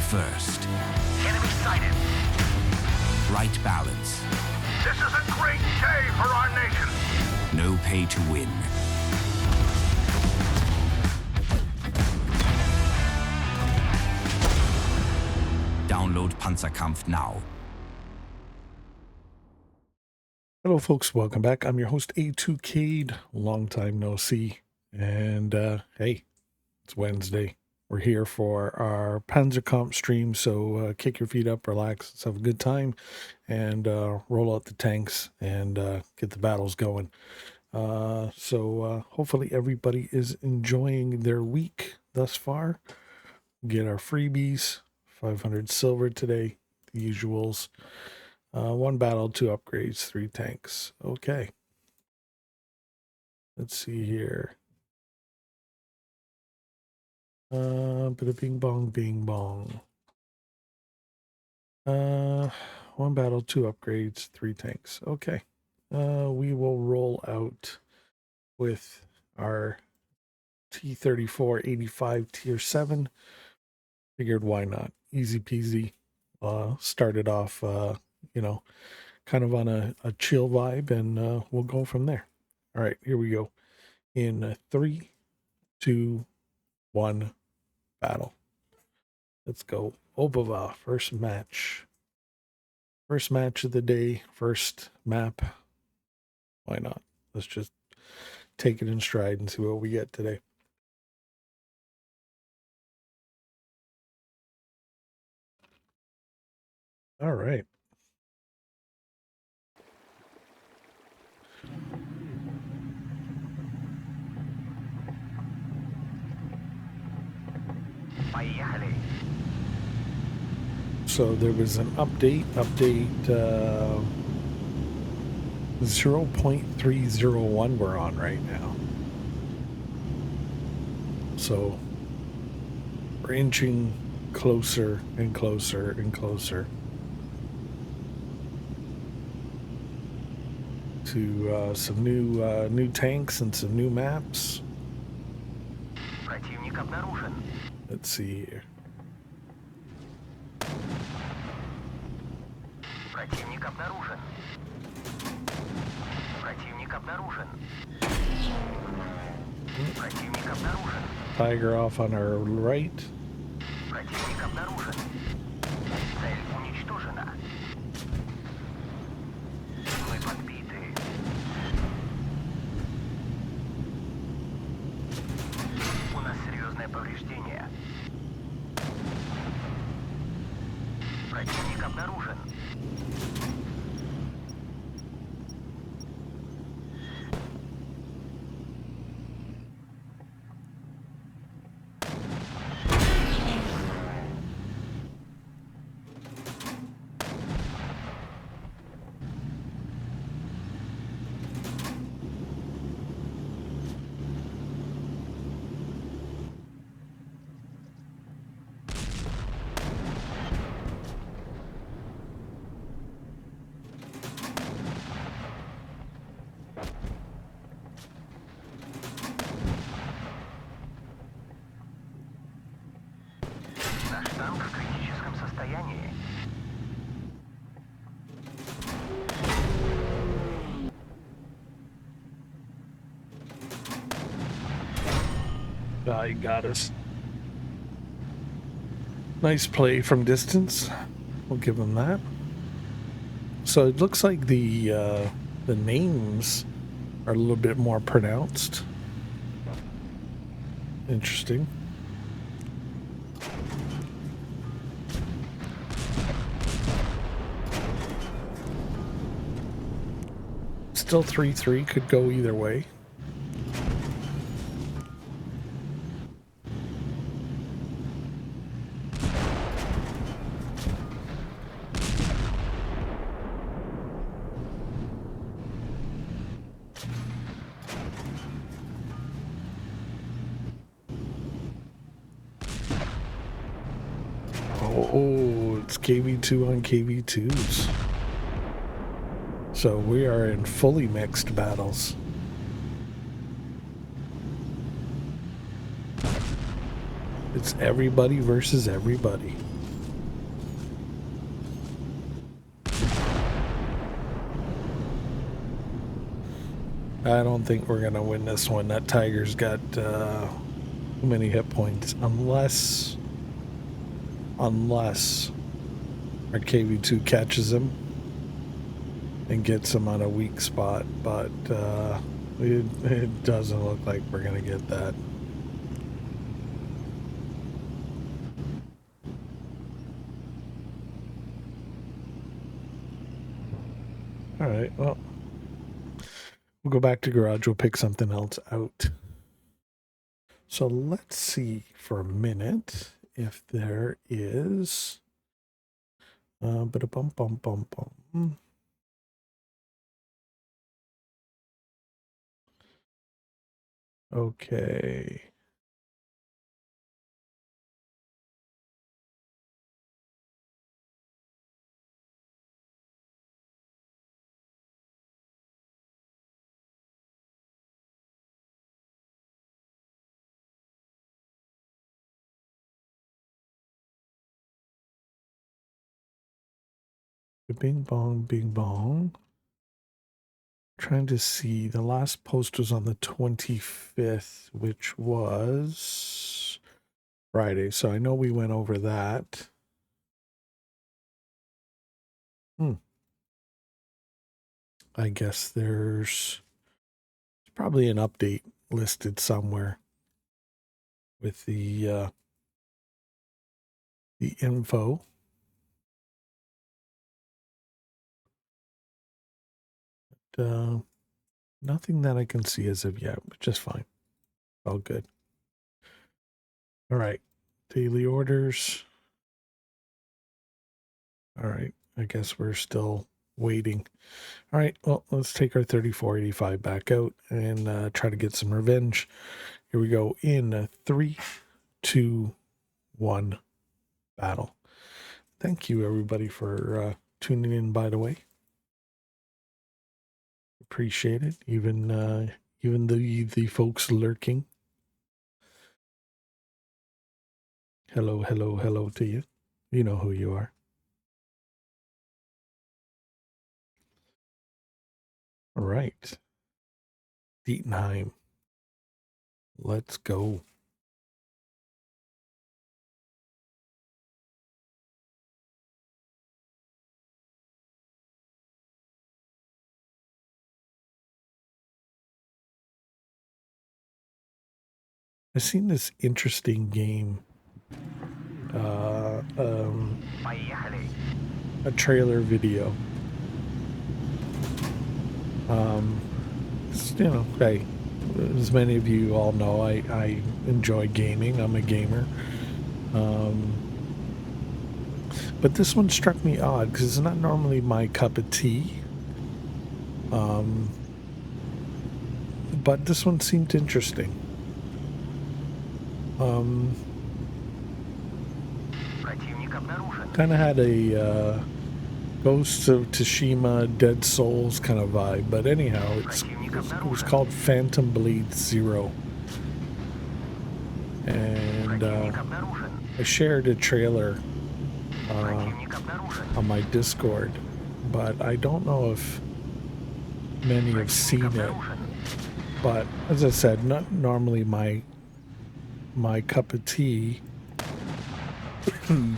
first. Enemy sighted. Right balance. This is a great day for our nation. No pay to win. Download Panzerkampf now. Hello folks, welcome back. I'm your host A2Cade, long time no see. And hey, it's Wednesday. We're here for our Panzerkampf stream, so kick your feet up, relax, let's have a good time, and roll out the tanks and get the battles going. So hopefully everybody is enjoying their week thus far. Get our freebies, 500 silver today, the usuals. 1 battle, 2 upgrades, 3 tanks. Okay. Let's see here. Bada bing bong, bing bong. 1 battle, 2 upgrades, 3 tanks. Okay. We will roll out with our T-34-85 Tier 7. Figured why not? Easy peasy. Started off, kind of on a chill vibe, and we'll go from there. All right, here we go. In 3, 2, 1, battle. Let's go. Obava, first match. First match of the day, first map. Why not? Let's just take it in stride and see what we get today. All right. So there was an update 0.301 we're on right now. So we're inching closer and closer and closer to some new tanks and some new maps. Let's see here. Противник обнаружен. Противник обнаружен. Противник обнаружен. Tiger off on our right. Противник обнаружен. Цель уничтожена. Мы подбиты. У нас серьезное повреждение. Противник обнаружен. Наш танк в критическом состоянии. He got us. Nice play from distance. We'll give him that. So it looks like the names are a little bit more pronounced. Interesting. Still 3-3, could go either way. Oh, it's KV2 on KV2s. So we are in fully mixed battles. It's everybody versus everybody. I don't think we're gonna win this one. That tiger's got too many hit points. Unless our KV2 catches him and gets him on a weak spot, but it doesn't look like we're gonna get that. All right, well, we'll go back to garage. We'll pick something else out. So let's see for a minute if there is but a bum bum bum bum. Okay. Bing bong, bing bong. Trying to see. The last post was on the 25th, which was Friday. So I know we went over that. I guess there's probably an update listed somewhere with the info. Nothing that I can see as of yet, but just fine. All good. All right. Daily orders. All right. I guess we're still waiting. All right. Well, let's take our 3485 back out and try to get some revenge. Here we go in 3, 2, 1, battle. Thank you, everybody, for tuning in, by the way. Appreciate it. Even the folks lurking. Hello, hello, hello to you. You know who you are. All right. Dietenheim. Let's go. I've seen this interesting game. A trailer video. You know, hey, as many of you all know, I enjoy gaming. I'm a gamer. But this one struck me odd because it's not normally my cup of tea. But this one seemed interesting. Kind of had a Ghost of Tsushima, Dead Souls kind of vibe, but anyhow, it was called Phantom Blade Zero, and I shared a trailer on my Discord, but I don't know if many have seen it. But as I said, not normally my cup of tea,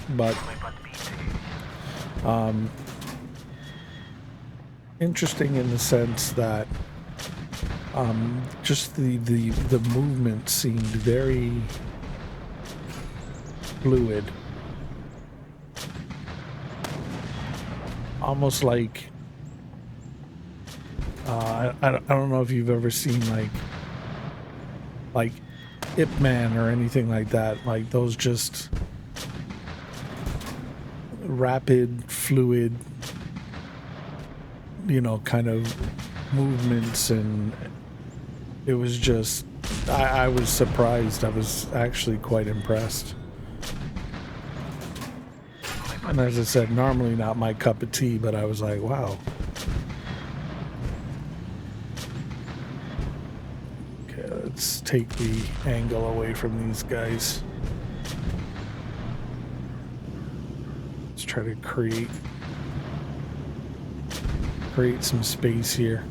but interesting in the sense that just the movement seemed very fluid, almost like I don't know if you've ever seen like Ip Man or anything like that, like those just rapid, fluid, you know, kind of movements, and it was just I was surprised. I was actually quite impressed. And as I said, normally not my cup of tea, but I was like, wow. Okay, let's take the angle away from these guys. Let's try to create some space here.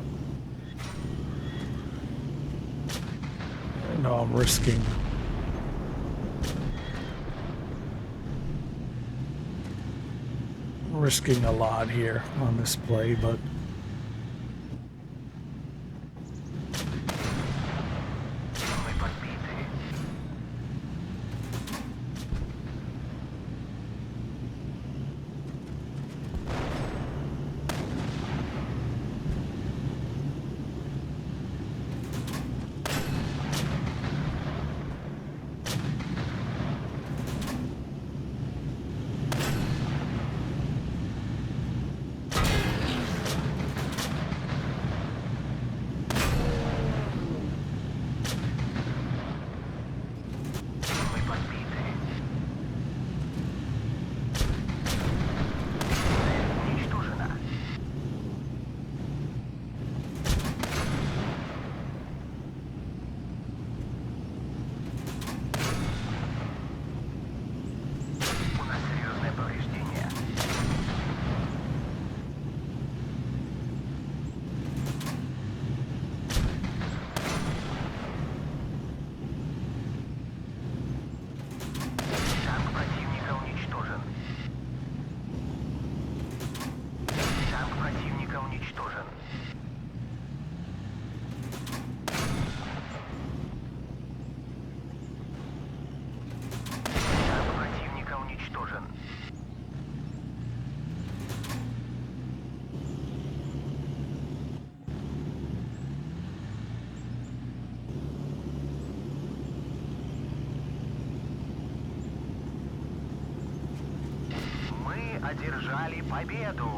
know I'm risking a lot here on this play, but Мы подбиты. Мы подбиты. Цель уничтожена. У нас серьезное повреждение. Танк противника уничтожен. Танк противника уничтожен. Танк противника уничтожен. Мы одержали победу.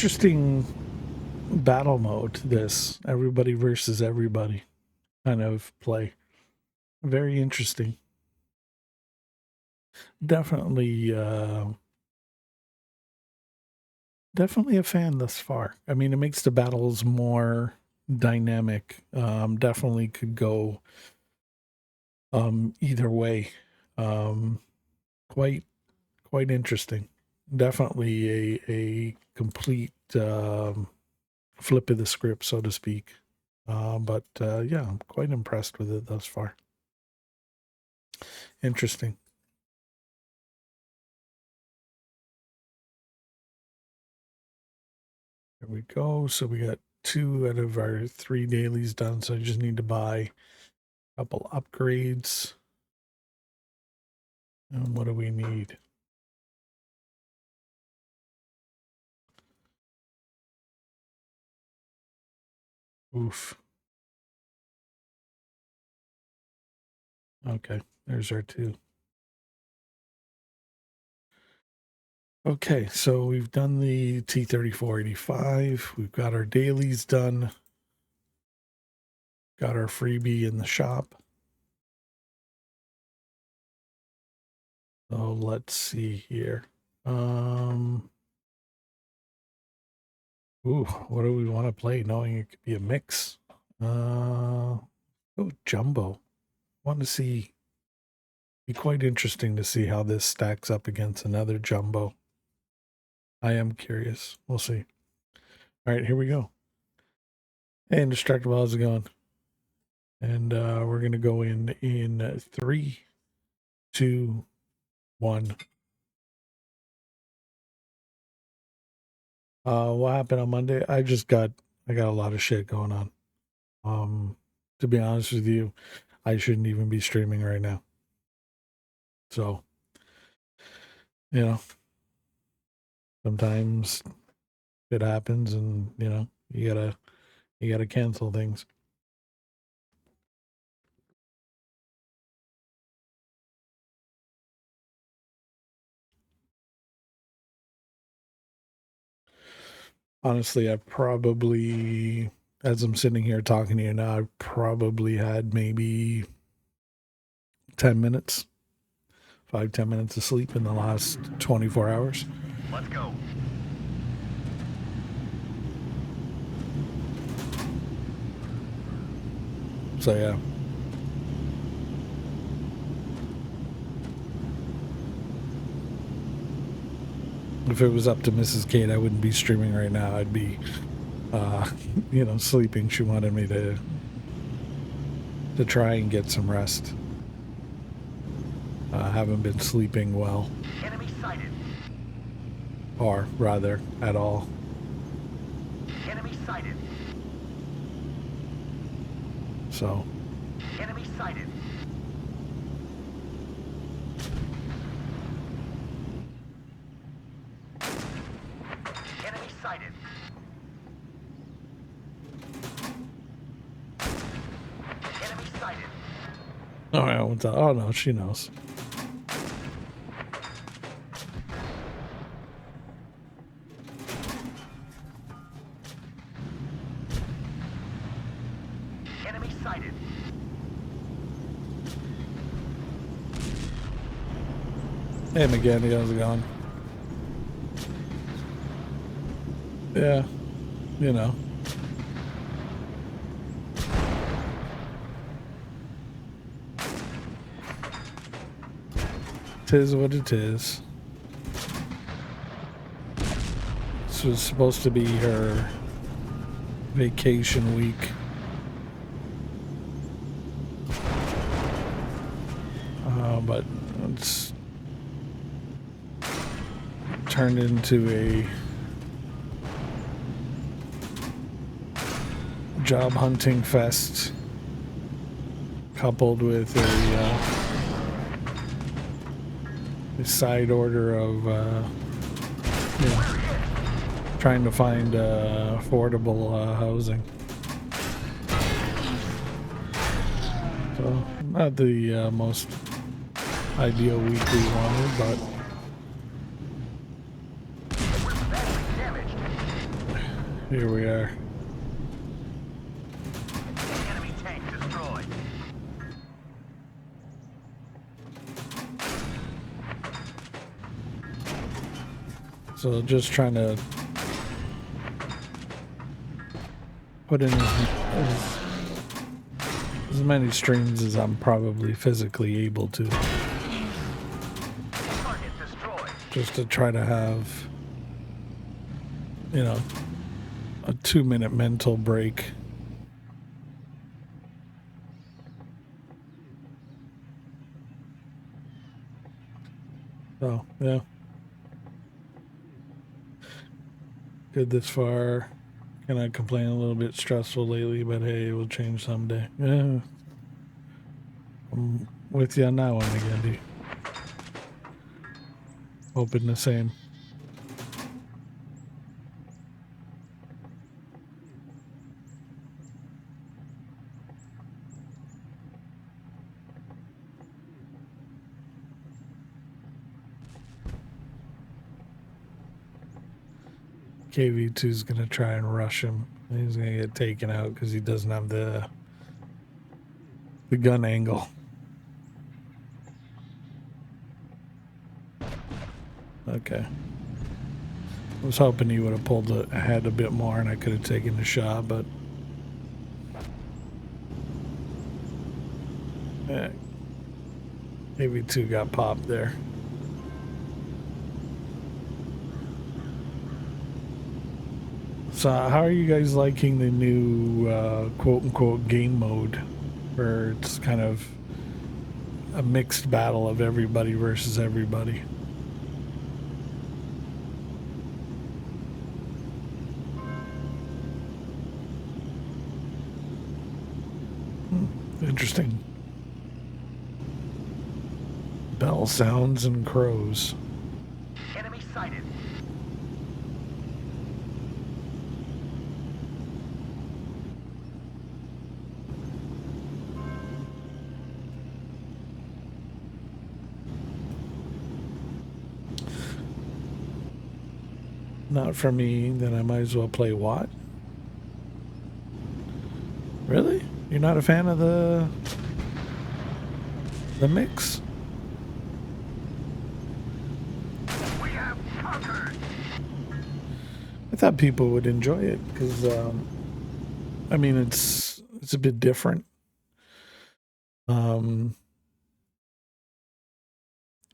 interesting battle mode, this everybody versus everybody kind of play. Very interesting. Definitely definitely a fan thus far. I mean, it makes the battles more dynamic. Definitely could go either way. Quite interesting. Definitely a complete flip of the script, so to speak. But yeah, I'm quite impressed with it thus far. Interesting. There we go. So we got 2 out of our 3 dailies done. So I just need to buy a couple upgrades. And what do we need? Oof. Okay, there's our 2. Okay, so we've done the T-34-85. We've got our dailies done. Got our freebie in the shop. So let's see here. Ooh, what do we want to play? Knowing it could be a mix. Oh, jumbo. Want to see. Be quite interesting to see how this stacks up against another jumbo. I am curious. We'll see. All right, here we go. Hey, Indestructible, how's it going? And we're gonna go in 3, 2, 1. What happened on Monday? I got a lot of shit going on. To be honest with you, I shouldn't even be streaming right now. So, you know, sometimes it happens, and you gotta cancel things. Honestly, I probably, as I'm sitting here talking to you now, I probably had maybe 10 minutes, 5-10 minutes of sleep in the last 24 hours. Let's go. So yeah. If it was up to Mrs. Kate, I wouldn't be streaming right now. I'd be, sleeping. She wanted me to to try and get some rest. I haven't been sleeping well, Enemy sighted. or rather, at all. Enemy sighted. So, Enemy sighted. Enemy sighted. Enemy sighted. oh, yeah, what's that? Oh no, she knows. Enemy sighted. Hey, McGandy, how's it going? Yeah, you know. Tis what it is. This was supposed to be her vacation week. But it's turned into a job hunting fest, coupled with a side order of you know, trying to find affordable housing. So not the most ideal week we wanted, but here we are. Enemy tank destroyed. So just trying to put in as many streams as I'm probably physically able to, Target destroyed. just to try to have, you know, a 2-minute mental break. So, yeah. Good this far. Cannot complain, a little bit stressful lately, but hey, it will change someday. Yeah. I'm with you on that one, McGandy. Hoping the same. KV2 is going to try and rush him. He's going to get taken out because he doesn't have the gun angle. Okay. I was hoping he would have pulled ahead a bit more and I could have taken the shot, but yeah, KV2 got popped there. So how are you guys liking the new quote-unquote game mode, where it's kind of a mixed battle of everybody versus everybody? Interesting. Bell sounds and crows. Enemy sighted. Not for me, then I might as well play what? Really? You're not a fan of the mix? We have conquered. I thought people would enjoy it because, I mean, it's a bit different. You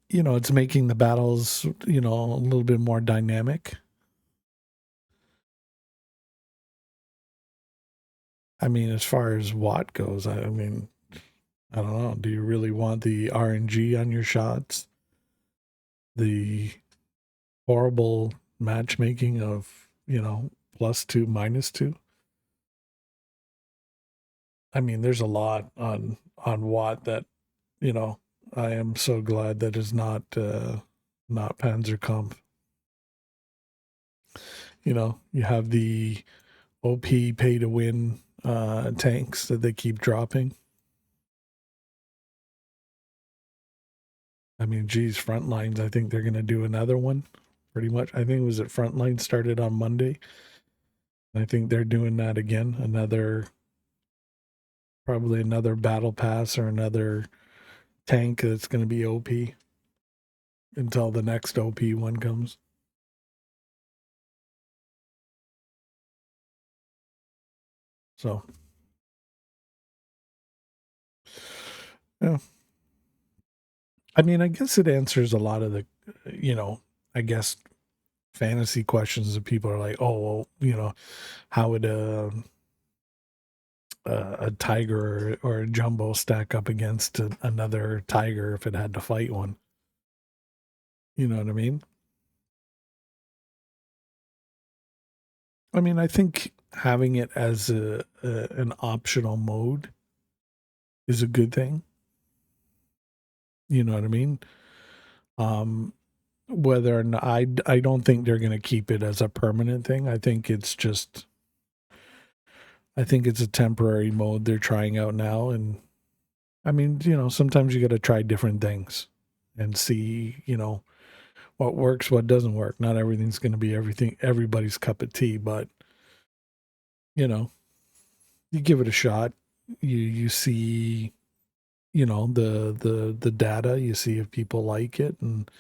know, it's making the battles, you know, a little bit more dynamic. I mean, as far as Watt goes, I mean, I don't know. Do you really want the RNG on your shots? The horrible matchmaking of, +2, -2? I mean, there's a lot on Watt that, I am so glad that is not Panzerkampf. You have the OP pay to win tanks that they keep dropping. I mean, geez, Frontlines, I think they're going to do another one. Pretty much. I think it was at Frontline started on Monday. I think they're doing that again. Probably another battle pass or another tank that's going to be OP until the next OP one comes. So, yeah. I mean, I guess it answers a lot of the, I guess fantasy questions that people are like, oh, well, how would a tiger or a jumbo stack up against another tiger if it had to fight one? You know what I mean? I mean, I think having it as an optional mode is a good thing. You know what I mean? Whether or not I don't think they're going to keep it as a permanent thing. I think it's a temporary mode they're trying out now. And I mean, sometimes you got to try different things and see, what works, what doesn't work. Not everything's going to be everybody's cup of tea, but you give it a shot. You see, the data, you see if people like it, and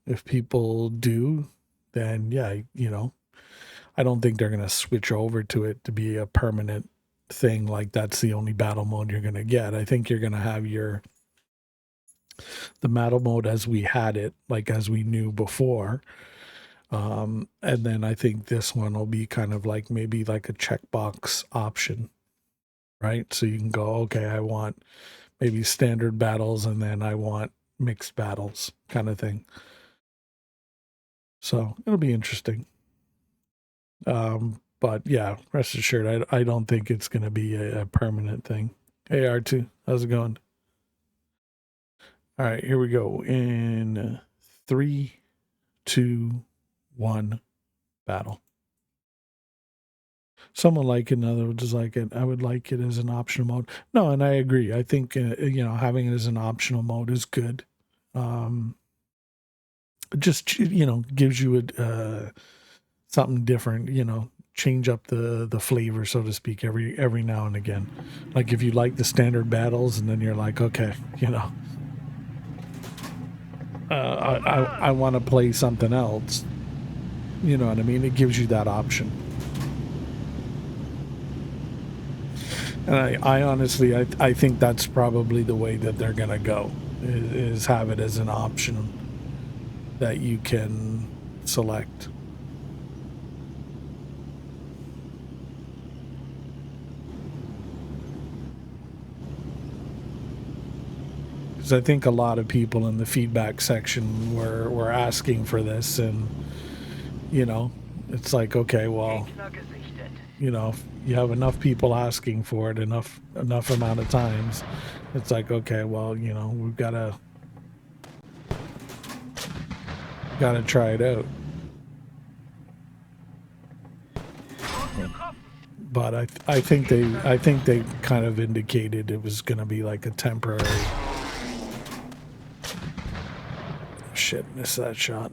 if people do, then yeah, I don't think they're going to switch over to it to be a permanent thing. Like that's the only battle mode you're going to get. I think you're going to have the battle mode as we had it, like as we knew before. And then I think this one will be kind of like maybe like a checkbox option, right? So you can go, okay, I want maybe standard battles and then I want mixed battles kind of thing. So it'll be interesting. But yeah, rest assured, I don't think it's going to be a permanent thing. Hey, R2, how's it going? All right, here we go. In 3, 2, 1, battle. Someone like it, another would just like it. I would like it as an optional mode. No, and I agree. I think having it as an optional mode is good. Just gives you something different. Change up the flavor, so to speak, every now and again. Like if you like the standard battles, and then you're like, okay, I want to play something else. You know what I mean? It gives you that option. And I honestly, I think that's probably the way that they're going to go, is have it as an option that you can select. Because I think a lot of people in the feedback section were asking for this, and it's like, okay, well, if you have enough people asking for it enough amount of times, it's like, okay, well, we've got to try it out. But I think they kind of indicated it was going to be like a temporary. Shit, missed that shot.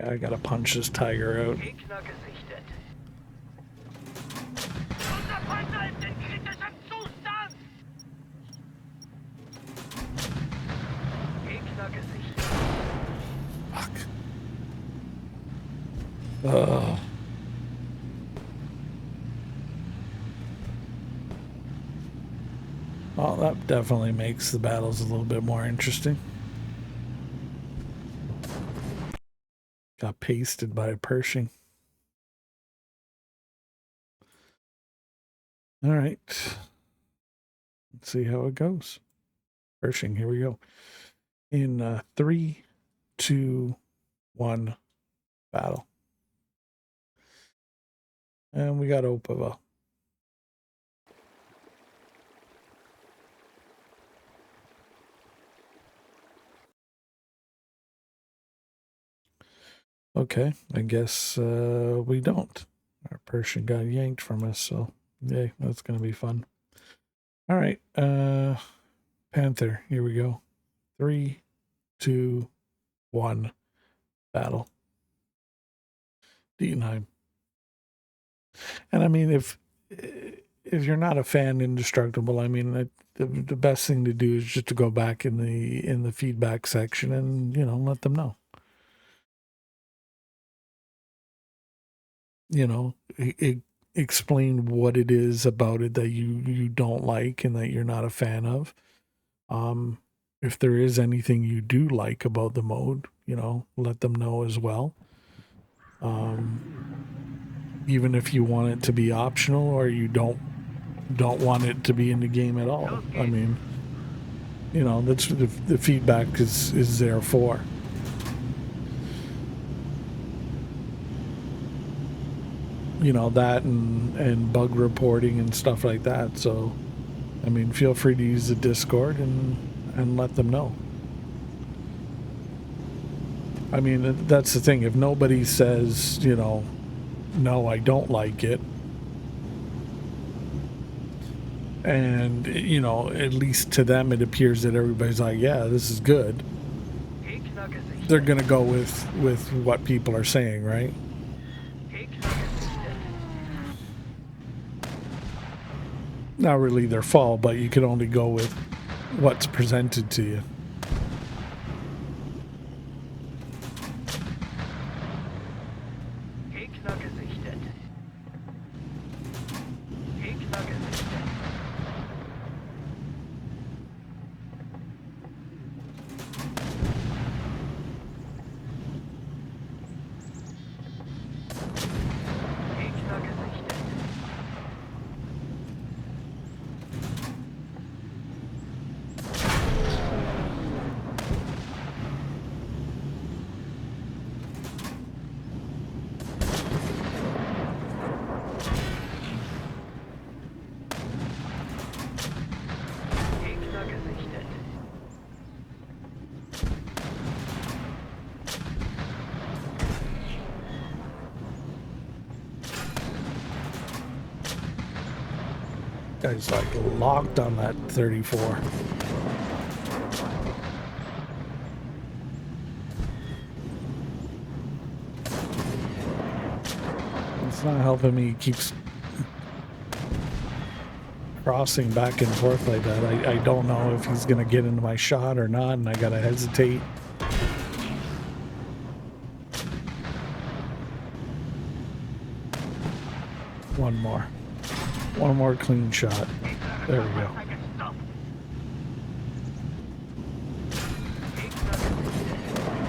I gotta punch this tiger out. Well, that definitely makes the battles a little bit more interesting. Got pasted by a Pershing. All right. Let's see how it goes. Pershing, here we go. In 3, 2, 1, battle. And we got Opava. Okay, I guess we don't. Our Pershing got yanked from us, so yay, that's going to be fun. All right, Panther, here we go. 3, 2, 1, battle. Dienheim. And I mean, if you're not a fan, Indestructible, I mean, the best thing to do is just to go back in the feedback section and let them know. Explain what it is about it that you don't like and that you're not a fan of. If there is anything you do like about the mode, let them know as well. Even if you want it to be optional or you don't want it to be in the game at all. I mean, that's what the feedback is there for. That and bug reporting and stuff like that. So, I mean, feel free to use the Discord and let them know. I mean, that's the thing. If nobody says, no, I don't like it, and, at least to them it appears that everybody's like, yeah, this is good, they're going to go with what people are saying, right? Not really their fault, but you can only go with what's presented to you. Guy's like locked on that 34. It's not helping me. He keeps crossing back and forth like that. I don't know if he's gonna get into my shot or not, and I gotta hesitate. One more clean shot. There we go.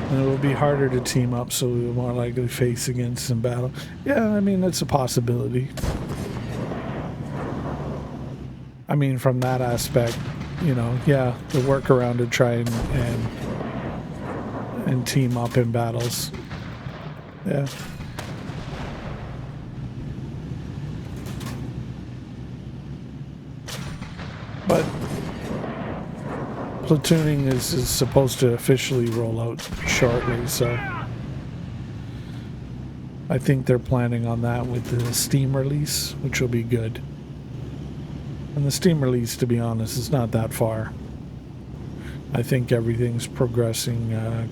And it will be harder to team up, so we will more likely face against in battle. Yeah, I mean, that's a possibility. I mean, from that aspect, yeah, the workaround to try and team up in battles. Yeah. But platooning is supposed to officially roll out shortly, so I think they're planning on that with the Steam release, which will be good. And the Steam release, to be honest, is not that far. I think everything's progressing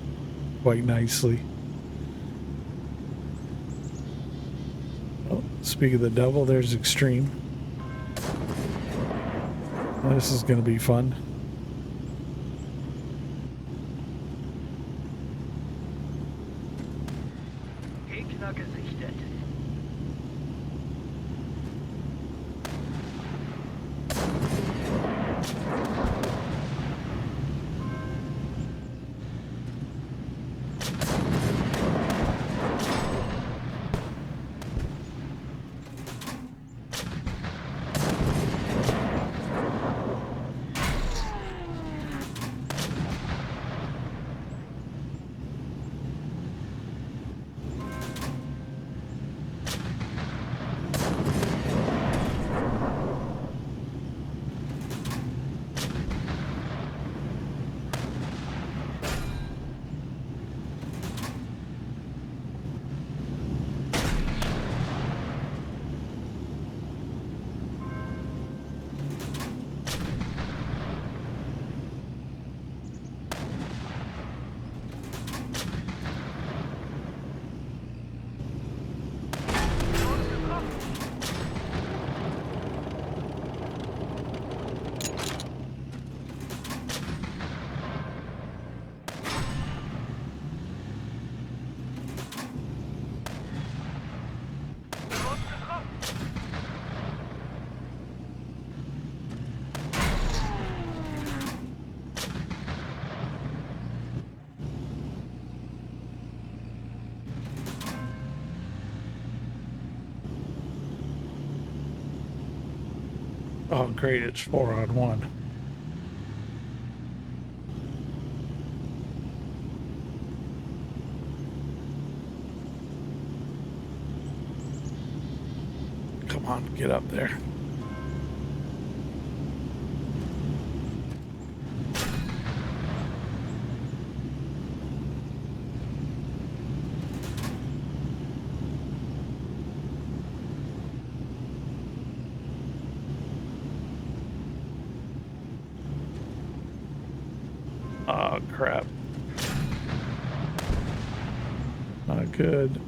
quite nicely. Oh, speak of the devil, there's Extreme. Well, this is going to be fun. Oh, great, it's 4-on-1. Come on, get up there. Oh, crap. Not good.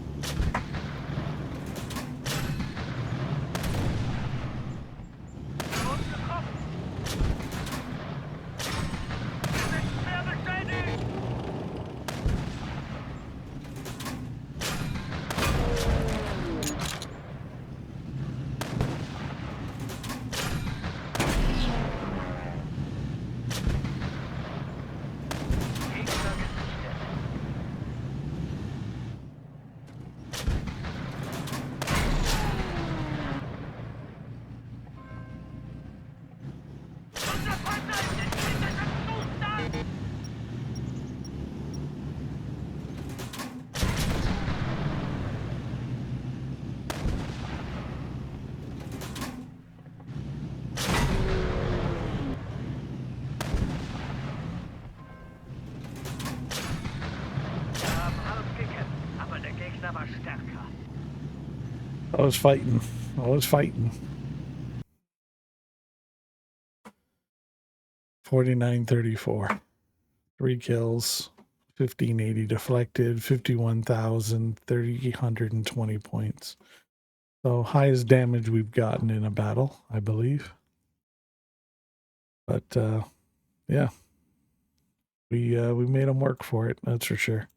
I was fighting. 49-34. 3 kills. 1580 deflected. 51,320 points. So highest damage we've gotten in a battle, I believe. But yeah, we made them work for it. That's for sure.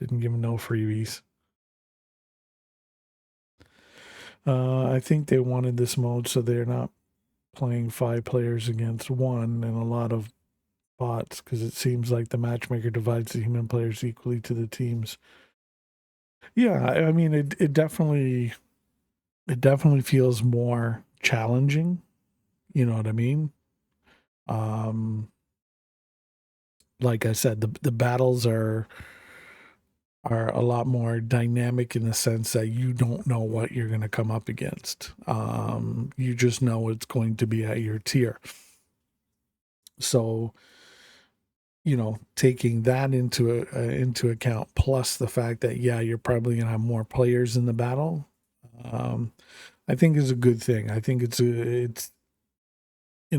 Didn't give them no freebies. I think they wanted this mode so they're not playing 5 players against 1 and a lot of bots, because it seems like the matchmaker divides the human players equally to the teams. Yeah, I mean it definitely feels more challenging. You know what I mean? Like I said, the battles are a lot more dynamic in the sense that you don't know what you're going to come up against. You just know it's going to be at your tier. So, you know, taking that into account, plus the fact that you're probably going to have more players in the battle, I think is a good thing. I think it's in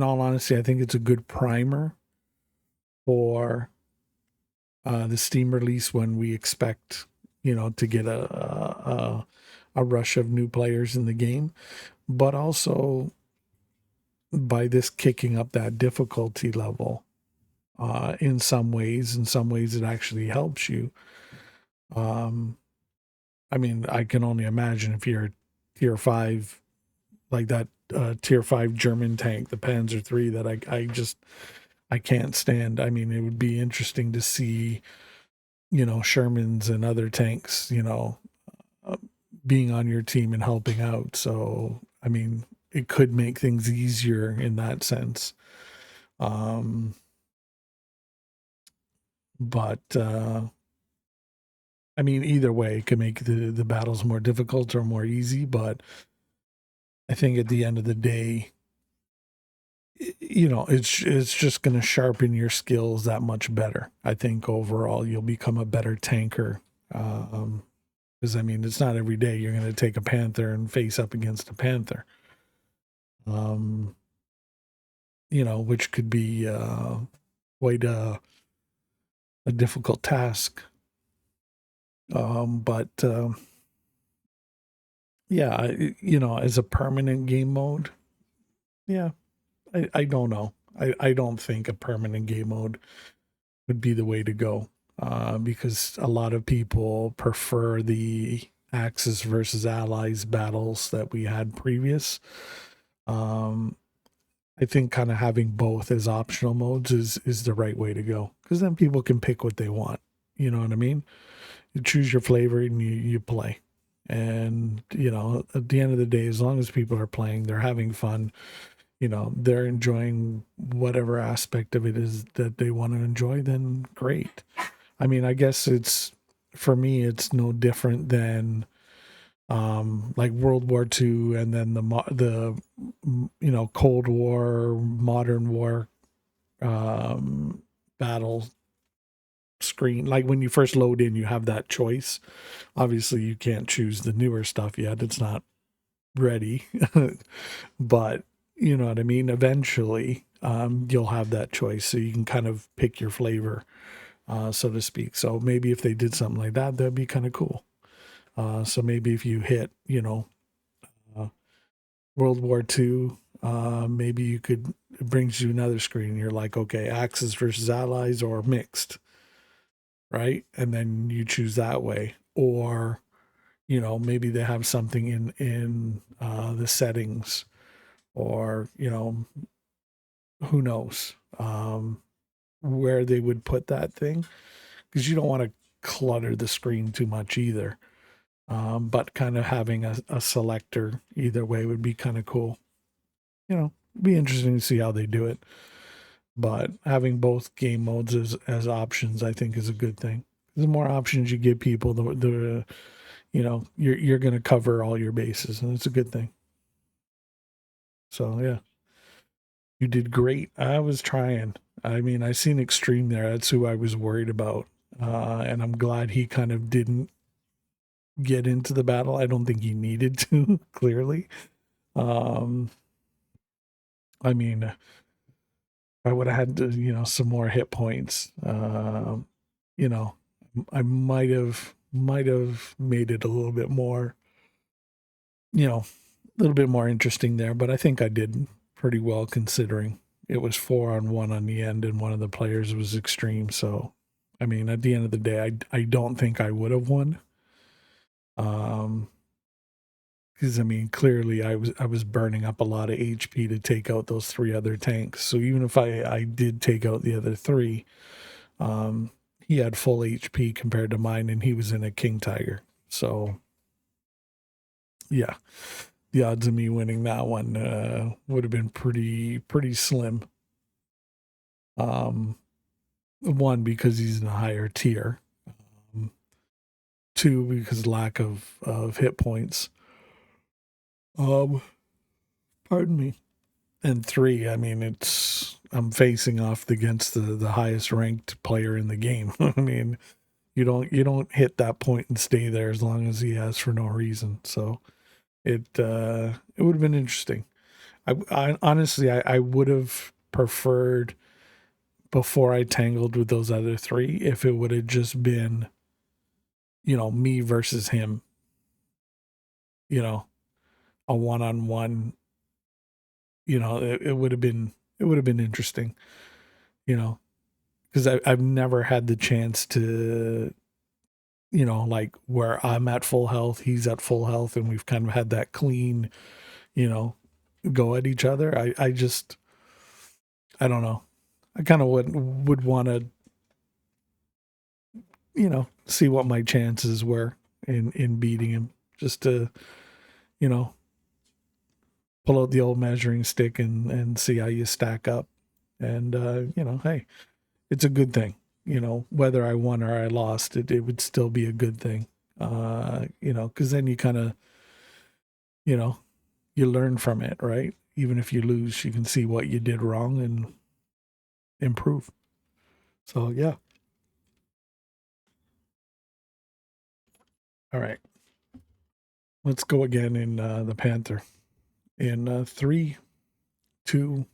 all honesty, I think it's a good primer for the Steam release when we expect, to get a rush of new players in the game, but also by this kicking up that difficulty level. In some ways it actually helps you. I mean, I can only imagine if you're tier 5, like that tier 5 German tank, the Panzer III, that I can't stand. I mean, it would be interesting to see, Shermans and other tanks, being on your team and helping out. So, I mean, it could make things easier in that sense. But I mean, either way, it could make the battles more difficult or more easy. But I think at the end of the day, it's just going to sharpen your skills that much better. I think overall you'll become a better tanker. Because I mean, it's not every day you're going to take a Panther and face up against a Panther. Which could be quite a difficult task. But yeah, as a permanent game mode, yeah, I don't know. I don't think a permanent game mode would be the way to go, because a lot of people prefer the Axis versus Allies battles that we had previous. I think kind of having both as optional modes is the right way to go, because then people can pick what they want. You know what I mean? You choose your flavor and you play. And, you know, at the end of the day, as long as people are playing, they're having fun, you know, they're enjoying whatever aspect of it is that they want to enjoy, then great. I mean, I guess it's, for me, it's no different than like World War II, and then the you know, Cold War, modern war battle screen. Like when you first load in, you have that choice. Obviously you can't choose the newer stuff yet, it's not ready. But you know what I mean, eventually you'll have that choice, so you can kind of pick your flavor, so to speak. So maybe if they did something like that, that'd be kind of cool. So maybe if you hit, you know, World War II, maybe you could, it brings you another screen. You're like, okay, Axis versus Allies or mixed, right? And then you choose that way. Or, you know, maybe they have something in the settings, or, you know, who knows where they would put that thing, because you don't want to clutter the screen too much either. But kind of having a selector either way would be kind of cool. You know, be interesting to see how they do it. But having both game modes as options, I think, is a good thing. The more options you give people, the you know, you're going to cover all your bases, and it's a good thing. So yeah, you did great. I was trying. I mean, I seen Extreme there. That's who I was worried about, and I'm glad he kind of didn't get into the battle. I don't think he needed to. Clearly, um, I mean, I would have had to, you know, some more hit points. You know, I might have made it a little bit more, you know, a little bit more interesting there. But I think I did pretty well, considering it was 4-on-1 on the end, and one of the players was Extreme. So, I mean, at the end of the day, I don't think I would have won. Because I mean, clearly I was burning up a lot of HP to take out those three other tanks. So even if I did take out the other three, um, he had full HP compared to mine, and he was in a King Tiger. So yeah, the odds of me winning that one would have been pretty slim. Um, one, because he's in a higher tier. Two, because lack of hit points. Um, Pardon me. And three, I mean, I'm facing off against the highest ranked player in the game. I mean, you don't hit that point and stay there as long as he has for no reason. So it would have been interesting. I honestly, I would have preferred, before I tangled with those other three, if it would have just been, you know, me versus him, you know, a one-on-one. You know, it would have been interesting, you know, because I've never had the chance to, you know, like where I'm at full health, he's at full health, and we've kind of had that clean, you know, go at each other. I don't know. I kind of would want to, you know, see what my chances were in beating him, just to, you know, pull out the old measuring stick and see how you stack up. And you know, hey, it's a good thing. You know, whether I won or I lost, it would still be a good thing. You know, because then you kind of, you know, you learn from it, right? Even if you lose, you can see what you did wrong and improve. So yeah. All right. Let's go again in the Panther. In 3, 2,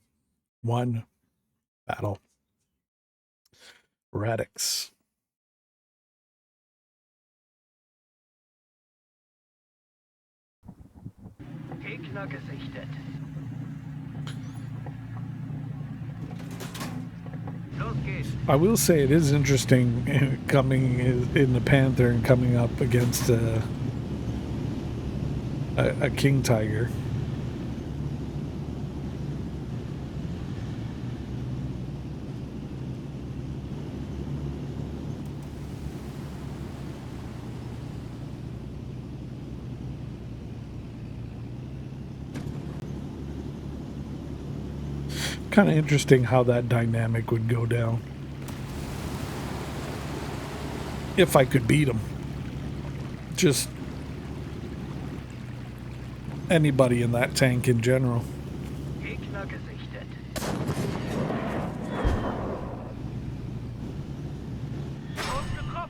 1, battle. Radix. Gegner gesichtet. Los geht's. I will say it is interesting coming in the Panther and coming up against a King Tiger. Kind of interesting how that dynamic would go down. If I could beat him. Just anybody in that tank in general. Gegner gesichtet. Schuss getroffen.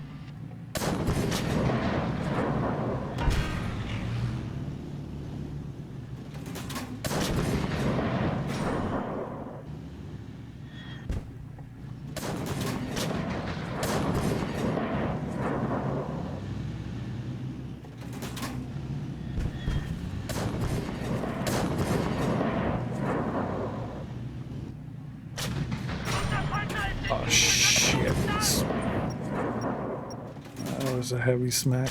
Oh shit. That was a heavy smack.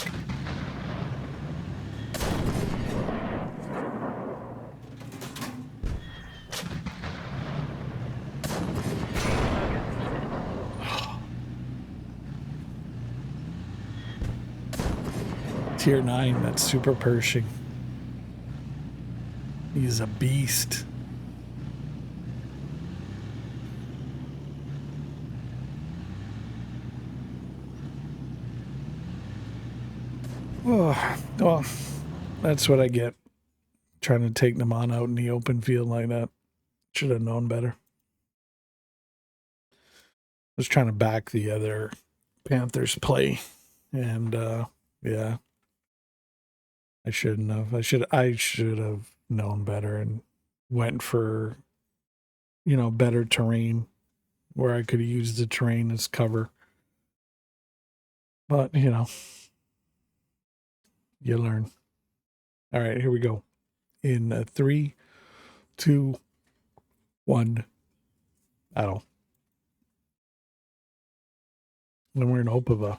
Tier 9, that's super Pershing. He's a beast. Oh, well, that's what I get. Trying to take them on out in the open field like that. Should have known better. Was trying to back the other Panthers play, and yeah, I shouldn't have. I should have known better and went for, you know, better terrain where I could have used the terrain as cover. But you know, you learn. All right, here we go. In 3, 2, 1, battle. And we're in Opava.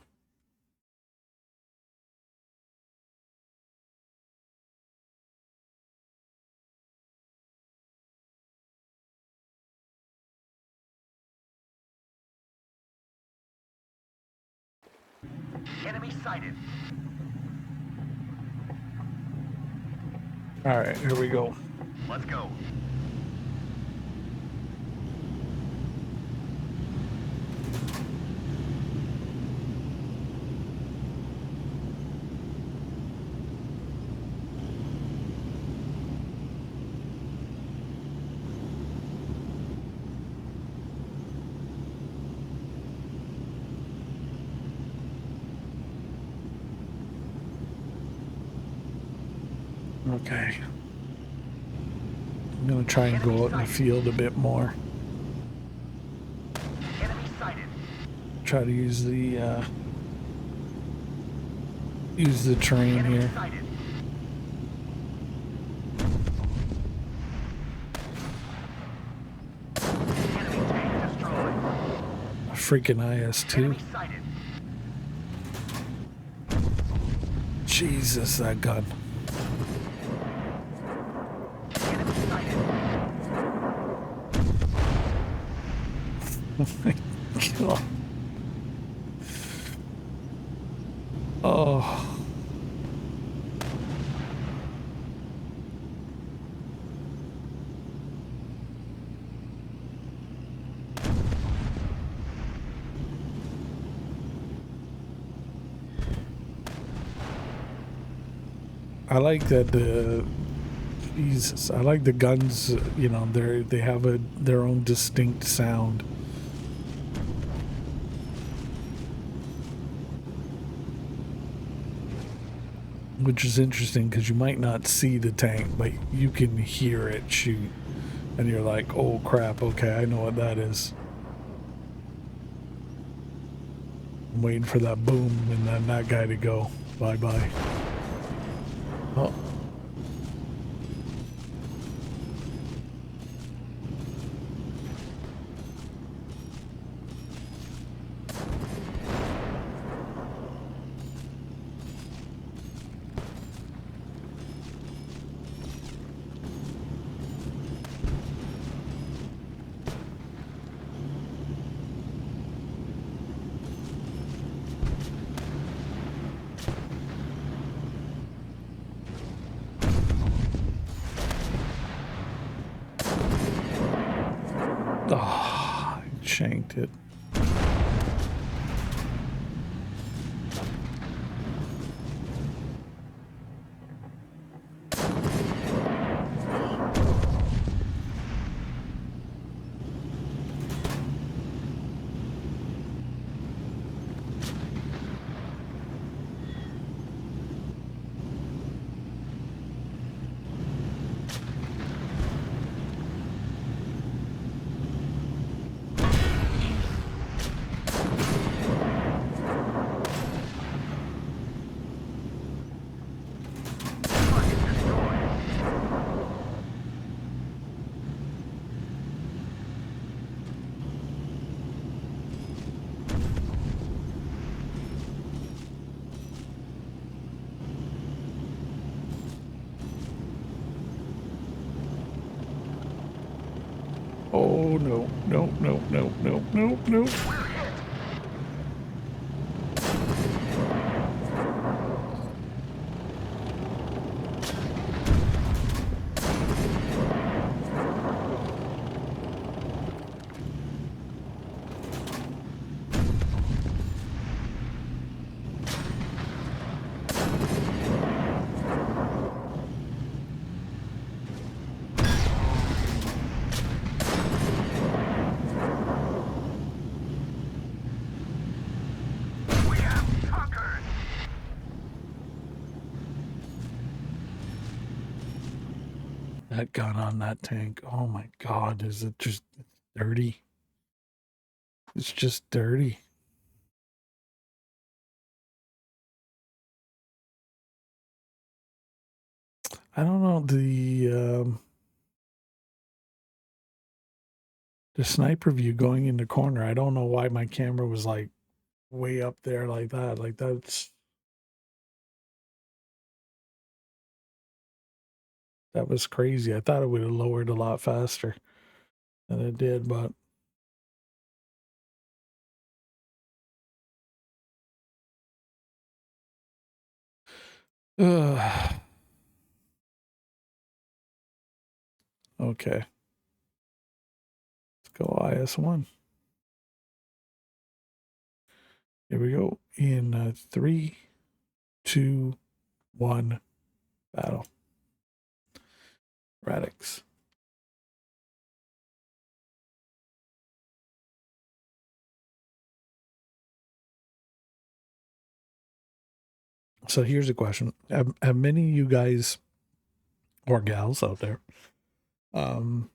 Enemy sighted. All right, here we go. Let's go. Okay. I'm going to try and go out in the field a bit more. Enemy sighted. Try to use the terrain Enemy here. sighted. Enemy tank destroyed. A freaking IS-2. Enemy sighted. Jesus, that gun. Enemy sighted. Oh my God. Oh. I like that Jesus, I like the guns, you know, they have their own distinct sound. Which is interesting because you might not see the tank, but you can hear it shoot. And you're like, oh crap, okay, I know what that is. I'm waiting for that boom and then that guy to go. Bye-bye. Oh. shanked it. Oh, no, no, no, no, no, no, no. That gun on that tank. Oh my God, is it just dirty? It's just dirty. I don't know, the sniper view going in the corner. I don't know why my camera was like way up there like that. Like that was crazy. I thought it would have lowered a lot faster than it did, but okay. Let's go IS-1. Here we go. In 3, 2, 1, battle. Radix. So here's a question. Have many of you guys or gals out there, have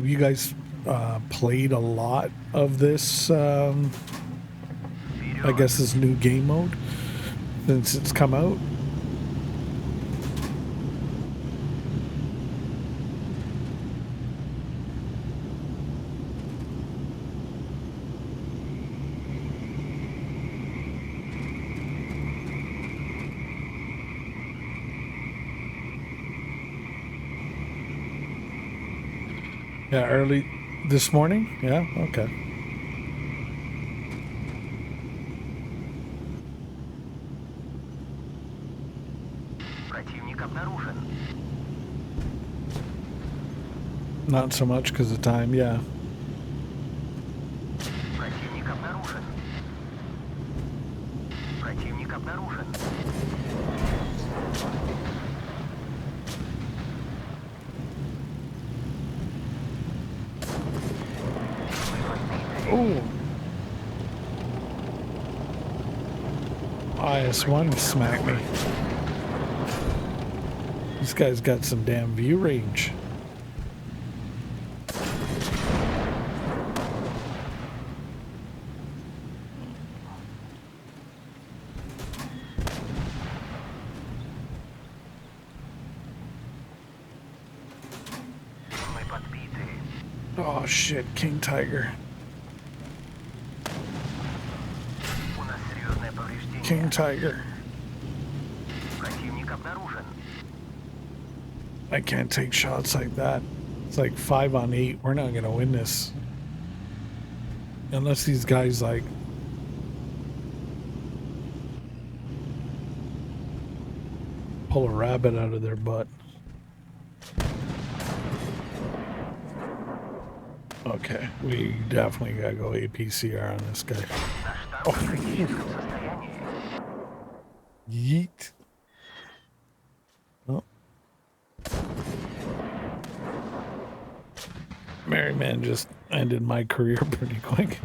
you guys played a lot of this, I guess this new game mode since it's come out? Yeah, early this morning? Yeah, okay. Противник обнаружен. Not so much because of time, yeah. Противник обнаружен. Противник обнаружен. Oh. IS-1 smacked me. This guy's got some damn view range. Мы подбиты. Oh shit, King Tiger. У нас серьезное повреждение. King Tiger. Противник обнаружен. I can't take shots like that. It's like 5 on 8. We're not gonna win this. Unless these guys like pull a rabbit out of their butt. Okay, we definitely gotta go APCR on this guy. Наш танк в критическом состоянии. Yeet. Oh. Merryman just ended my career pretty quick.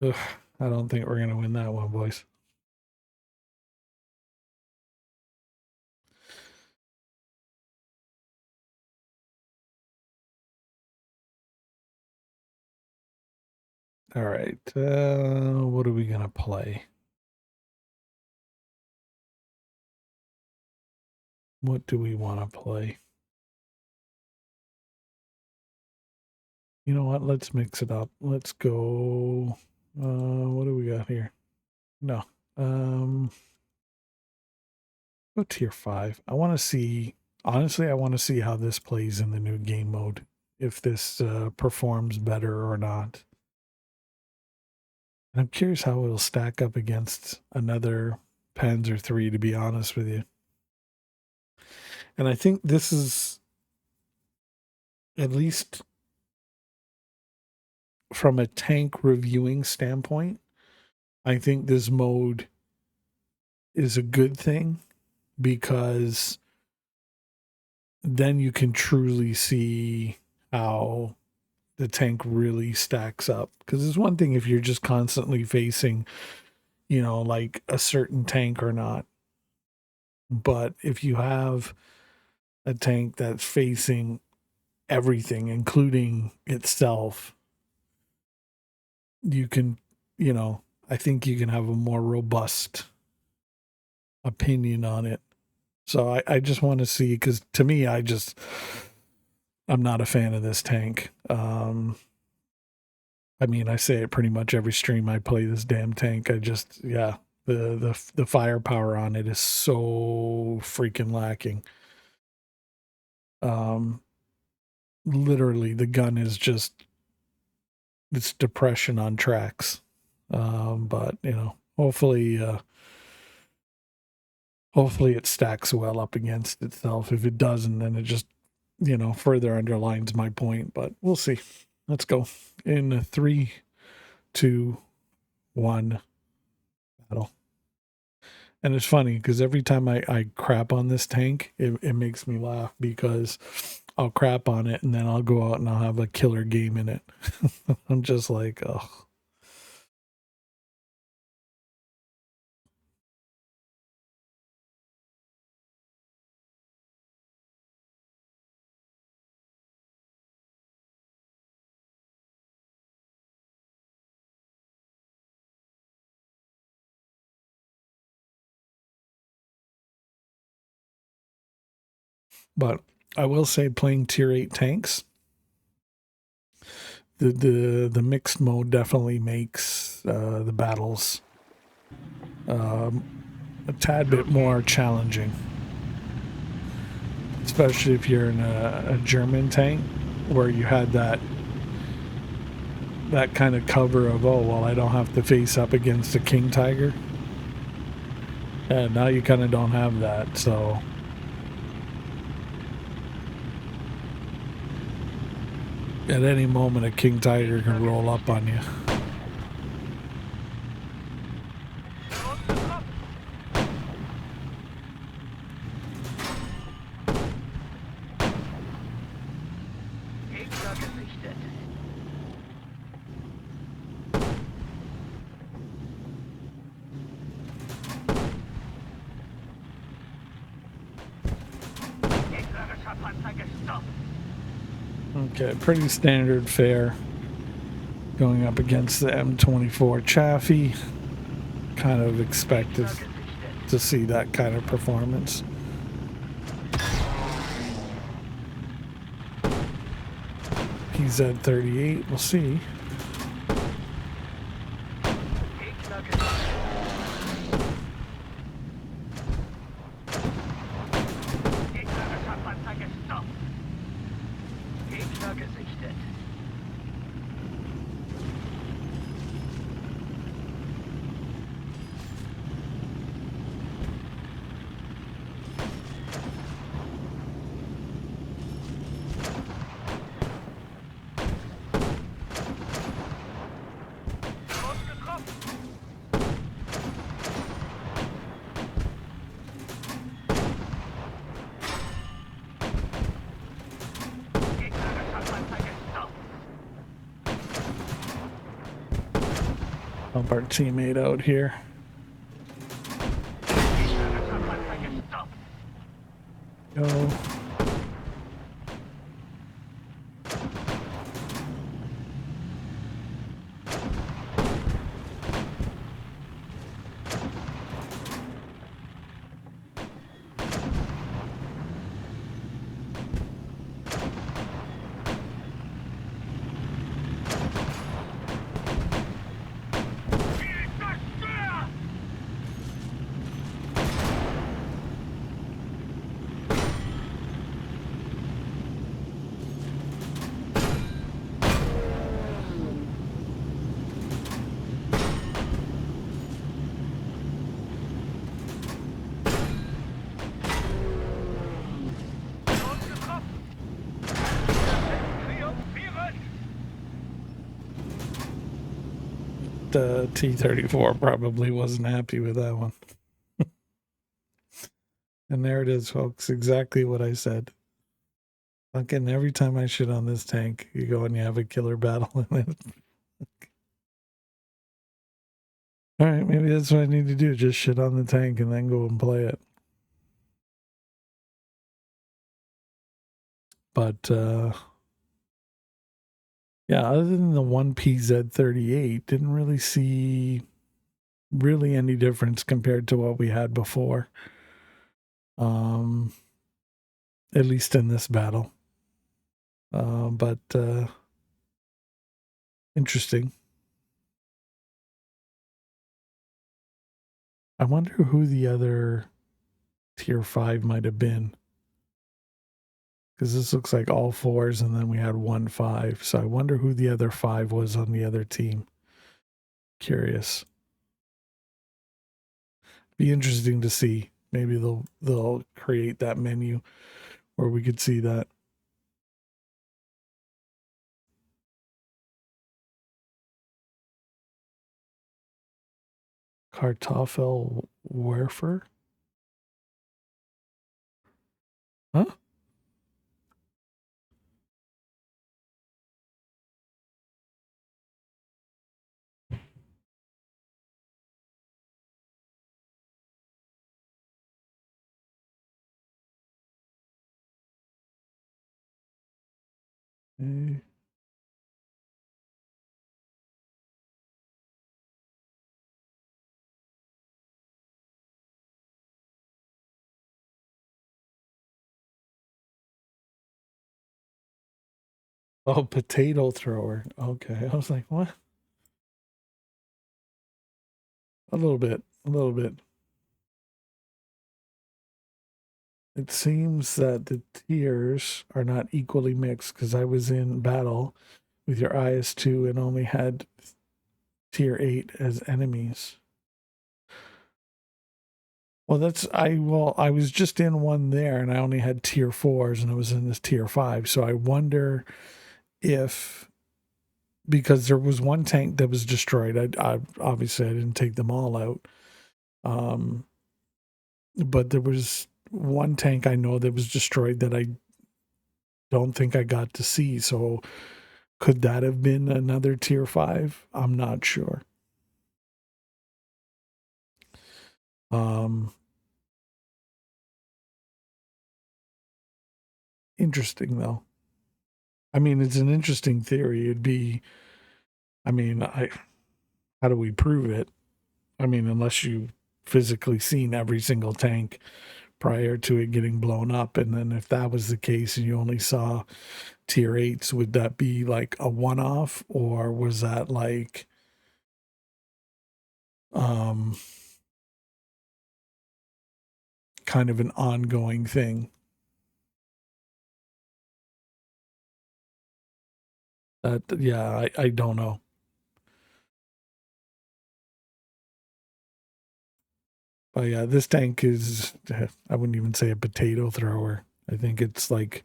Ugh, I don't think we're gonna win that one, boys. All right, what are we gonna play? What do we want to play? You know what? Let's mix it up. Let's go. What do we got here? No. Go tier 5. I want to see. Honestly, I want to see how this plays in the new game mode. If this performs better or not. I'm curious how it'll stack up against another Panzer 3, to be honest with you. And I think this is, at least from a tank reviewing standpoint, I think this mode is a good thing, because then you can truly see how the tank really stacks up. Because it's one thing if you're just constantly facing, like a certain tank or not. But if you have a tank that's facing everything, including itself, you can, I think you can have a more robust opinion on it. So I just want to see, because to me, I'm not a fan of this tank. I mean, I say it pretty much every stream I play this damn tank. The firepower on it is so freaking lacking. Literally the gun is just, it's depression on tracks. But hopefully it stacks well up against itself. If it doesn't, then it just, further underlines my point, but we'll see. Let's go in 3, 2, 1 battle. And it's funny because every time I crap on this tank, it makes me laugh, because I'll crap on it and then I'll go out and I'll have a killer game in it. I'm just like, oh. But I will say, playing tier 8 tanks, the mixed mode definitely makes the battles a tad bit more challenging, especially if you're in a German tank where you had that kind of cover of, oh well, I don't have to face up against a King Tiger, and now you kind of don't have that. So at any moment a King Tiger can roll up on you. Okay, pretty standard fare going up against the M24 Chaffee. Kind of expected to see that kind of performance. PZ-38, we'll see. Help our teammate out here. Go. The T-34 probably wasn't happy with that one. And there it is, folks. Exactly what I said. Fucking every time I shit on this tank, you go and you have a killer battle in it. All right, maybe that's what I need to do. Just shit on the tank and then go and play it. But, yeah, other than the one PZ-38, didn't really see really any difference compared to what we had before. At least in this battle. But interesting. I wonder who the other tier 5 might have been. Because this looks like all 4s and then we had 1 5. So I wonder who the other 5 was on the other team. Curious. Be interesting to see. Maybe they'll create that menu where we could see that. Kartoffelwerfer? Huh? Eh. Oh, potato thrower. Okay. I was like, what? A little bit. A little bit. It seems that the tiers are not equally mixed because I was in battle with your IS-2 and only had tier 8 as enemies. Well, I was just in one there and I only had tier 4s and I was in this tier 5. So I wonder if, because there was one tank that was destroyed. I obviously I didn't take them all out. But there was one tank I know that was destroyed that I don't think I got to see. So could that have been another tier 5? I'm not sure. Interesting though. I mean, it's an interesting theory. It'd be, I mean, how do we prove it? I mean, unless you physically seen every single tank prior to it getting blown up. And then if that was the case and you only saw tier 8s, would that be like a one-off or was that like kind of an ongoing thing? That, yeah, I don't know. But yeah, this tank is, I wouldn't even say a potato thrower. I think it's like,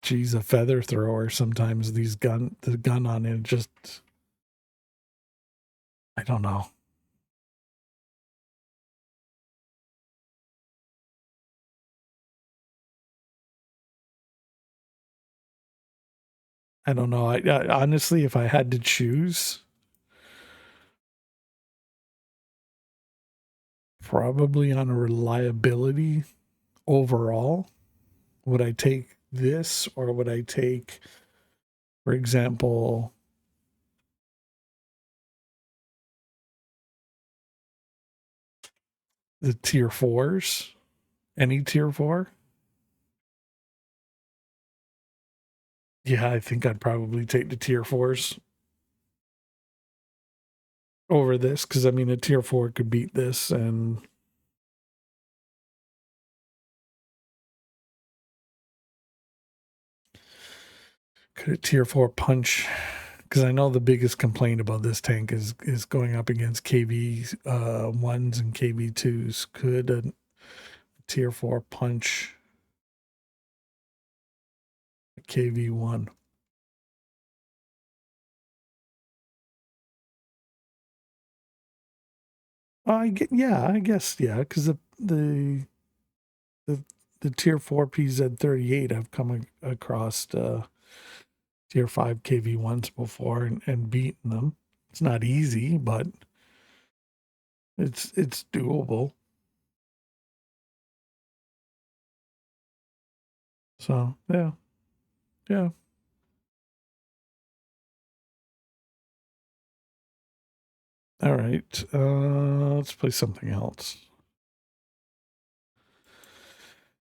geez, a feather thrower. Sometimes the gun on it just, I don't know. I don't know. I honestly, if I had to choose, Probably on a reliability overall. Would I take this, or would I take, for example, the tier 4s? Any tier 4? Yeah, I think I'd probably take the tier 4s over this, because I mean a tier 4 could beat this, and could a tier 4 punch? Because I know the biggest complaint about this tank is going up against KV 1s and KV 2s. Could a tier 4 punch a KV 1? I guess yeah, because the tier 4 PZ38 I've come across tier 5 KV1s before and beaten them. It's not easy, but it's doable. So yeah. All right, let's play something else.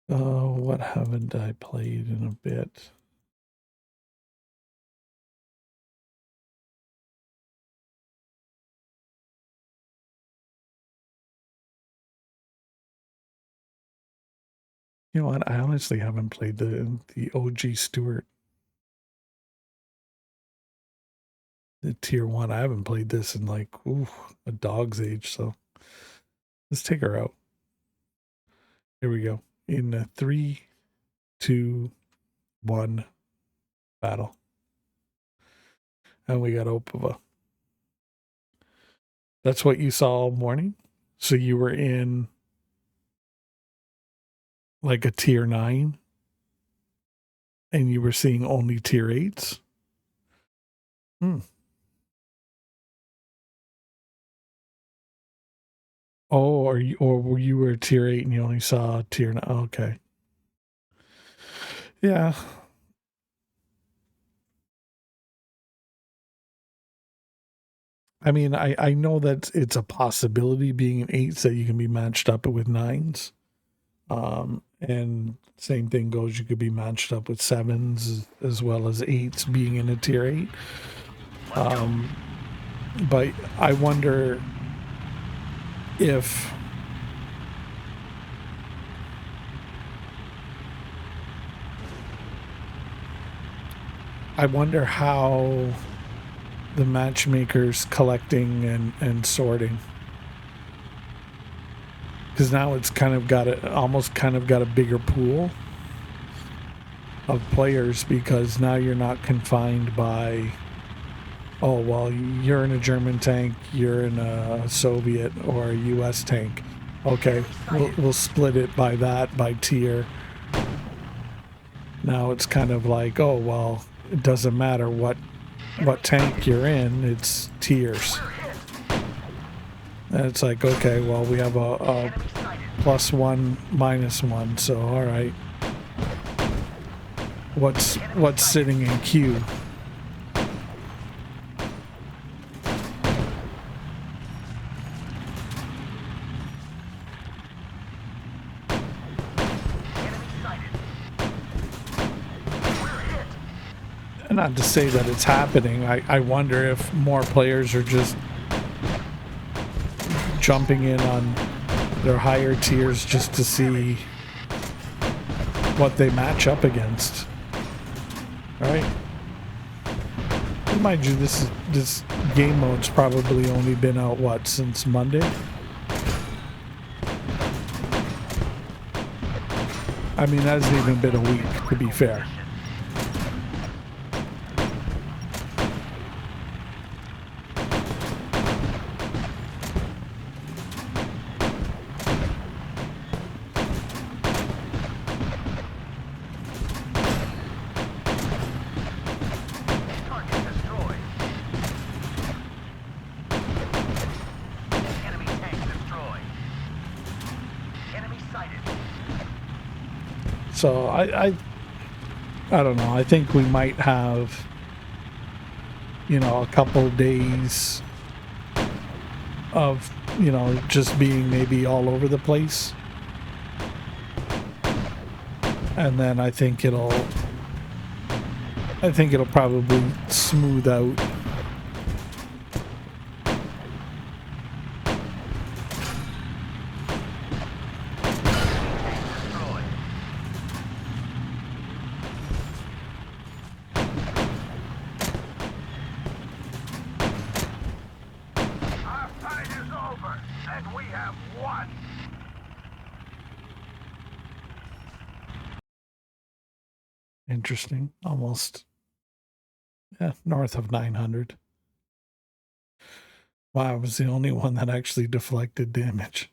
What haven't I played in a bit? You know what? I honestly haven't played the OG Stewart. The tier 1. I haven't played this in like a dog's age, so let's take her out. Here we go. In 3, 2, 1, battle. And we got Opava. That's what you saw all morning? So you were in like a tier 9 and you were seeing only tier 8s? Oh, or you were tier 8 and you only saw tier 9? Okay. Yeah. I mean, I know that it's a possibility being an 8s that you can be matched up with 9s. And same thing goes, you could be matched up with 7s as well as 8s being in a tier 8. But I wonder if how the matchmakers collecting and sorting, because now it's kind of got a bigger pool of players, because now you're not confined by, oh well, you're in a German tank, you're in a Soviet or a US tank. Okay, we'll split it by tier. Now it's kind of like, oh well, it doesn't matter what tank you're in, it's tiers. And it's like, okay, well, we have a +1, -1, so all right. What's sitting in queue? Not to say that it's happening. I wonder if more players are just jumping in on their higher tiers just to see what they match up against. All right. Mind you, this game mode's probably only been out, what, since Monday? I mean, that hasn't even been a week, to be fair. sighted. So I don't know. I think we might have, a couple of days of, just being maybe all over the place. And then I think it'll probably smooth out. Destroyed. Our fight is over, and we have won. Interesting. Almost, north of 900. Wow, I was the only one that actually deflected damage.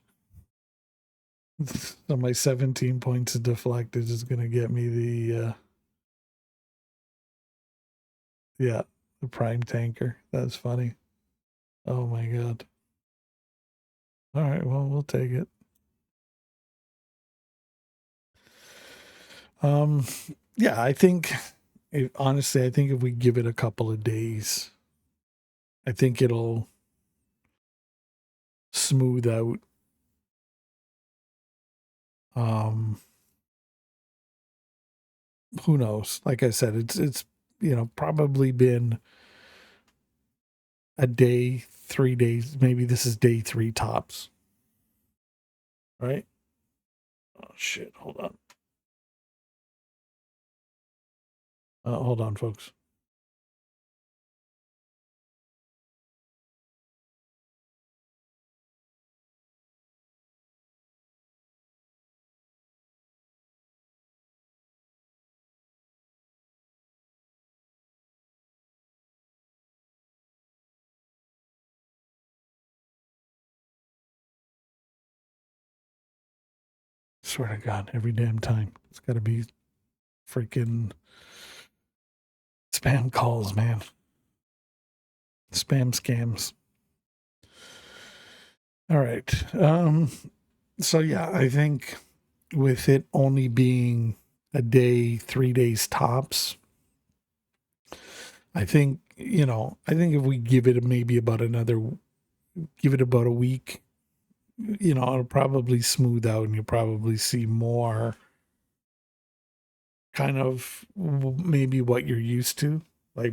So my 17 points of deflected is going to get me the, the prime tanker. That's funny. Oh my god. All right, well, we'll take it. Yeah, I think, honestly, I think if we give it a couple of days, I think it'll smooth out. Who knows? Like I said, it's probably been a day, 3 days. Maybe this is day 3 tops. Right? Oh shit! Hold on. Hold on, folks. Swear to God, every damn time. It's got to be freaking spam calls, man. Spam scams. All right. So yeah, I think with it only being a day, 3 days tops, I think, if we give it maybe about a week, it'll probably smooth out and you'll probably see more kind of maybe what you're used to, like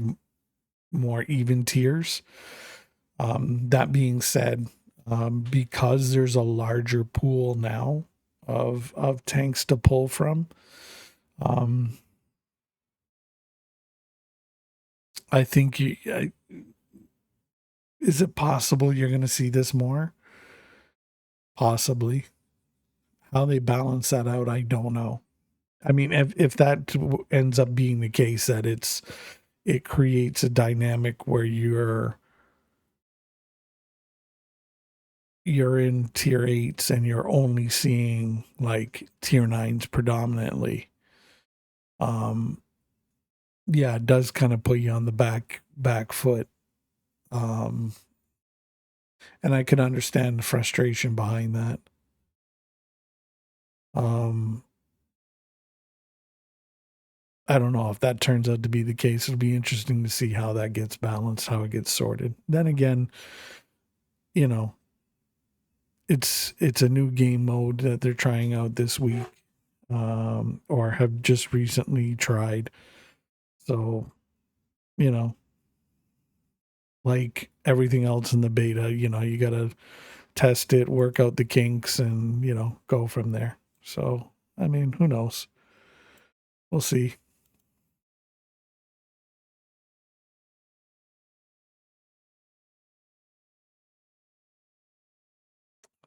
more even tiers. That being said, because there's a larger pool now of tanks to pull from, I think is it possible you're going to see this more? Possibly. How they balance that out, I don't know. I mean, if that ends up being the case, that it creates a dynamic where you're in tier 8s and you're only seeing like tier 9s predominantly. Yeah, it does kind of put you on the back foot. And I can understand the frustration behind that. I don't know if that turns out to be the case. It'll be interesting to see how that gets balanced, how it gets sorted. Then again, it's a new game mode that they're trying out this week, or have just recently tried. So, like everything else in the beta, you gotta test it, work out the kinks, and go from there. So, I mean, who knows? We'll see.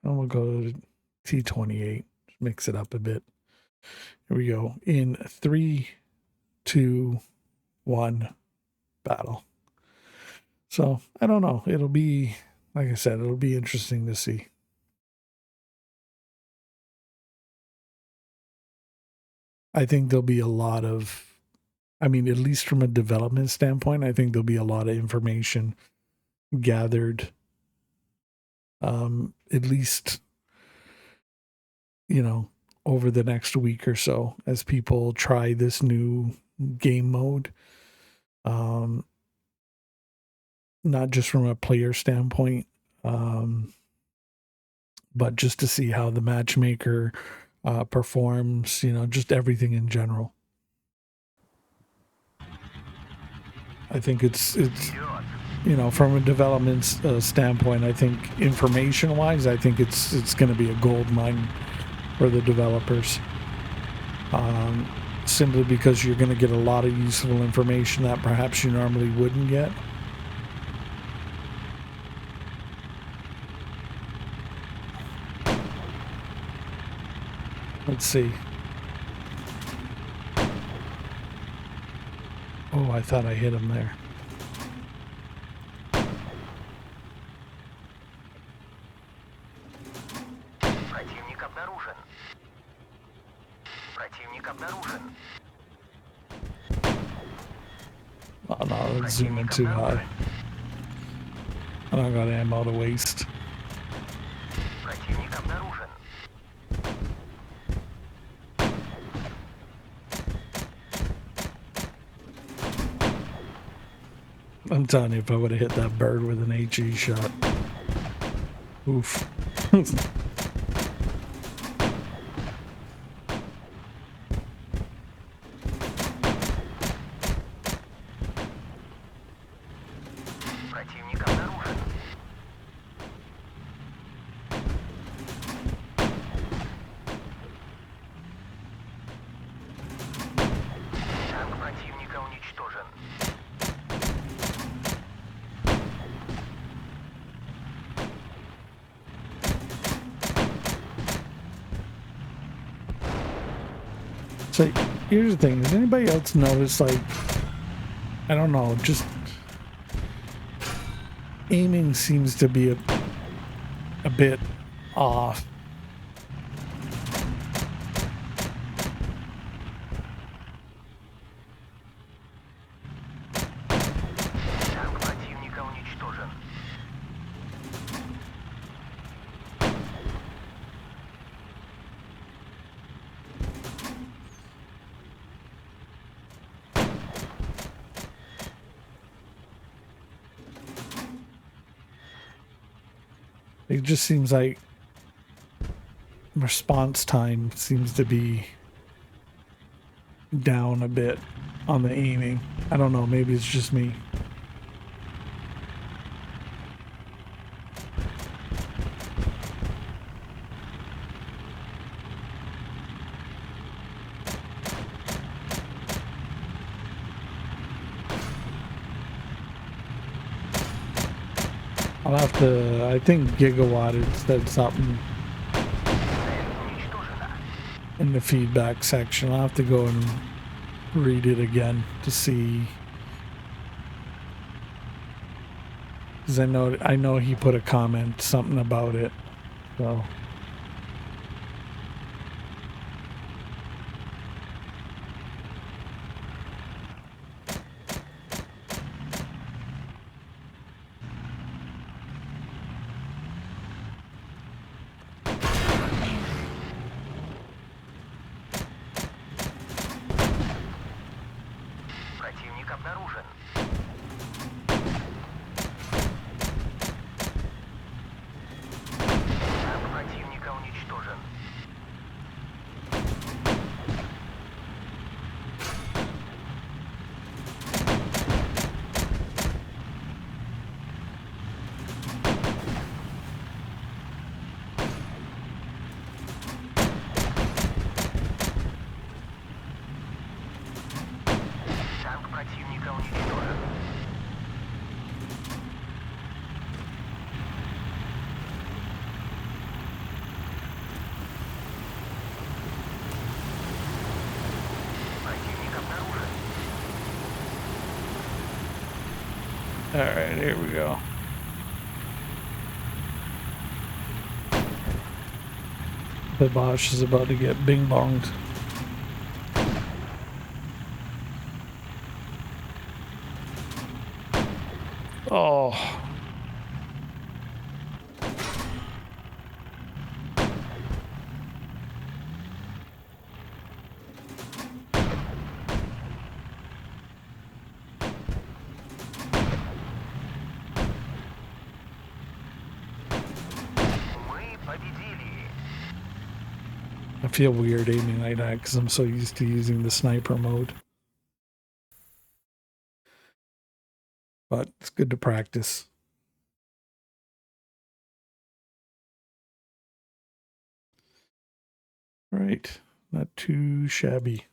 And we'll go to T28, mix it up a bit. Here we go. In 3, 2, 1, battle. So I don't know. It'll be, like I said, it'll be interesting to see. I think there'll be a lot of, I mean, at least from a development standpoint, I think there'll be a lot of information gathered. At least you know, over the next week or so as people try this new game mode. Not just from a player standpoint, but just to see how the matchmaker performs, you know, just everything in general. I think it's you know, from a development standpoint, I think information wise, I think it's going to be a gold mine for the developers. Simply because you're going to get a lot of useful information that perhaps you normally wouldn't get. Let's see. Oh, I thought I hit him there. Противник обнаружен. Противник обнаружен. Oh no, that's zooming too high. I don't got ammo to waste. Противник обнаружен. I'm telling you, if I would have hit that bird with an HE shot. Oof. Противник обнаружен. Танк противника уничтожен. So here's the thing, does anybody else notice, like, I don't know, just aiming seems to be a bit off. Танк противника уничтожен. It just seems like response time seems to be down a bit on the aiming. I don't know, maybe it's just me. I'll have to, I think Gigawatt had said something in the feedback section. I'll have to go and read it again to see. Because I know he put a comment, something about it. So. Противник обнаружен. Танк противника уничтожен. Танк противника уничтожен. Противник обнаружен. All right, here we go. The Bosch is about to get bing bonged. Oh. I feel weird aiming like that because I'm so used to using the sniper mode. But it's good to practice. Right. Not too shabby.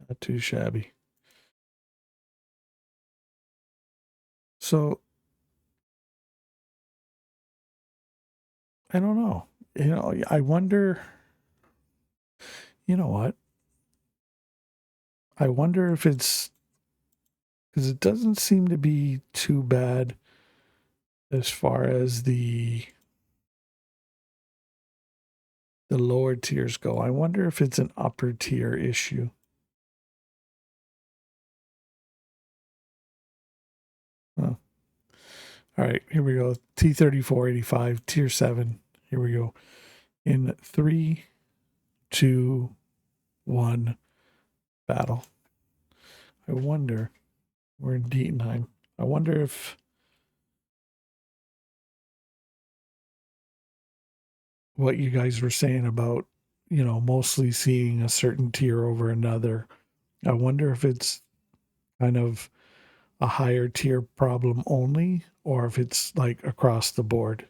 Not too shabby. So, I don't know. I wonder, you know what? I wonder if it's because it doesn't seem to be too bad as far as the lower tiers go. I wonder if it's an upper tier issue. Huh. All right, here we go. T-34-85, tier 7. Here we go. In 3, 2, 1, battle. I wonder, we're in Dietenheim. I wonder if what you guys were saying about, mostly seeing a certain tier over another. I wonder if it's kind of a higher tier problem only, or if it's like across the board.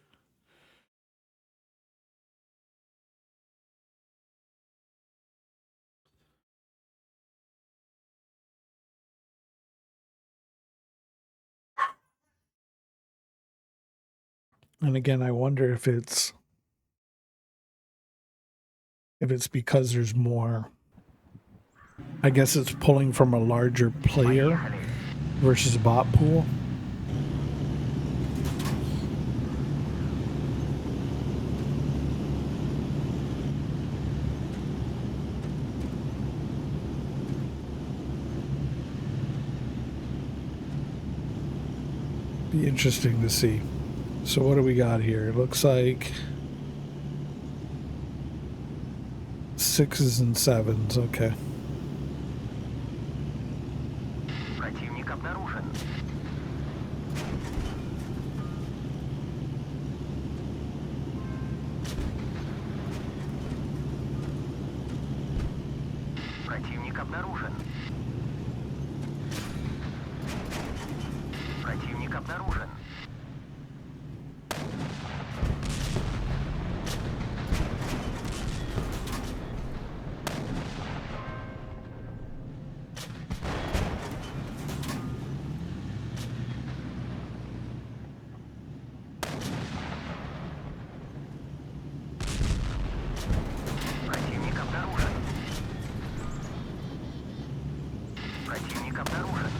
And again, I wonder if it's because there's more. I guess it's pulling from a larger player versus bot pool. Be interesting to see. So what do we got here? It looks like 6s and 7s. Okay. Противник обнаружен. Противник обнаружен. Противник обнаружен. Противник обнаружен. Противник обнаружен.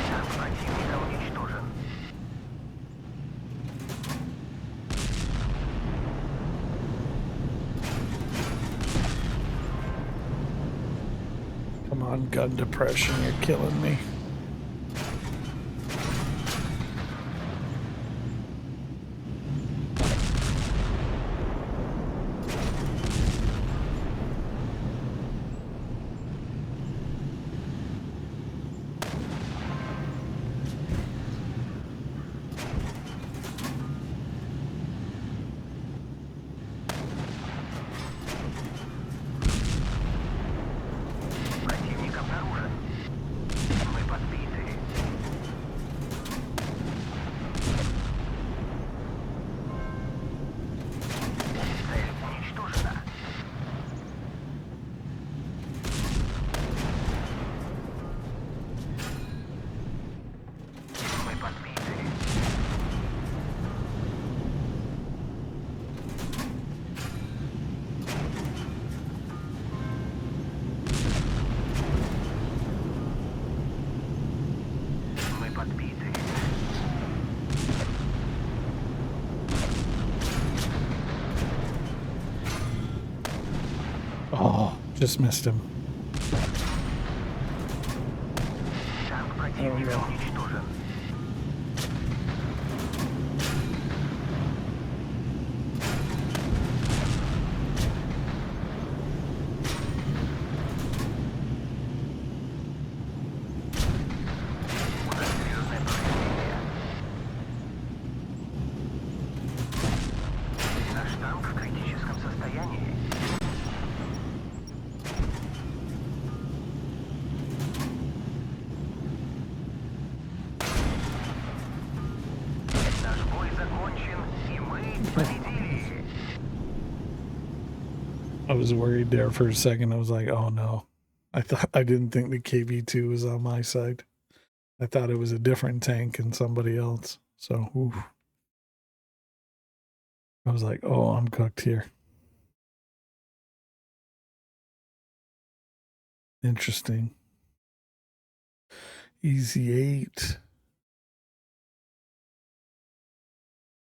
Танк противника уничтожен. Come on, gun depression. You're killing me. Противник обнаружен. Мы подбиты. Цель уничтожена. Мы подбиты. Мы подбиты. Oh, just missed him. Танк противника уничтожен. was worried there for a second. I was like, oh no. I didn't think the KV2 was on my side. I thought it was a different tank and somebody else. So oof. I was like, oh, I'm cooked here. Interesting. Easy 8.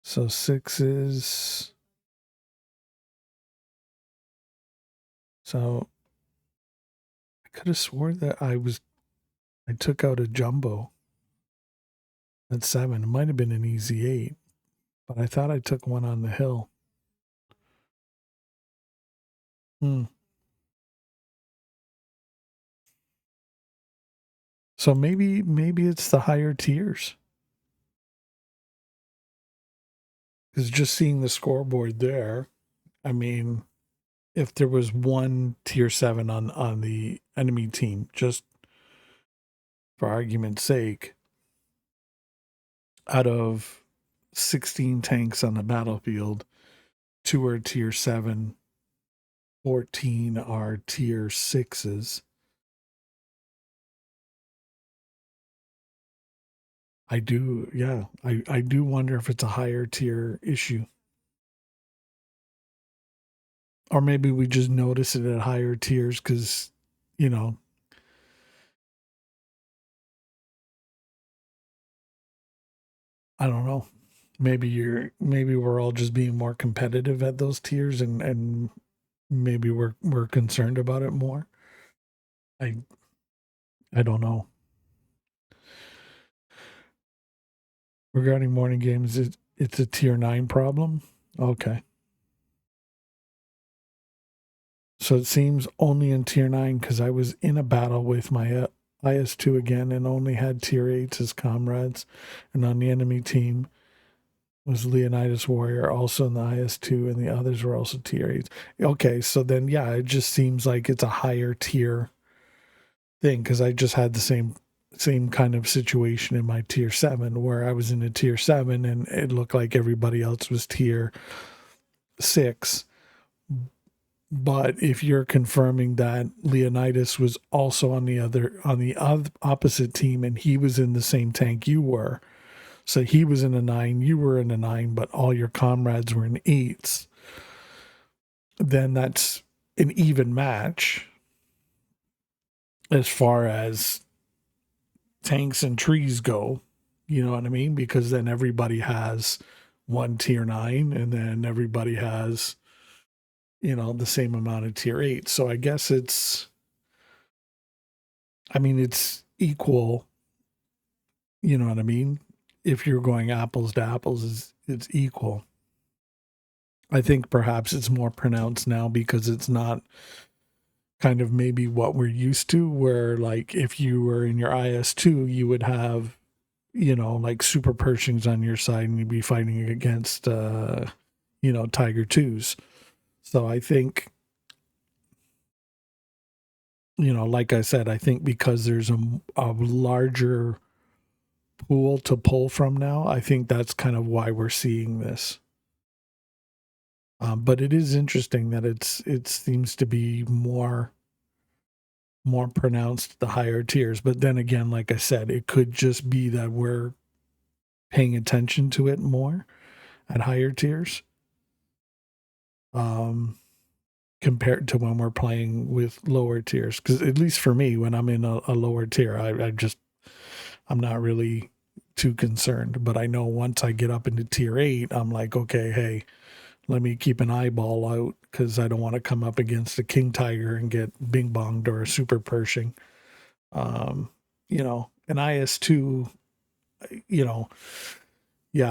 So 6s. So I could have swore that I took out a jumbo at 7. It might have been an easy 8, but I thought I took one on the hill. So maybe it's the higher tiers. Because just seeing the scoreboard there, I mean, if there was one tier 7 on the enemy team, just for argument's sake, out of 16 tanks on the battlefield, 2 are tier 7, 14 are tier 6s. I do, yeah. I do wonder if it's a higher tier issue. Or maybe we just notice it at higher tiers because, you know, I don't know. Maybe we're all just being more competitive at those tiers and maybe we're concerned about it more. I don't know. Regarding morning games, it's a tier 9 problem. Okay. So it seems only in tier 9 because I was in a battle with my IS2 again and only had tier 8s as comrades. And on the enemy team was Leonidas Warrior, also in the IS2, and the others were also tier 8s. Okay, so then, yeah, it just seems like it's a higher tier thing because I just had the same kind of situation in my tier 7 where I was in a tier 7 and it looked like everybody else was tier 6. But if you're confirming that Leonidas was also on the opposite team and he was in the same tank you were, so he was in a 9, you were in a 9, but all your comrades were in 8s, then that's an even match as far as tanks and trees go. You know what I mean? Because then everybody has one tier 9 and then everybody has, the same amount of tier 8. So I guess it's equal. You know what I mean? If you're going apples to apples, it's equal. I think perhaps it's more pronounced now because it's not kind of maybe what we're used to, where like if you were in your IS2, you would have, like super Pershings on your side and you'd be fighting against, Tiger 2s. So I think, like I said, I think because there's a larger pool to pull from now, I think that's kind of why we're seeing this. But it is interesting that it seems to be more pronounced the higher tiers. But then again, like I said, it could just be that we're paying attention to it more at higher tiers. Compared to when we're playing with lower tiers. Because at least for me, when I'm in a lower tier, I'm not really too concerned. But I know once I get up into tier 8, I'm like, okay, hey, let me keep an eyeball out because I don't want to come up against a King Tiger and get bing bonged or a super Pershing. An IS2, yeah,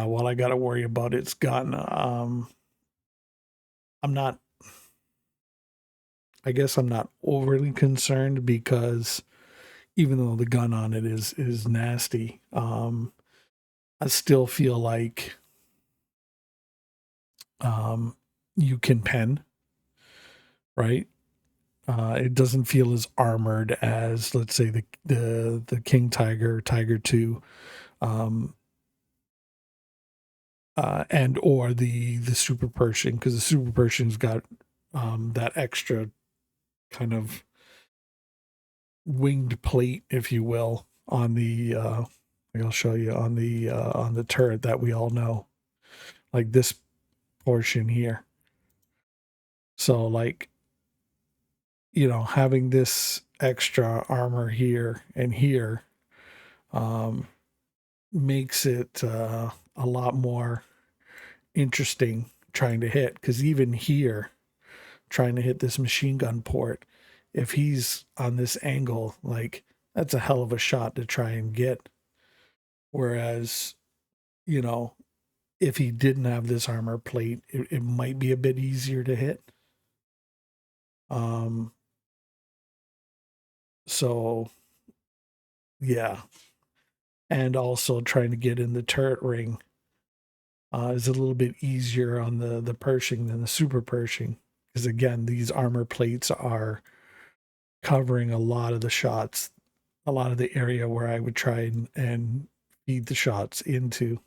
well, I got to worry about it's gotten, I guess I'm not overly concerned because even though the gun on it is nasty, I still feel like you can pen, right? It doesn't feel as armored as, let's say, the King Tiger, Tiger 2, and or the Super Pershing, because the Super Pershing's got that extra kind of winged plate, if you will, on the I'll show you on the turret that we all know, like this portion here. So like, having this extra armor here and here makes it a lot more interesting trying to hit, because even here, trying to hit this machine gun port, if he's on this angle, like, that's a hell of a shot to try and get. Whereas, if he didn't have this armor plate, it might be a bit easier to hit. So yeah. And also trying to get in the turret ring is a little bit easier on the Pershing than the Super Pershing. Because again, these armor plates are covering a lot of the shots, a lot of the area where I would try and feed the shots into.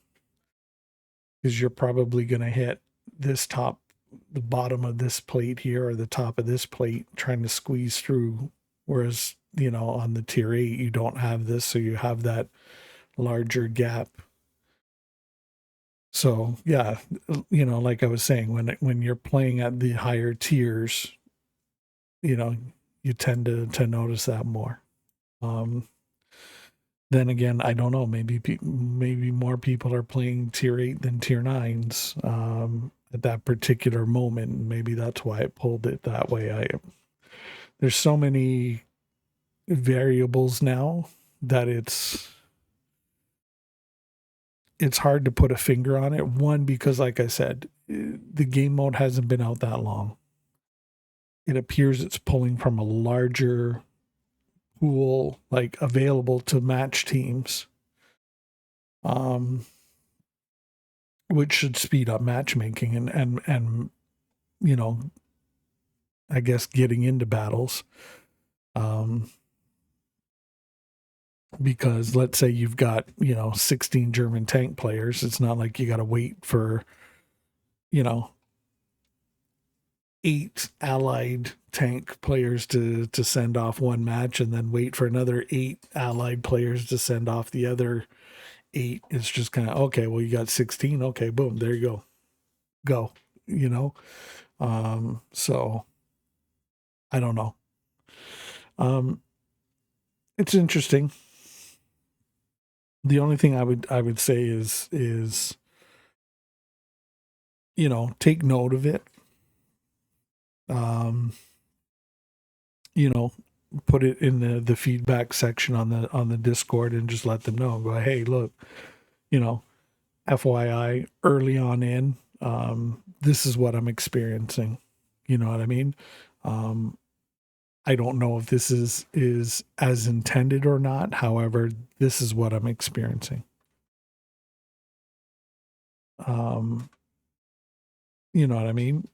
Because you're probably going to hit this top, the bottom of this plate here, or the top of this plate, trying to squeeze through. Whereas, on the tier 8, you don't have this, so you have that larger gap. So yeah, like I was saying, when you're playing at the higher tiers, you tend to notice that more. Then again, I don't know. Maybe more people are playing tier 8 than tier 9s at that particular moment. Maybe that's why it pulled it that way. There's so many variables now that it's hard to put a finger on it. One, because like I said, the game mode hasn't been out that long. It appears it's pulling from a larger pool, like, available to match teams, which should speed up matchmaking and I guess getting into battles. Because let's say you've got 16 German tank players, it's not like you got to wait for 8 allied tank players to send off one match and then wait for another 8 allied players to send off the other 8. It's just kind of, okay, well, you got 16, okay, boom, there you go, so I don't know. It's interesting. The only thing I would say is take note of it. Put it in the feedback section on the Discord and just let them know. Go, hey, look, FYI, early on in, this is what I'm experiencing. You know what I mean? I don't know if this is as intended or not. However, this is what I'm experiencing. You know what I mean?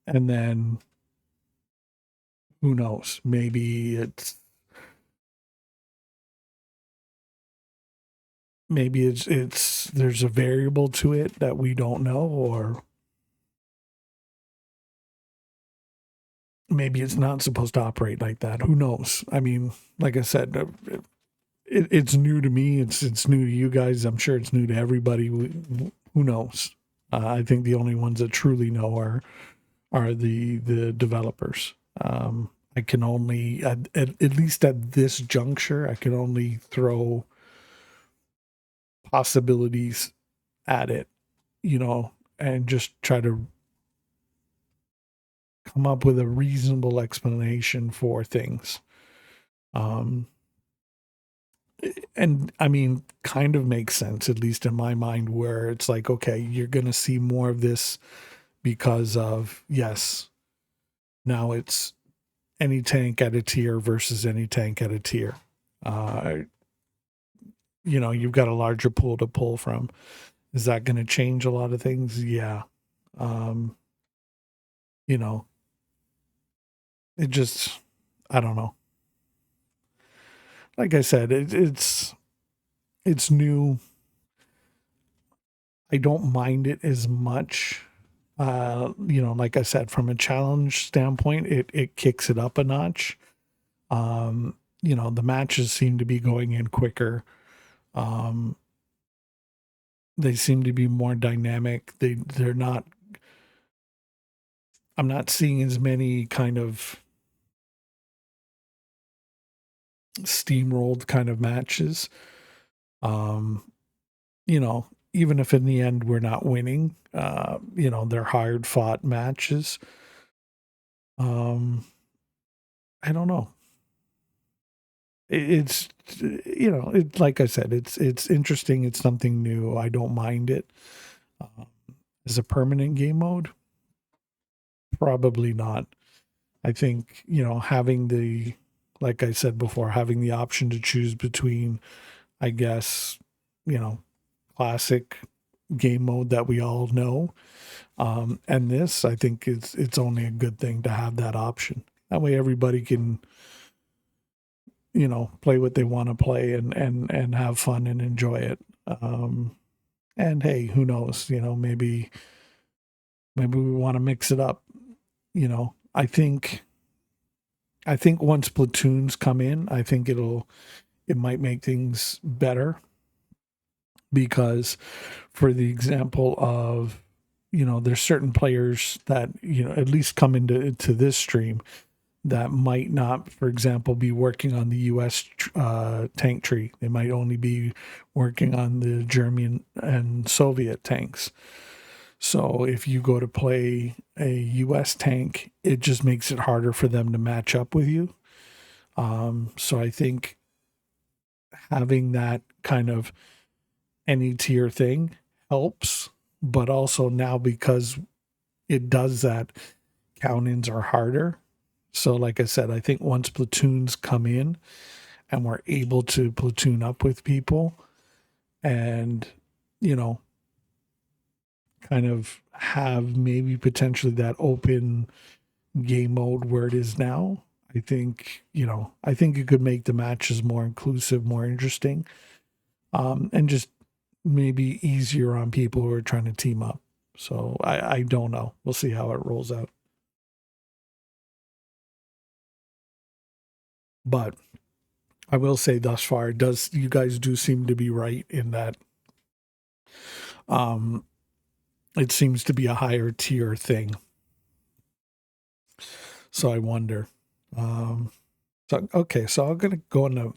And then who knows? Maybe it's there's a variable to it that we don't know, or maybe it's not supposed to operate like that. Who knows? I mean, like I said, it's new to me. It's new to you guys. I'm sure it's new to everybody. Who knows? I think the only ones that truly know are the developers. I can only at least at this juncture, I can only throw possibilities at it, and just try to come up with a reasonable explanation for things. And I mean, kind of makes sense, at least in my mind, where it's like, okay, you're going to see more of this because of, yes, now it's any tank at a tier versus any tank at a tier. You've got a larger pool to pull from. Is that going to change a lot of things? Yeah. It just, I don't know. Like I said, it's new. I don't mind it as much Like I said, from a challenge standpoint, it kicks it up a notch. The matches seem to be going in quicker. They seem to be more dynamic. They're not. I'm not seeing as many kind of steamrolled kind of matches. Um, Even if in the end we're not winning, they're hard fought matches. I don't know. It's like I said, it's interesting. It's something new. I don't mind it. As a permanent game mode, probably not. I think having like I said before, having the option to choose between, I guess, classic game mode that we all know, and this, I think it's only a good thing to have that option. That way, everybody can play what they want to play and have fun and enjoy it. And hey, who knows? Maybe we want to mix it up. I think once platoons come in, I think it might make things better, because for the example of there's certain players that at least come into this stream that might not, for example, be working on the US tank tree. They might only be working on the German and Soviet tanks. So if you go to play a US tank, it just makes it harder for them to match up with you. So I think having that kind of any tier thing helps, but also now, because it does that, count-ins are harder. So like I said, I think once platoons come in and we're able to platoon up with people and, kind of have maybe potentially that open game mode where it is now, I think it could make the matches more inclusive, more interesting, and just maybe easier on people who are trying to team up. So I don't know. We'll see how it rolls out. But I will say thus far, you guys do seem to be right in that it seems to be a higher tier thing. So I wonder. So I'm gonna go into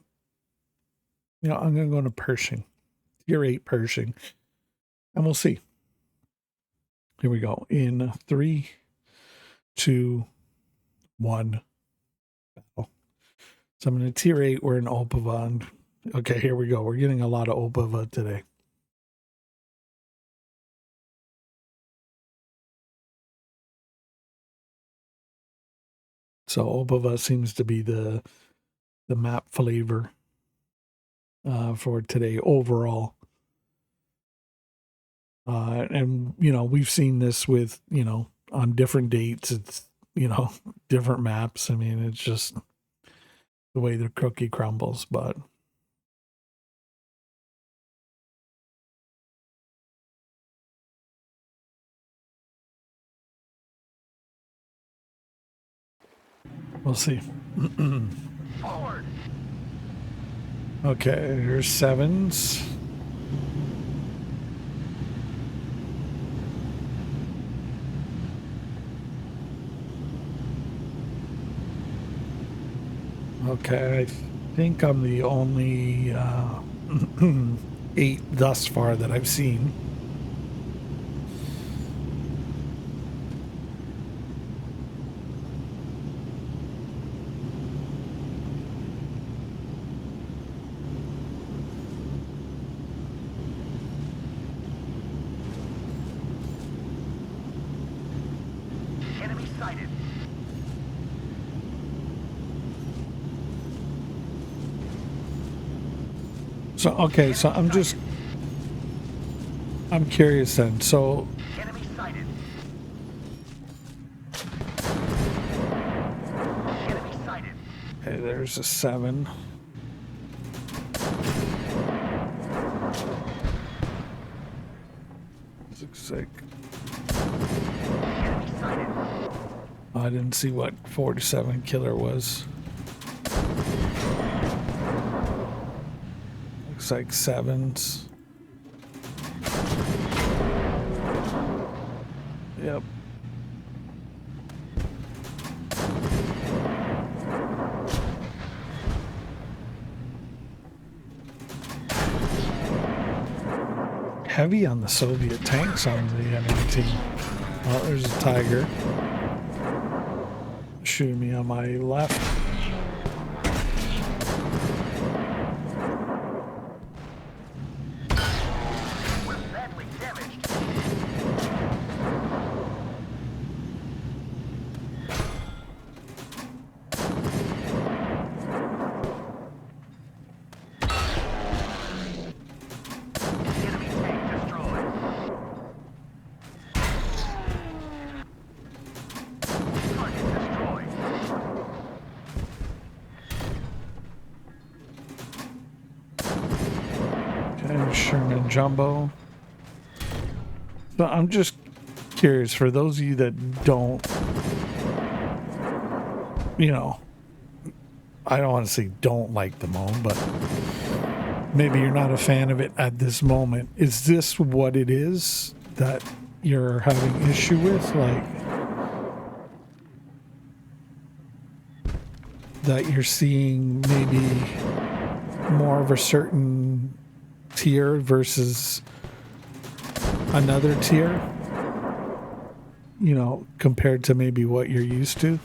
I'm gonna go into Pershing. Tier 8 Pershing. And we'll see. Here we go. In 3, 2, 1. Battle. So I'm in a tier 8. We're in Opava. Okay, here we go. We're getting a lot of Opava today. So Opava seems to be the map flavor for today overall. And we've seen this with on different dates. It's different maps. I mean, it's just the way the cookie crumbles. But we'll see. Forward. Okay, here's 7s. Okay, I think I'm the only 8 thus far that I've seen. Enemy sighted. So I'm curious then. So Enemy sighted. Enemy sighted. okay, there's a 7. Looks like I didn't see what 47 killer was. Looks like 7s. Yep. Heavy on the Soviet tanks on the enemy team. Oh, there's a Tiger shooting me on my left. We're badly damaged. Enemy tank destroyed. Target destroyed. Okay, Sherman Jumbo. So I'm just curious, for those of you that don't, you know, I don't want to say don't like the mode, but maybe you're not a fan of it at this moment. Is this what it is that you're having issue with? Like, that you're seeing maybe more of a certain tier versus another tier, you know, compared to maybe what you're used to?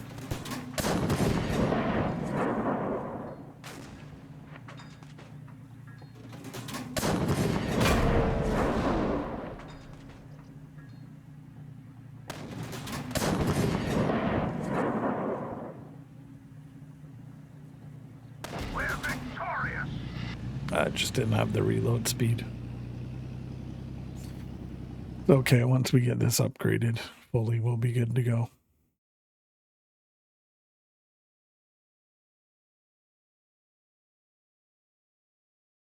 We're victorious. I just didn't have the reload speed. Okay, once we get this upgraded fully, we'll be good to go.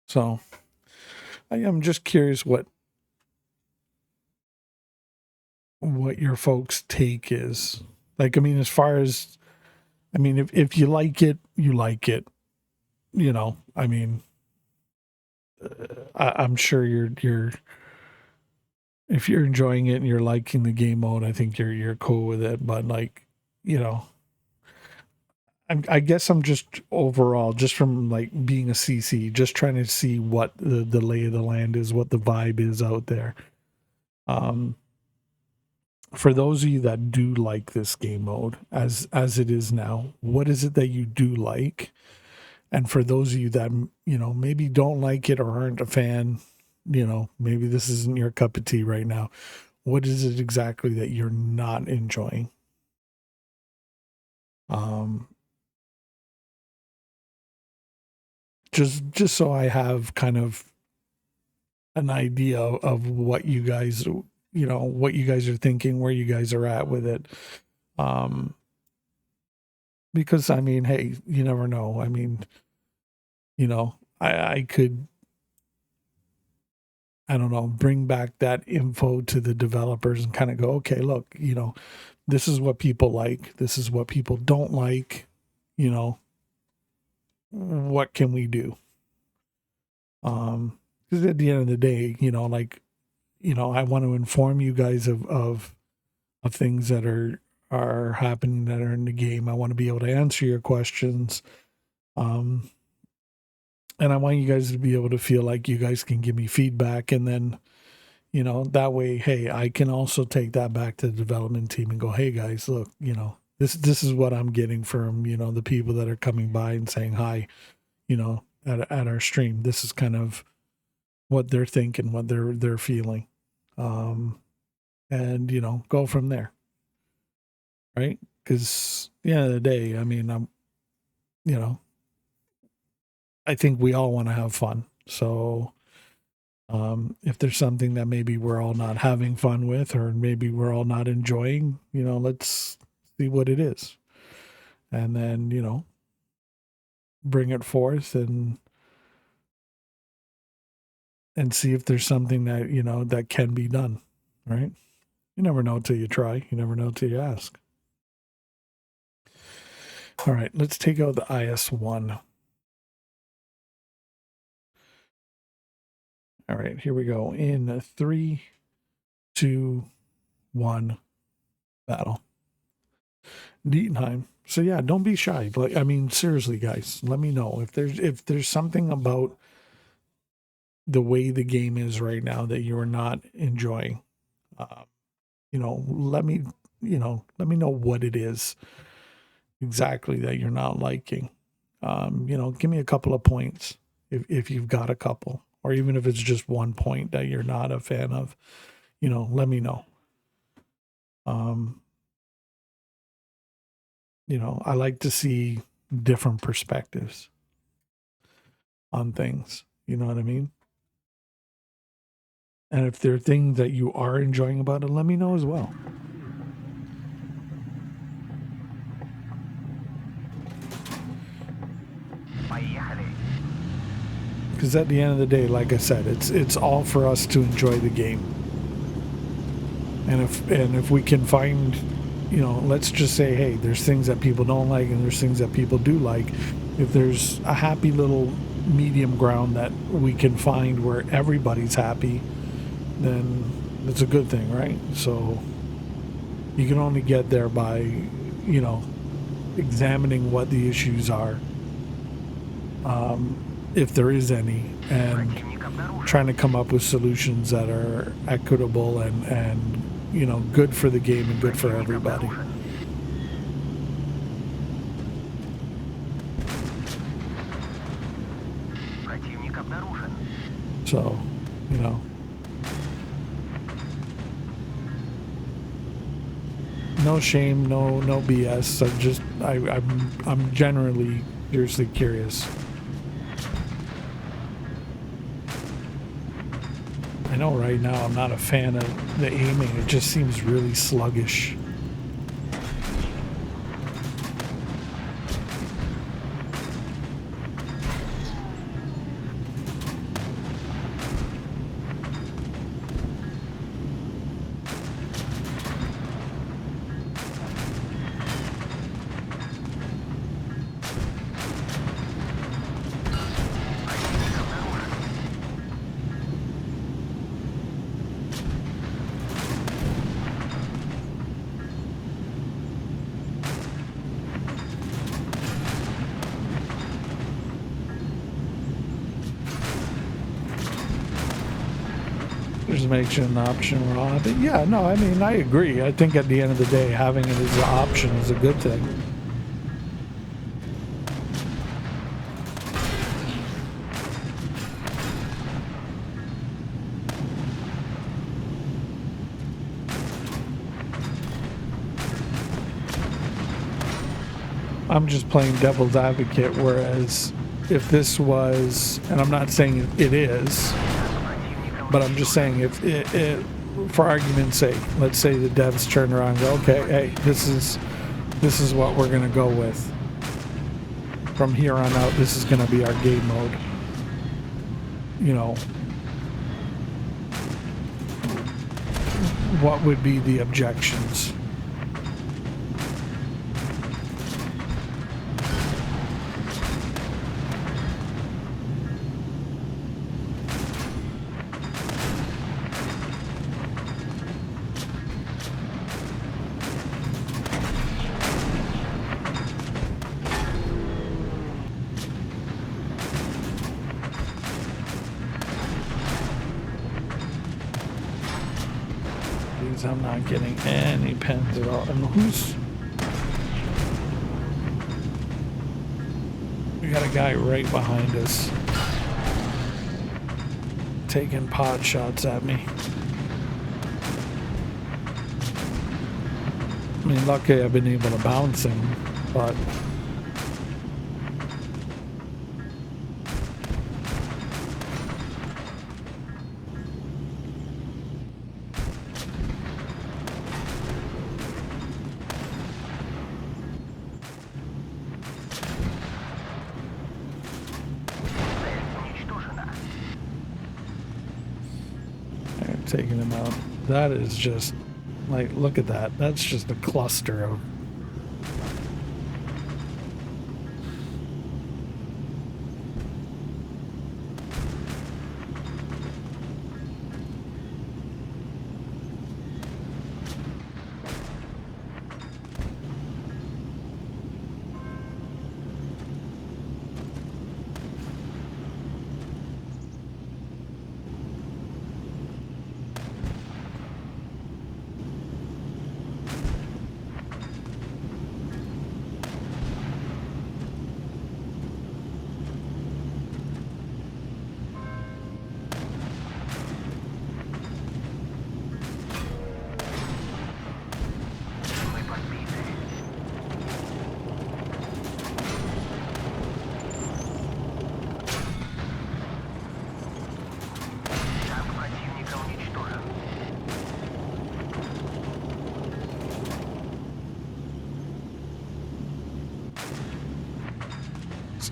So, I am just curious what your folks' take is. Like, I mean, as far as, I mean, if you like it, you like it. You know, I mean, I'm sure you're if you're enjoying it and you're liking the game mode, I think you're cool with it. But like, you know, I guess I'm just overall, just from like being a CC, just trying to see what the lay of the land is, what the vibe is out there. For those of you that do like this game mode as it is now, what is it that you do like? And for those of you that, you know, maybe don't like it or aren't a fan, you know, maybe this isn't your cup of tea right now. What is it exactly that you're not enjoying? Um, just so I have kind of an idea of what you guys, you know, what you guys are thinking, where you guys are at with it. Because I mean, hey, you never know. I mean, you know, I could, I don't know, bring back that info to the developers and kind of go, okay, look, you know, this is what people like, this is what people don't like, you know, what can we do? Because at the end of the day, you know, like, you know, I want to inform you guys of things that are happening that are in the game. I want to be able to answer your questions. And I want you guys to be able to feel like you guys can give me feedback, and then, you know, that way, hey, I can also take that back to the development team and go, hey guys, look, you know, this is what I'm getting from, you know, the people that are coming by and saying hi, you know, at our stream. This is kind of what they're thinking, what they're feeling. And you know, go from there. Right? Because at the end of the day, I mean, you know, I think we all want to have fun. So if there's something that maybe we're all not having fun with, or maybe we're all not enjoying, you know, let's see what it is. And then, you know, bring it forth and see if there's something that, you know, that can be done. Right? You never know till you try. You never know till you ask. All right, let's take out the IS-1. All right, here we go. In 3, 2, 1, battle. Dietenheim. So yeah, don't be shy. Like, I mean, seriously, guys, let me know if there's something about the way the game is right now that you're not enjoying. You know, let me know what it is exactly that you're not liking. You know, give me a couple of points if you've got a couple, or even if it's just 1 point that you're not a fan of. You know, let me know. You know, I like to see different perspectives on things. You know what I mean? And if there are things that you are enjoying about it, let me know as well. Because at the end of the day, like I said, it's all for us to enjoy the game. And if we can find, you know, let's just say, hey, there's things that people don't like and there's things that people do like. If there's a happy little medium ground that we can find where everybody's happy, then it's a good thing, right? So you can only get there by, you know, examining what the issues are, if there is any, and trying to come up with solutions that are equitable and you know, good for the game and good for everybody. So, you know, no shame, no BS. I'm generally seriously curious. I know right now I'm not a fan of the aiming. It just seems really sluggish. Just makes it an option. Well, yeah, no, I mean, I agree. I think at the end of the day, having it as an option is a good thing. I'm just playing devil's advocate, whereas if this was, and I'm not saying it is, but I'm just saying if it, for argument's sake, let's say the devs turn around and go, okay, hey, this is what we're gonna go with. From here on out, this is gonna be our game mode. You know, what would be the objections? I'm not getting any pens at all. And who's... We got a guy right behind us taking pot shots at me. I mean, luckily I've been able to bounce him, but... taking him out. That is just like, look at that. That's just a cluster of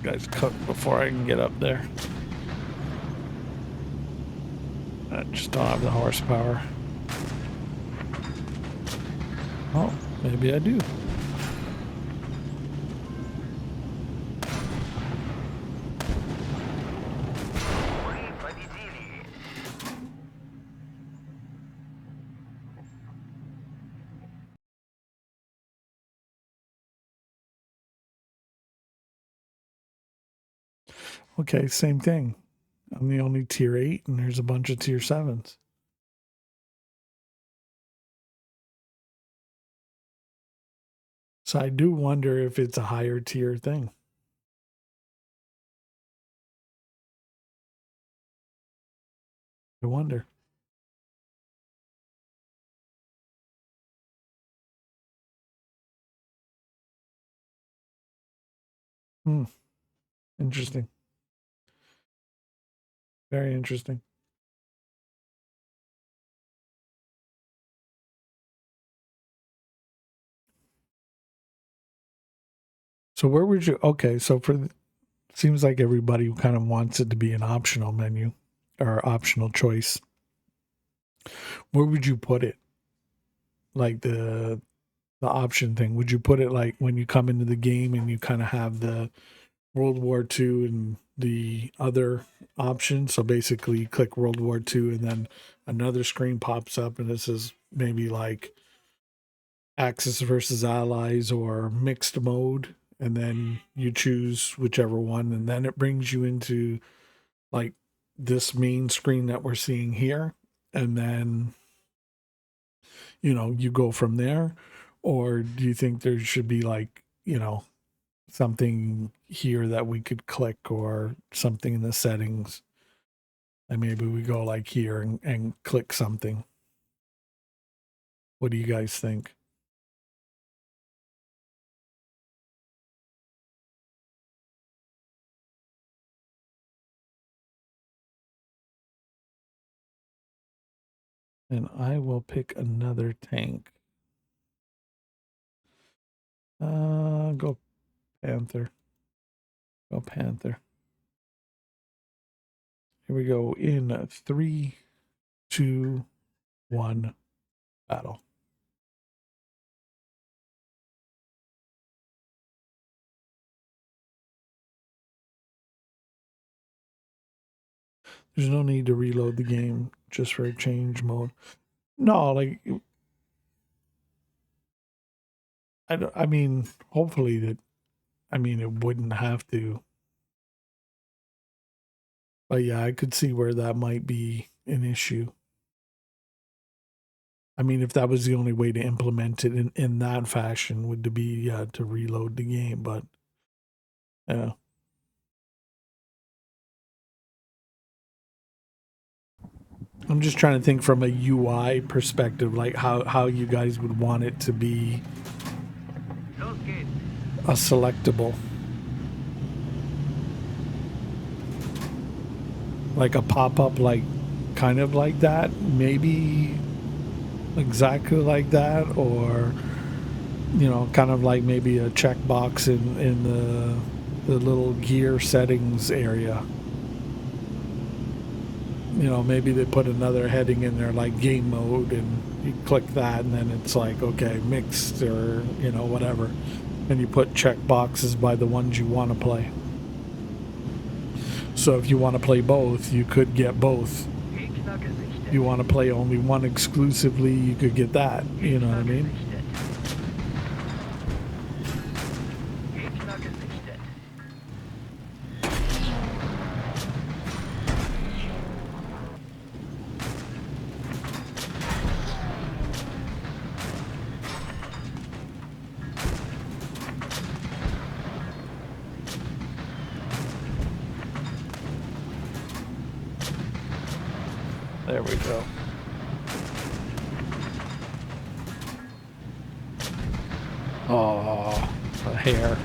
guy's cooked before I can get up there. I just don't have the horsepower. Oh, maybe I do. Okay, same thing. I'm the only tier 8 and there's a bunch of tier 7s. So I do wonder if it's a higher tier thing. I wonder. Hmm. Interesting. Very interesting. So where would you? Okay, so seems like everybody kind of wants it to be an optional menu or optional choice. Where would you put it? Like the option thing. Would you put it like when you come into the game and you kind of have the World War II and the other option? So basically, you click World War II and then another screen pops up and it says maybe like Axis versus Allies or mixed mode, and then you choose whichever one, and then it brings you into like this main screen that we're seeing here, and then you go from there. Or do you think there should be like something here that we could click, or something in the settings, and maybe we go like here and click something? What do you guys think? And I will pick another tank. Go Panther. Go Panther. Here we go in 3, 2, 1, battle. There's no need to reload the game just for a change mode. No, like I mean, hopefully that. I mean, it wouldn't have to. But yeah, I could see where that might be an issue. I mean, if that was the only way to implement it in that fashion, would to be to reload the game. But yeah. I'm just trying to think from a UI perspective, like how you guys would want it to be a selectable. Like a pop-up, like kind of like that, maybe exactly like that, or kind of like maybe a checkbox in the little gear settings area. Maybe they put another heading in there like game mode, and you click that, and then it's like, okay, mixed, or whatever, and you put check boxes by the ones you want to play. So if you want to play both, you could get both. You want to play only one exclusively, you could get that. You know what I mean? There we go. Oh, a hair.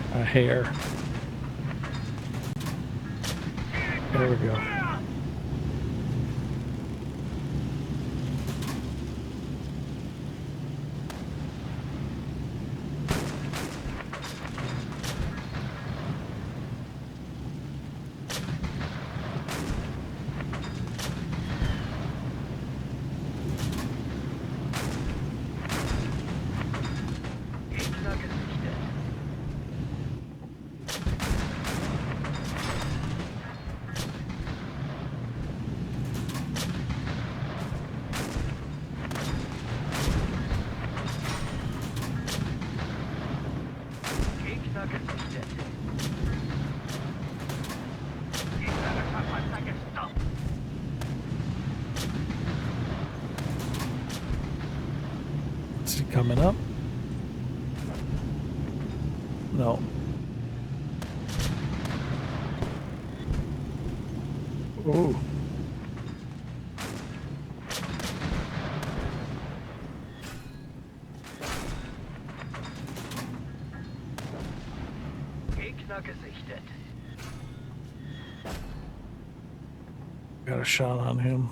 There we go. coming up? No. Oh. Gegner gesichtet. Got a shot on him.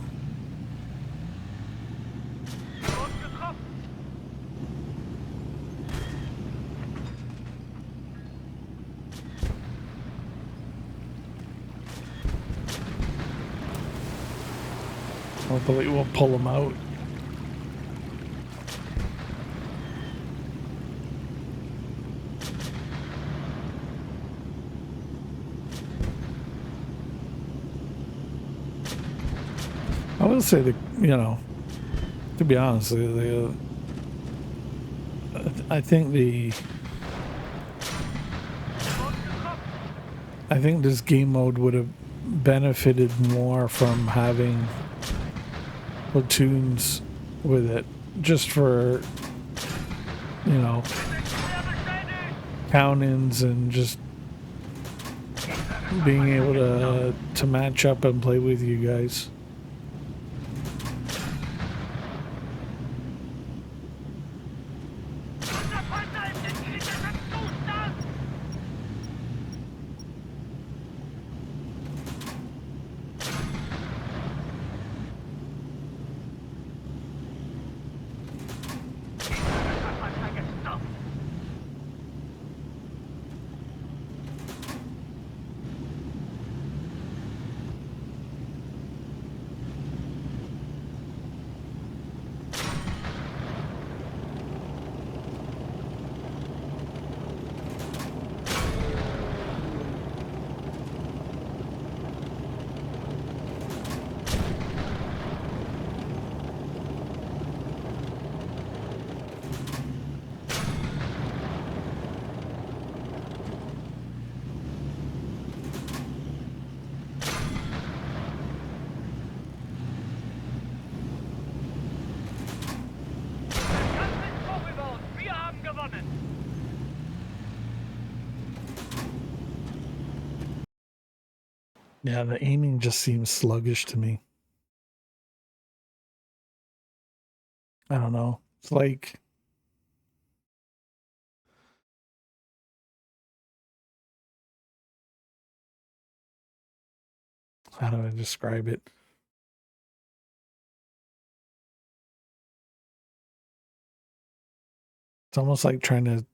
Und getroffen. Hopefully we'll pull him out. I will say that, you know, to be honest, I think this game mode would have benefited more from having platoons with it, just for, you know, count-ins and just being able to match up and play with you guys. Yeah, the aiming just seems sluggish to me. I don't know. It's like, how do I describe it? It's almost like trying to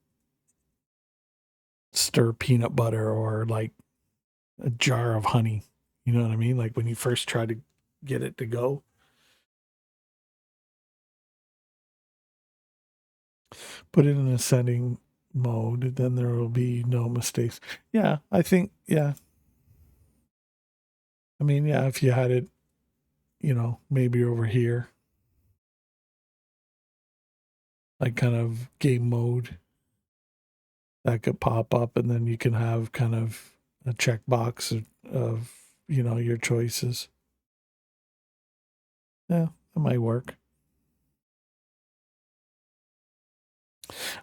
stir peanut butter or like a jar of honey. You know what I mean? Like when you first try to get it to go. Put it in ascending mode, then there will be no mistakes. Yeah, I think, yeah. I mean, yeah, if you had it, you know, maybe over here, like kind of game mode, that could pop up, and then you can have kind of a checkbox of, you know, your choices. Yeah, that might work.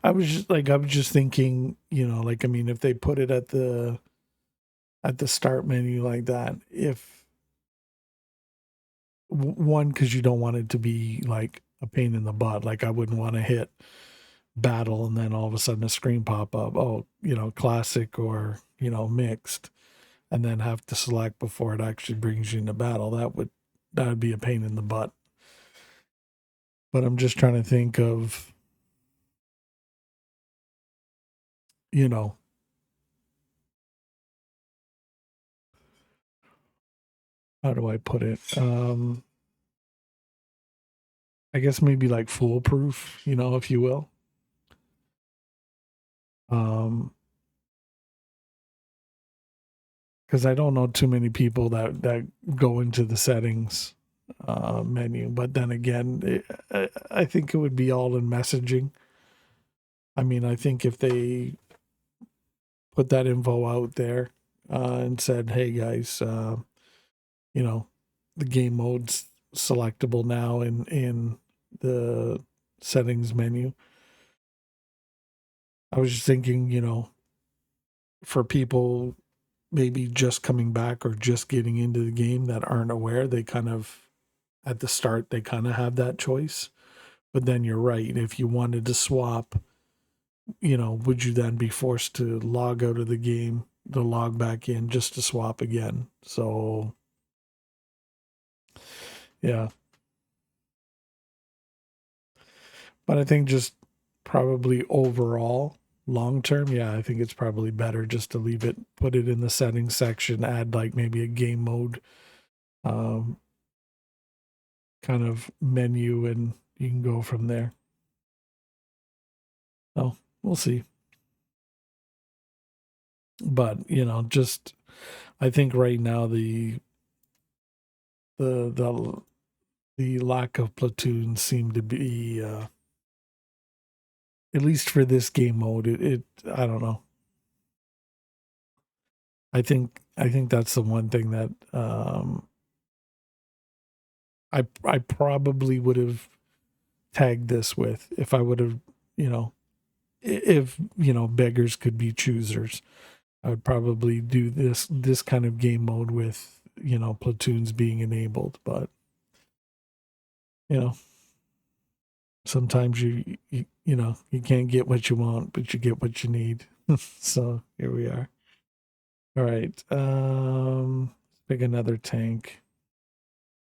I was just thinking, you know, like, I mean, if they put it at the start menu like that, if one, because you don't want it to be like a pain in the butt. Like I wouldn't want to hit battle and then all of a sudden a screen pop up, oh, you know, classic or, you know, mixed, and then have to select before it actually brings you into battle. That would be a pain in the butt. But I'm just trying to think of, you know, how do I put it? I guess maybe like foolproof, you know, if you will. Because I don't know too many people that go into the settings menu. But then again, I think it would be all in messaging. I mean, I think if they put that info out there and said, "Hey guys, you know, the game mode's selectable now in the settings menu," I was just thinking, for people maybe just coming back or just getting into the game that aren't aware, they kind of, at the start, they kind of have that choice. But then you're right. If you wanted to swap, would you then be forced to log out of the game, to log back in just to swap again? So, yeah. But I think just probably overall, long term, yeah, I think it's probably better just to leave it, put it in the settings section, add like maybe a game mode um, kind of menu, and you can go from there. Oh, we'll see. But just I think right now the the lack of platoons seem to be at least for this game mode. It I don't know. I think that's the one thing that I probably would have tagged this with if I would have, if beggars could be choosers. I would probably do this kind of game mode with platoons being enabled, but you know sometimes you can't get what you want, but you get what you need. So here we are. All right, let's pick another tank.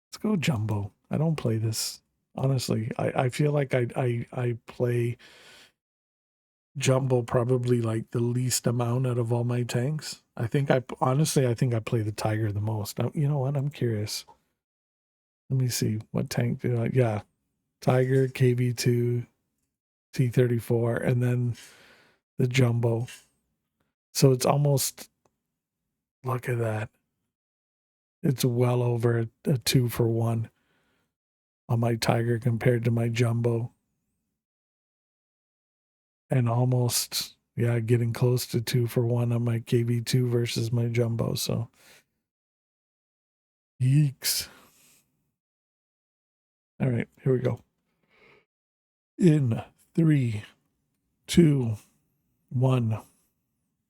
Let's go jumbo. I don't play this honestly. I feel like I play jumbo probably like the least amount out of all my tanks. I think I play the tiger the most. Now, you know what? I'm curious. Let me see what tank do I. Yeah, tiger, KV2, T34, and then the jumbo. So it's almost, look at that. It's well over a 2-for-1 on my tiger compared to my jumbo. And almost, yeah, getting close to 2-for-1 on my KV2 versus my jumbo. So, yeeks. All right, here we go. In 3, 2, 1,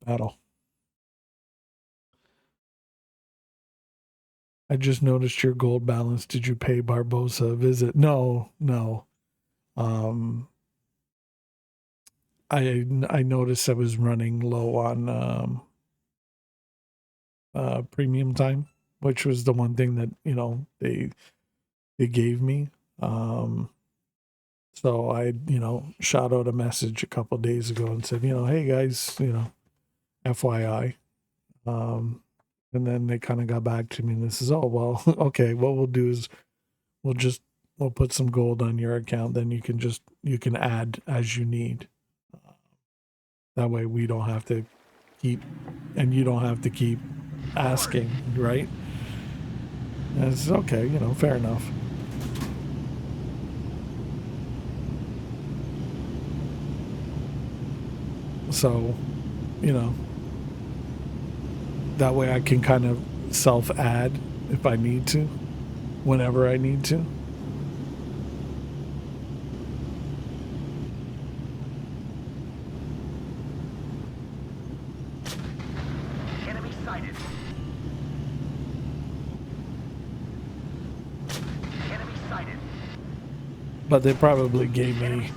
battle. I just noticed your gold balance. Did you pay Barbosa a visit? No. Um, I noticed I was running low on premium time, which was the one thing that they gave me. So I shot out a message a couple of days ago and said, hey guys, FYI. And then they kind of got back to me and this is, oh well, okay, what we'll do is we'll put some gold on your account, then you can add as you need. That way we don't have to keep, and you don't have to keep asking, right? And it's okay, fair enough. So, that way I can kind of self-add if I need to, whenever I need to. Enemy sighted. Enemy sighted. But they probably gave me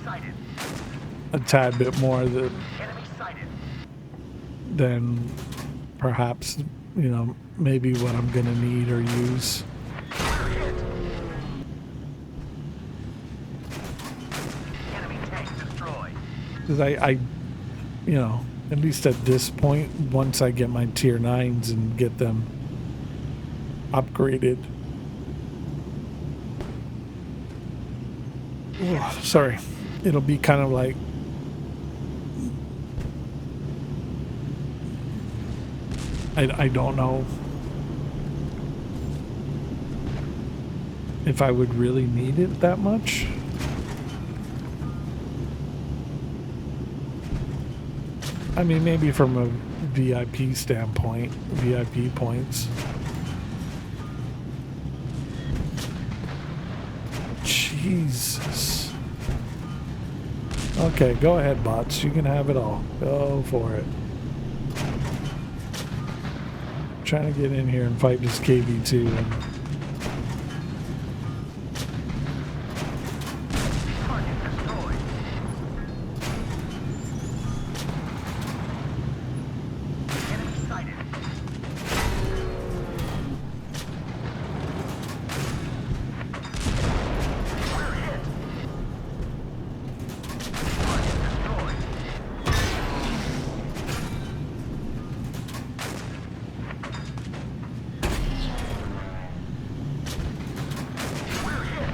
a tad bit more than perhaps, maybe what I'm going to need or use. Enemy tank destroyed. Because I, at least at this point, once I get my tier 9s and get them upgraded. Oh, sorry. It'll be kind of like I don't know if I would really need it that much. I mean, maybe from a VIP standpoint, VIP points. Jesus. Okay, go ahead, bots. You can have it all. Go for it. Trying to get in here and fight this KV2 and Target destroyed. Enemy sighted. We're hit. Target destroyed. We're hit.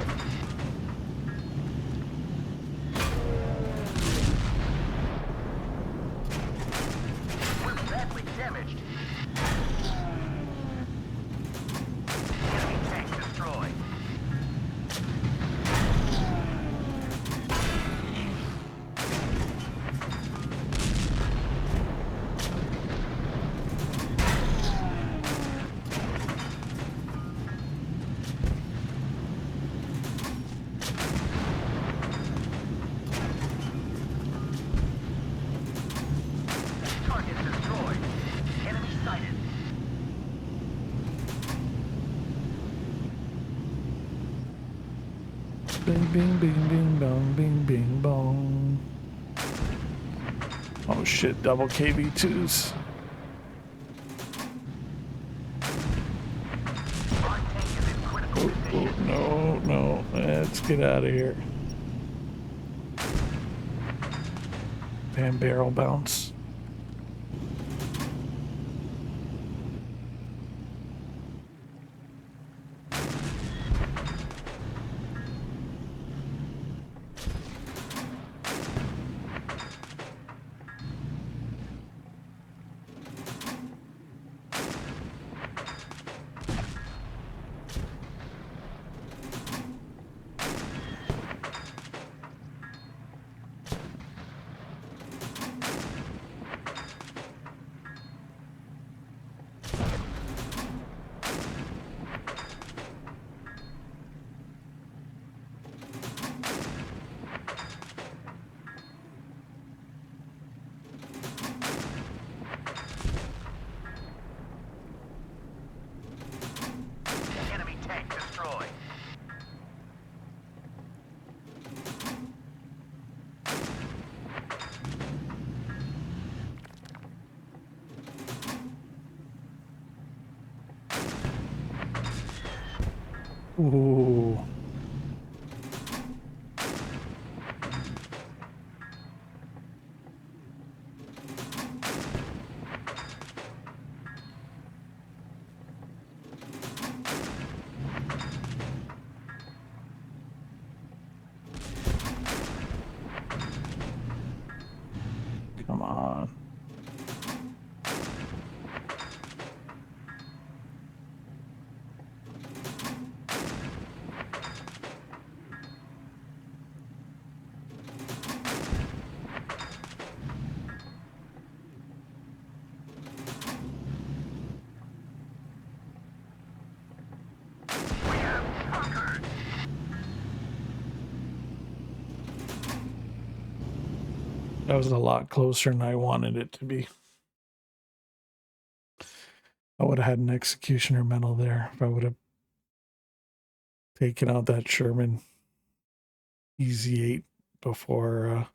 We're badly damaged. Enemy tank destroyed. Target destroyed. Enemy sighted. bing, bing, bing, bing, bong, bing, bing, bong. Oh shit, double KV2s. Our tank is in critical Oh, condition. no. Let's get out of here. Damn barrel bounce. Enemy tank destroyed. Ooh. Come on. We have conquered. That was a lot closer than I wanted it to be. I would have had an executioner medal there if I would have taken out that Sherman Easy 8 before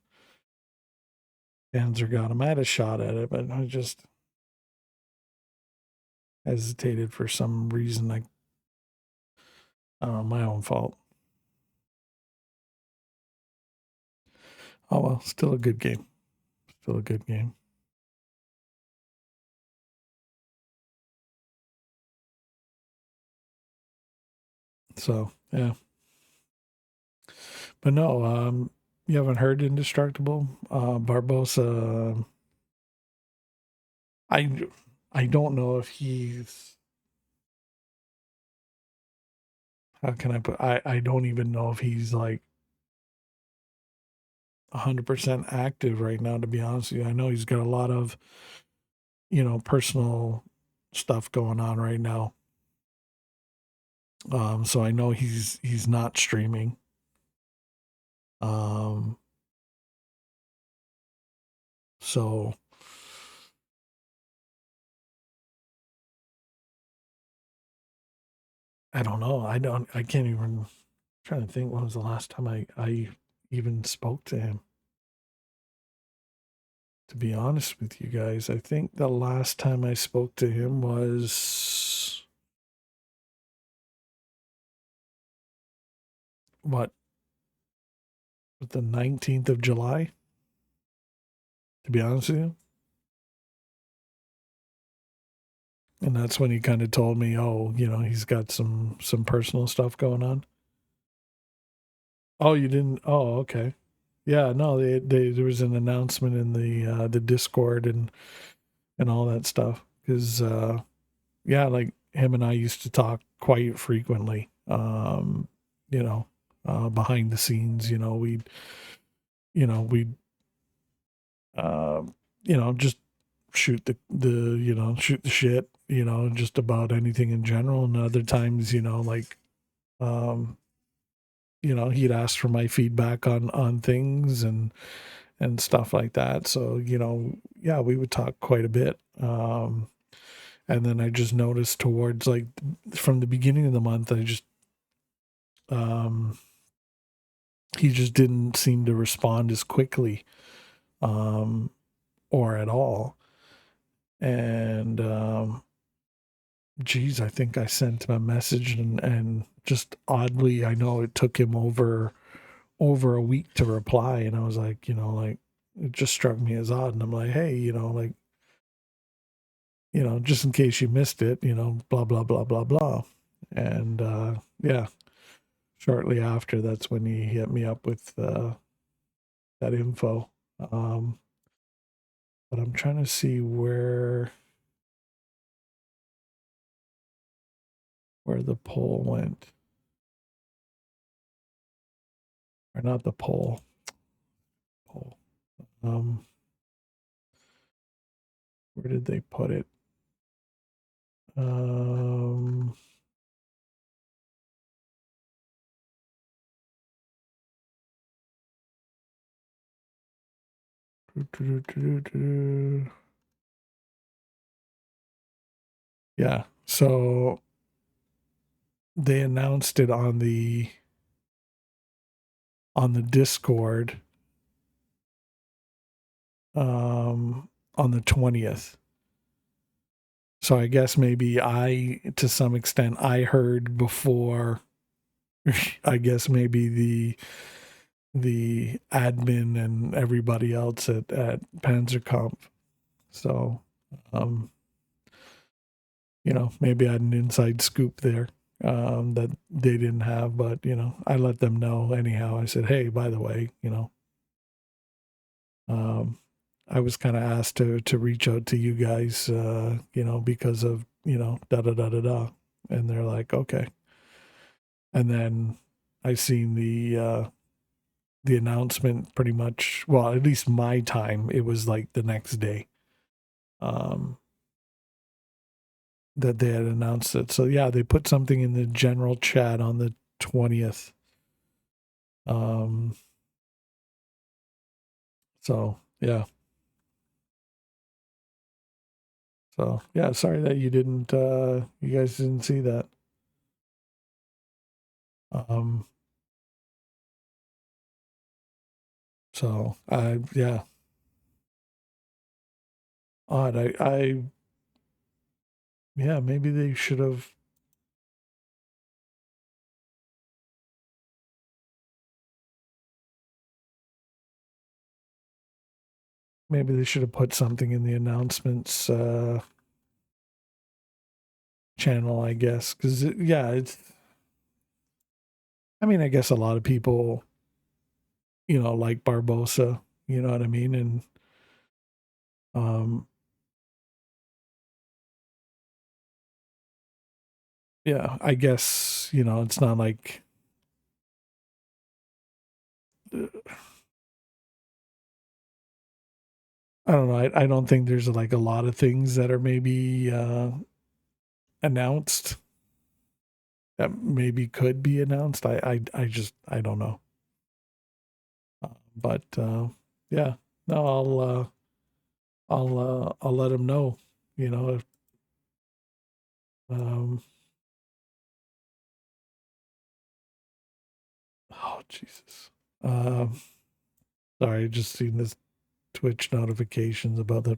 Panzer got him. I had a shot at it, but I just hesitated for some reason. I don't know, my own fault. Oh well, still a good game. Still a good game. So yeah. But no, you haven't heard Indestructible? Barbosa, I don't know if he's, how can I put, I don't even know if he's like 100% active right now, to be honest with you. I know he's got a lot of, personal stuff going on right now. So I know he's not streaming. So I don't know. I can't even, I'm trying to think when was the last time I even spoke to him. To be honest with you guys, I think the last time I spoke to him was what, the 19th of July, to be honest with you. And that's when he kind of told me, oh, he's got some personal stuff going on. Oh, you didn't? Oh, okay. Yeah, no, there was an announcement in the Discord and all that stuff because yeah, like him and I used to talk quite frequently. You know, behind the scenes, we'd uh, just shoot shoot the shit, just about anything in general. And other times, like um, he'd ask for my feedback on things and stuff like that. So, yeah, we would talk quite a bit. And then I just noticed towards like from the beginning of the month, um, he just didn't seem to respond as quickly, um, or at all. And, geez, I think I sent him a message and just oddly, I know it took him over a week to reply. And I was like, like, it just struck me as odd. And I'm like, hey, like, just in case you missed it, blah, blah, blah, blah, blah. And yeah, shortly after, that's when he hit me up with that info. But I'm trying to see where the poll went. Or not the poll. Poll. Where did they put it? Um, yeah. So they announced it on the Discord on the 20th. So I guess maybe to some extent, I heard before. I guess maybe the admin and everybody else at Panzerkampf. So, um, maybe I had an inside scoop there that they didn't have, but I let them know anyhow. I said, hey, by the way, um, I was kind of asked to reach out to you guys, because of da da da da da, and they're like, okay. And then I seen the announcement pretty much. Well, at least my time, it was like the next day. That they had announced it. So yeah, they put something in the general chat on the 20th. So yeah. So yeah, sorry that you guys didn't see that. Um so I yeah. Odd. I yeah, maybe they should have put something in the announcements channel, I guess. Cause yeah, I mean, I guess a lot of people, like Barbosa, you know what I mean? And um yeah, I guess, it's not like I don't know. I don't think there's like a lot of things that are maybe announced that maybe could be announced. I just I don't know. But yeah, no, I'll let them know, if, um, oh, Jesus. Um, Sorry, I just seen this Twitch notifications about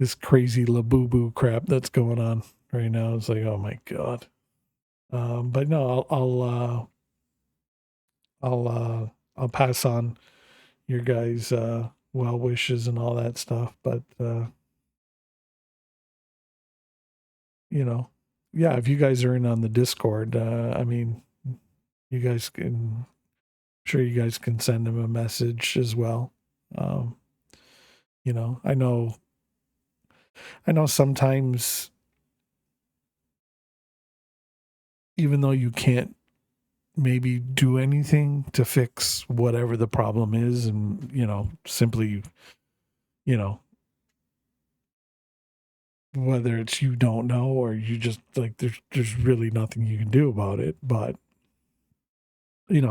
this crazy Labubu crap that's going on right now. It's like, oh my God. But no, I'll pass on your guys' well wishes and all that stuff. But yeah, if you guys are in on the Discord, I mean, you guys can, sure you guys can send him a message as well. Um, I know sometimes, even though you can't maybe do anything to fix whatever the problem is, and simply, you know whether it's you don't know or you just like, there's really nothing you can do about it. But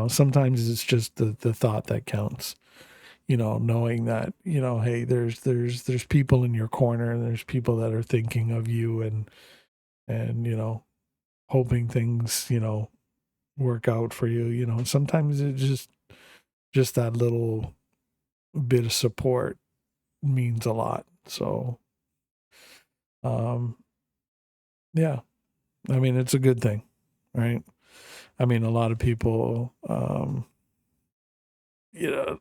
sometimes it's just the thought that counts, knowing that, hey, there's people in your corner, and there's people that are thinking of you, and hoping things work out for you. Sometimes it just that little bit of support means a lot. So yeah, I mean, it's a good thing, right? I mean, a lot of people,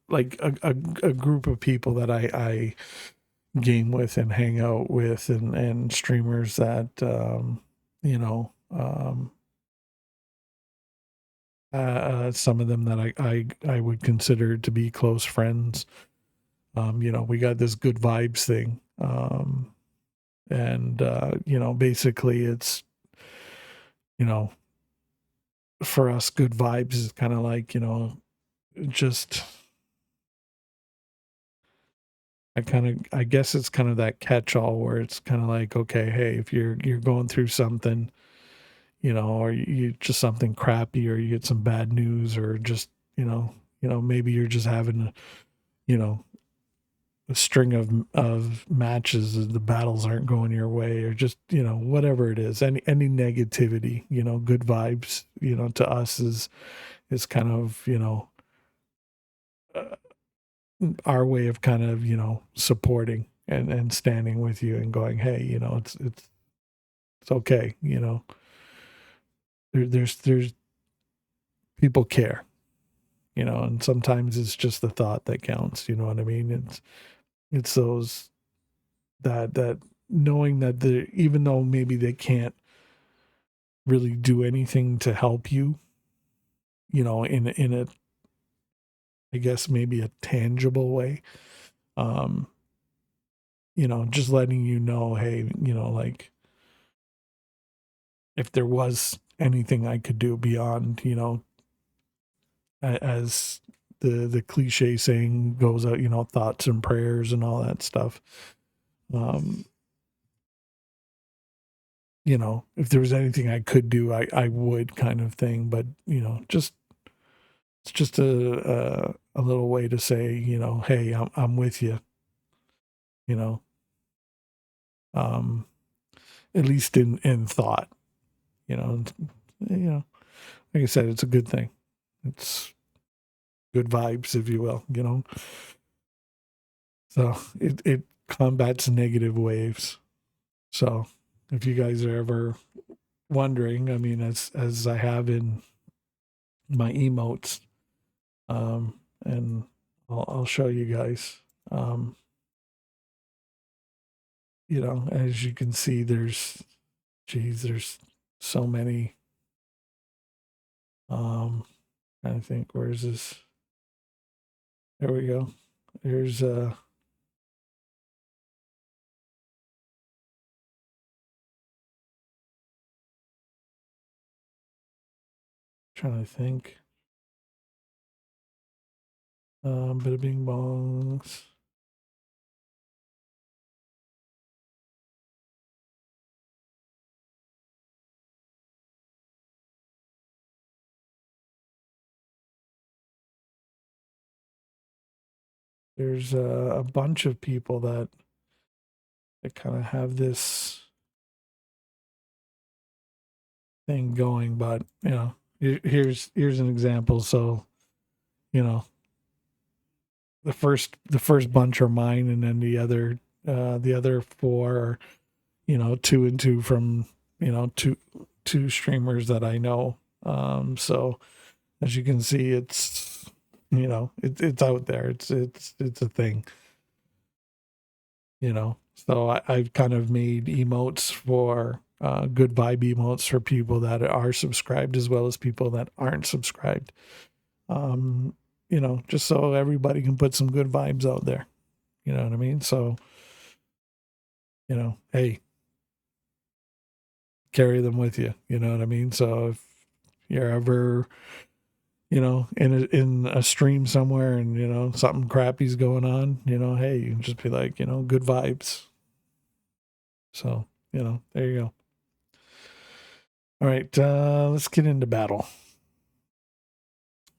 like a group of people that I game with and hang out with, and streamers that, you know, um, some of them that I would consider to be close friends. We got this good vibes thing. And, basically it's, you know, for us, good vibes is kind of like, just, I guess it's kind of that catch all where it's kind of like, okay, hey, if you're going through something, or you just something crappy, or you get some bad news, or just, maybe you're just having, you know, a string of matches, the battles aren't going your way, or just, whatever it is, any negativity, good vibes, to us is kind of, uh, our way of kind of, supporting and standing with you and going, hey, it's okay. There's people care, and sometimes it's just the thought that counts. You know what I mean? It's those, that knowing that even though maybe they can't really do anything to help you, in a, I guess maybe a tangible way, um, just letting you know, hey, like, if there was anything I could do beyond, as the cliche saying goes out, thoughts and prayers and all that stuff. Um, if there was anything I could do, I would, kind of thing. But, just, it's just a little way to say, hey, I'm with you, you know, um, at least in thought, and, like I said, it's a good thing. It's good vibes, if you will, so it combats negative waves. So if you guys are ever wondering, I mean, as I have in my emotes, and I'll show you guys, as you can see, there's so many, I think, where's this? There we go. There's trying to think. Bada bing bongs. there's a bunch of people that kind of have this thing going, but you know, here's an example. So, you know, the first bunch are mine, and then the other four are, you know, two and two from, you know, two streamers that I know. So as you can see, it's, you know, it's out there. It's a thing, you know. So I've kind of made emotes for good vibe emotes for people that are subscribed as well as people that aren't subscribed. You know, just so everybody can put some good vibes out there. You know what I mean? So, you know, hey, carry them with you. You know what I mean? So if you're ever, you know, in a stream somewhere and, you know, something crappy's going on, you know, hey, you can just be like, you know, good vibes. So, you know, there you go. All right, let's get into battle.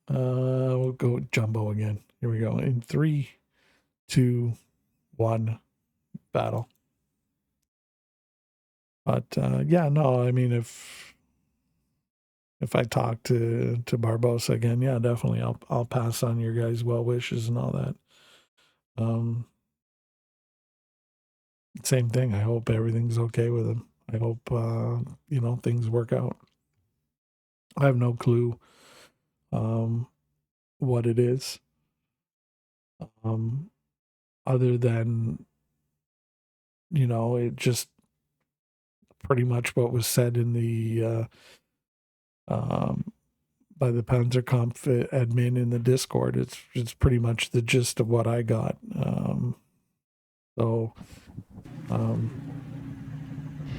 We'll go with Jumbo again. Here we go. In 3, 2, 1, battle. But yeah, no, I mean, if I talk to Barbosa again, yeah, definitely, I'll pass on your guys' well wishes and all that. Same thing. I hope everything's okay with him. I hope you know, things work out. I have no clue what it is, other than, you know, it just pretty much what was said in the by the Panzerkampf admin in the Discord. It's pretty much the gist of what I got. So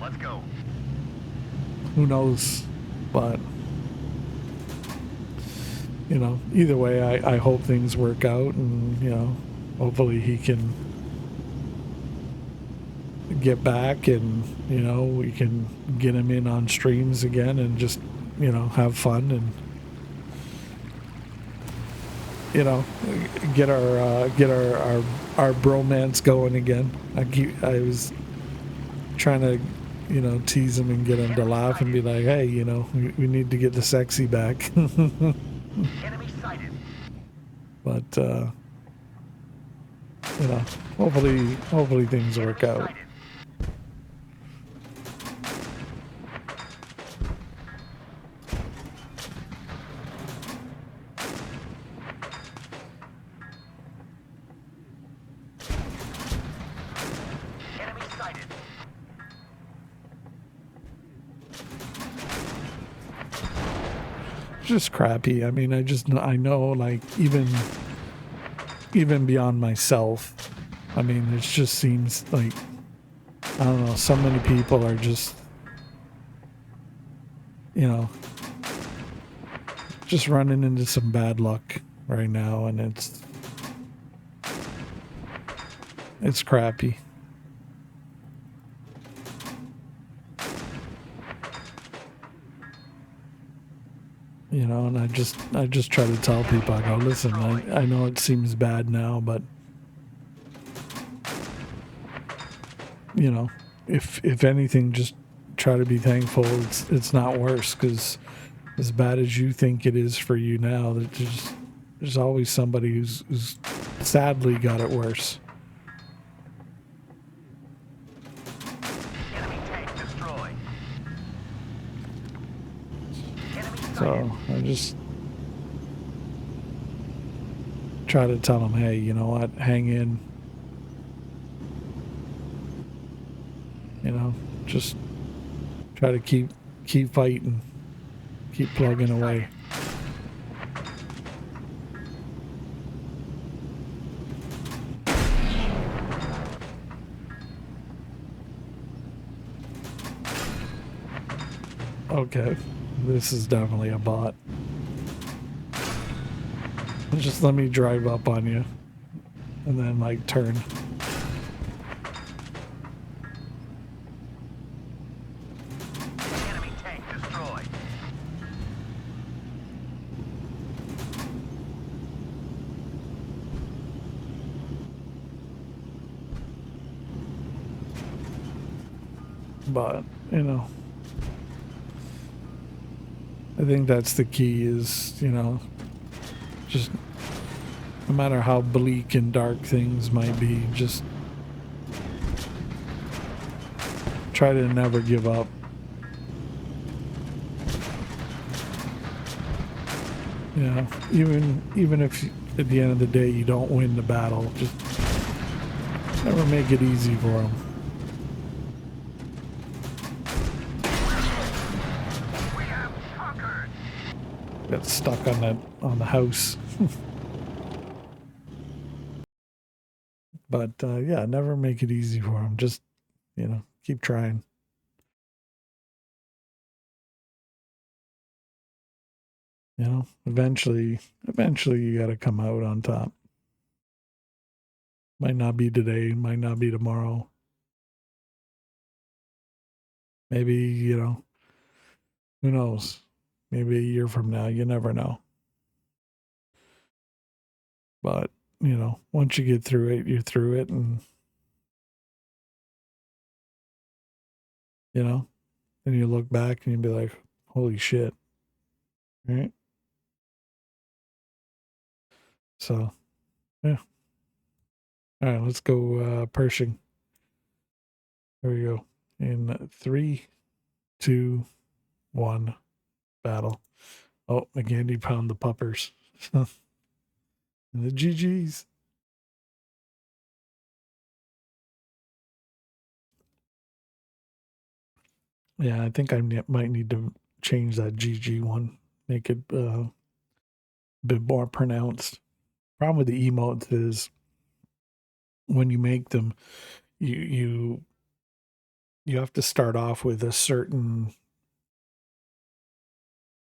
Let's go. who knows? But you know, either way, I hope things work out, and you know, hopefully he can get back, and you know, we can get him in on streams again and just, you know, have fun and, you know, get our bromance going again. I was trying to, you know, tease him and get him to laugh and be like, hey, you know, we need to get the sexy back. Enemy sighted. But you know, hopefully things work out. Sighted. Enemy sighted. It's just crappy. I mean, I know, like, even beyond myself, I mean, it just seems like, I don't know, so many people are just, you know, just running into some bad luck right now, and it's crappy. You know, and I just try to tell people, I go, listen, I know it seems bad now, but you know, if anything, just try to be thankful it's not worse, because as bad as you think it is for you now, there's always somebody who's sadly got it worse. Enemy tank destroyed. Enemy sighted. So I just try to tell them, hey, you know what, hang in. You know, just try to keep fighting, keep plugging away. Okay, this is definitely a bot. Just let me drive up on you and then, like, turn. Enemy tank destroyed. But, you know, I think that's the key is, you know, just no matter how bleak and dark things might be, just try to never give up. You know, even if at the end of the day you don't win the battle, just never make it easy for them. We have conquered. Got stuck on the house. But yeah, never make it easy for them. Just, you know, keep trying. You know, eventually you got to come out on top. Might not be today, might not be tomorrow. Maybe, you know, who knows? Maybe a year from now, you never know. But, you know, once you get through it, you're through it, and, you know, then you look back and you be like, holy shit. Right? So, yeah. All right, let's go Pershing. Here we go. In 3, 2, 1, battle. Oh, again, he pound the puppers. And the GGs. Yeah, I think I might need to change that GG one. Make it a bit more pronounced. Problem with the emotes is when you make them, you have to start off with a certain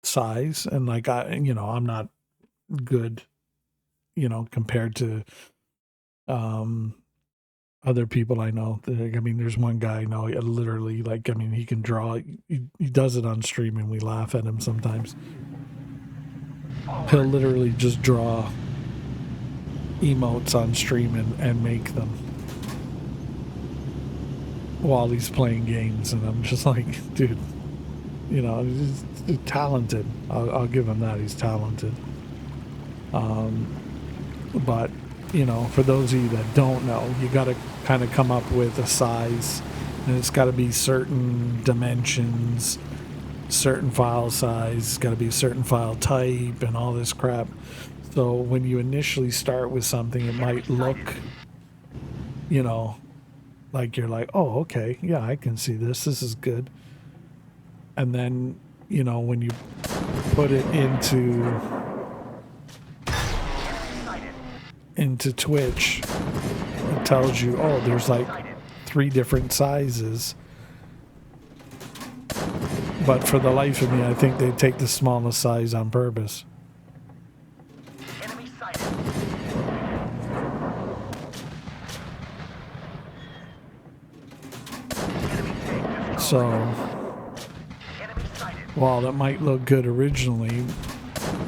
size, and like I'm not good, compared to other people I know. I mean, there's one guy I know, literally, like, I mean, he can draw. He does it on stream, and we laugh at him sometimes. He'll literally just draw emotes on stream and make them while he's playing games, and I'm just like, dude, he's talented. I'll give him that. He's talented. But for those of you that don't know, you got to kind of come up with a size, and it's got to be certain dimensions, certain file size, it's got to be a certain file type, and all this crap. So when you initially start with something, it might look, like you're like, oh, okay, yeah, I can see this. This is good. And then, when you put it into Twitch, it tells you, oh, there's like 3 different sizes. But for the life of me, I think they take the smallest size on purpose. Enemy sighted. So, while that might look good originally,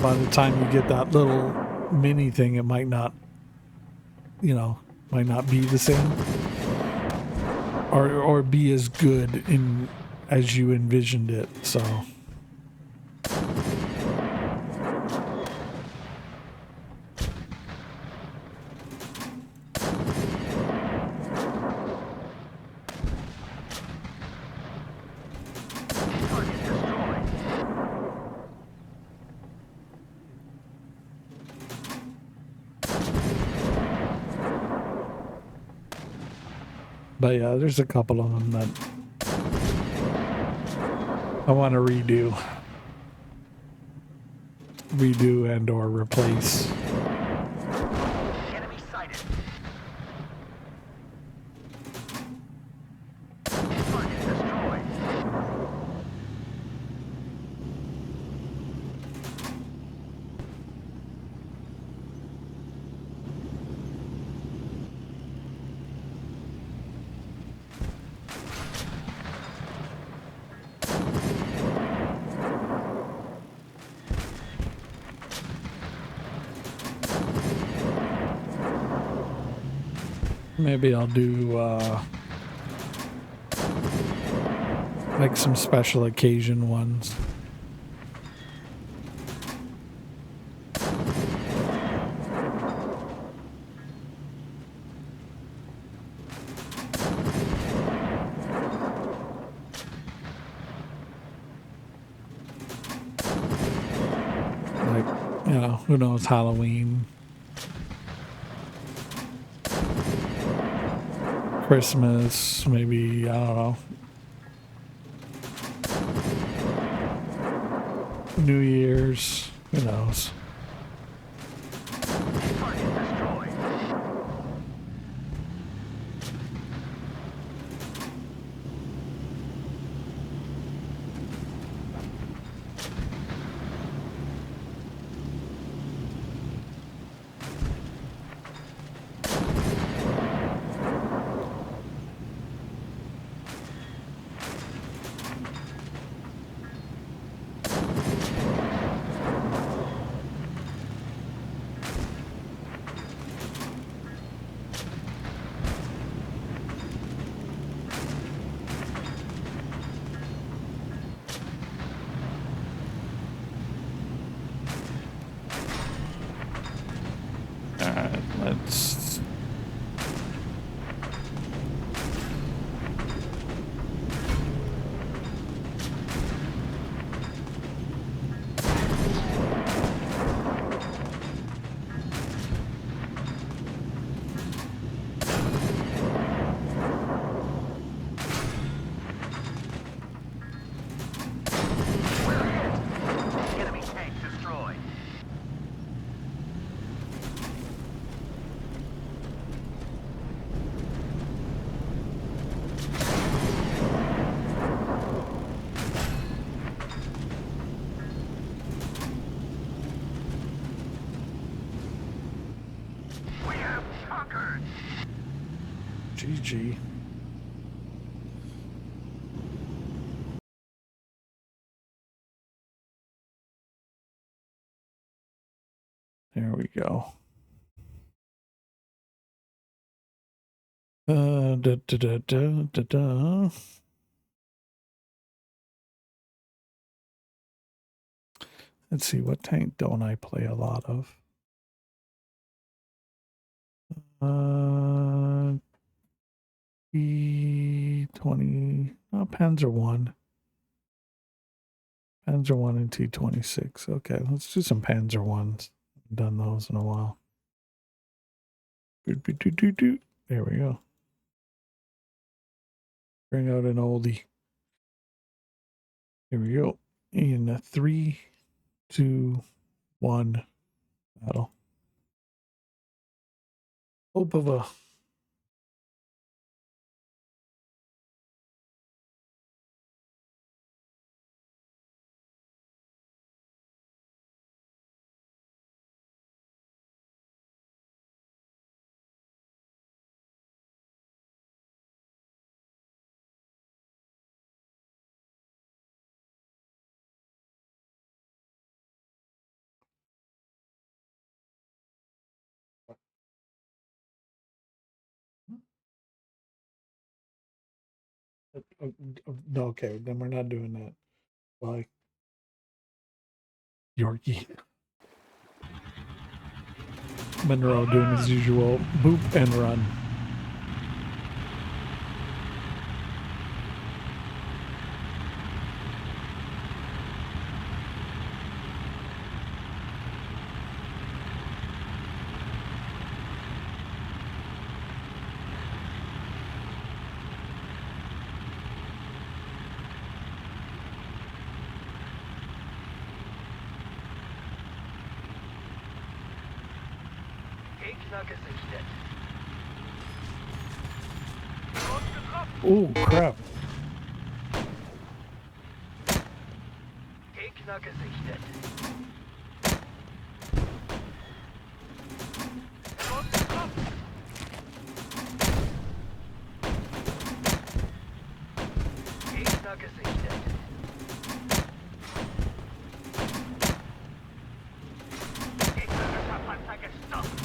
by the time you get that little mini thing, it might not, might not be the same, or be as good as you envisioned it. So. But yeah, there's a couple of them that I want to redo and or replace. Enemy sighted. Target destroyed. Maybe I'll do Like some special occasion ones. Like, you know, who knows, Halloween, Christmas, maybe, I don't know, New Year's, who knows. Target destroyed. Alright, let's... We're hit. Enemy tank destroyed. We have conquered. GG. There we go. Da, da, da, da, da, da. Let's see, what tank don't I play a lot of? T20, oh, Panzer 1. Panzer 1 and T26. Okay, let's do some Panzer 1s. Haven't done those in a while. There we go. Bring out an oldie. Here we go. In a 3, 2, 1 battle. Hope of a... Okay, then we're not doing that. Bye. Yorkie. Monroe doing his usual boop and run. Gegner gesichtet. Oh, crap. Gegner gesichtet. Gegner gesichtet. Gegnerischer Panzer gestoppt.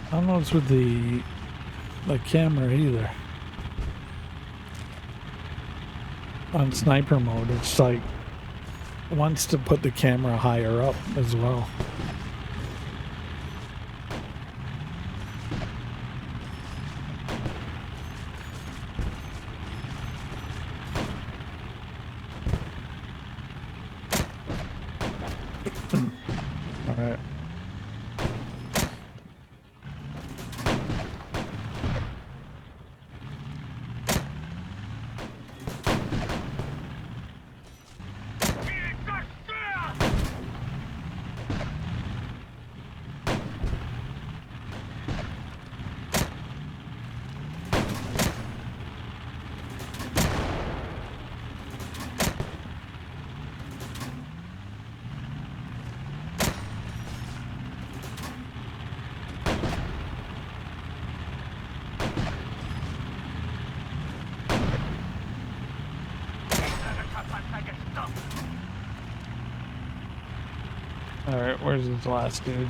I don't know what's with the camera either. On sniper mode, it's like it wants to put the camera higher up as well. All right. Alright, where's this last dude?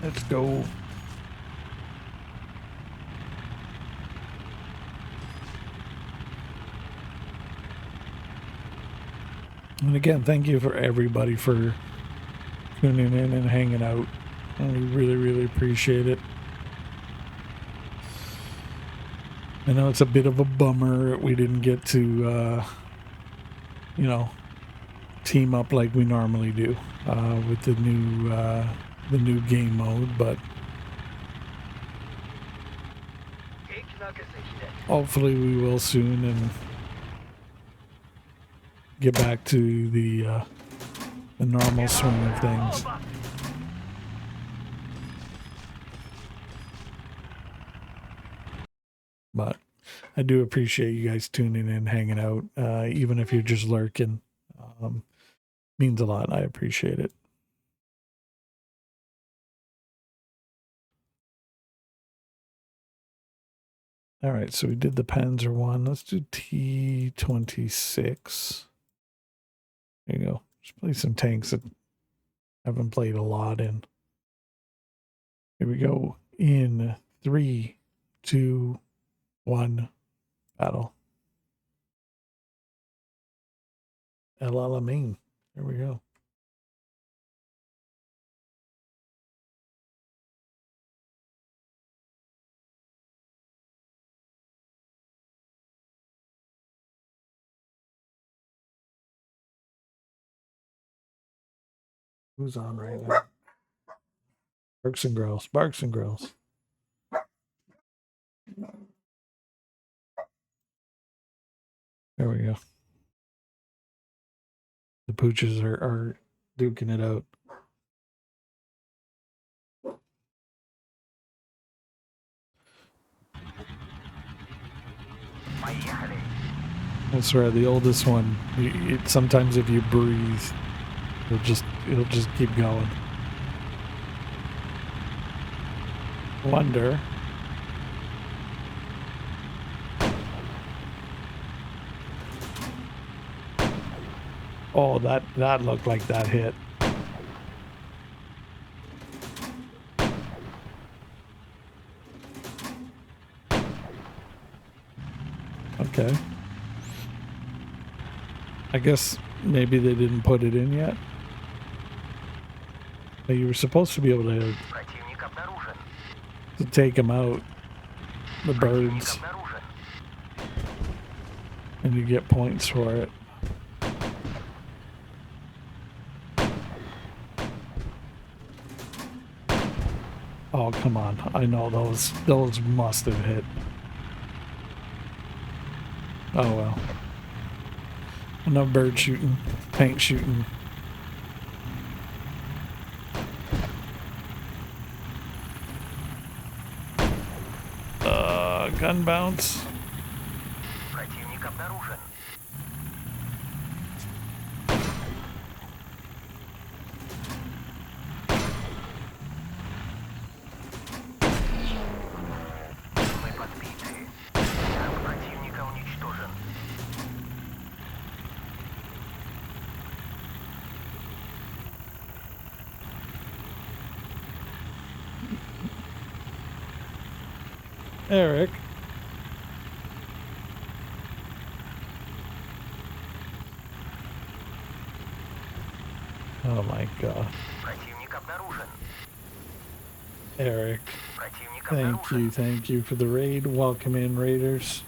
Let's go. And again, thank you for everybody for tuning in and hanging out. And we really, really appreciate it. I know it's a bit of a bummer we didn't get to, you know, team up like we normally do with the new game mode, but hopefully we will soon and get back to the normal swing of things. But I do appreciate you guys tuning in, hanging out, even if you're just lurking. Means a lot. I appreciate it. All right, so we did the Panzer one. Let's do T-26. There you go. Just play some tanks that I haven't played a lot in. Here we go. In 3, 2, 1, battle. El Alamein. There we go. Who's on right now? Barks and Growls. Barks and Growls. There we go. The pooches are duking it out. That's right. The oldest one. Sometimes if you breathe, it'll just keep going. Wonder. Oh, that looked like that hit. Okay. I guess maybe they didn't put it in yet. But you were supposed to be able to take them out, the birds, and you get points for it. Oh, come on. I know those must have hit. Oh, well. No bird shooting, tank shooting. Gun bounce. Противник обнаружен. Мы подбиты. Танк противника уничтожен. Eric. Oh my god. Противник обнаружен. Eric. Противник Thank you for the raid. Welcome in, Raiders.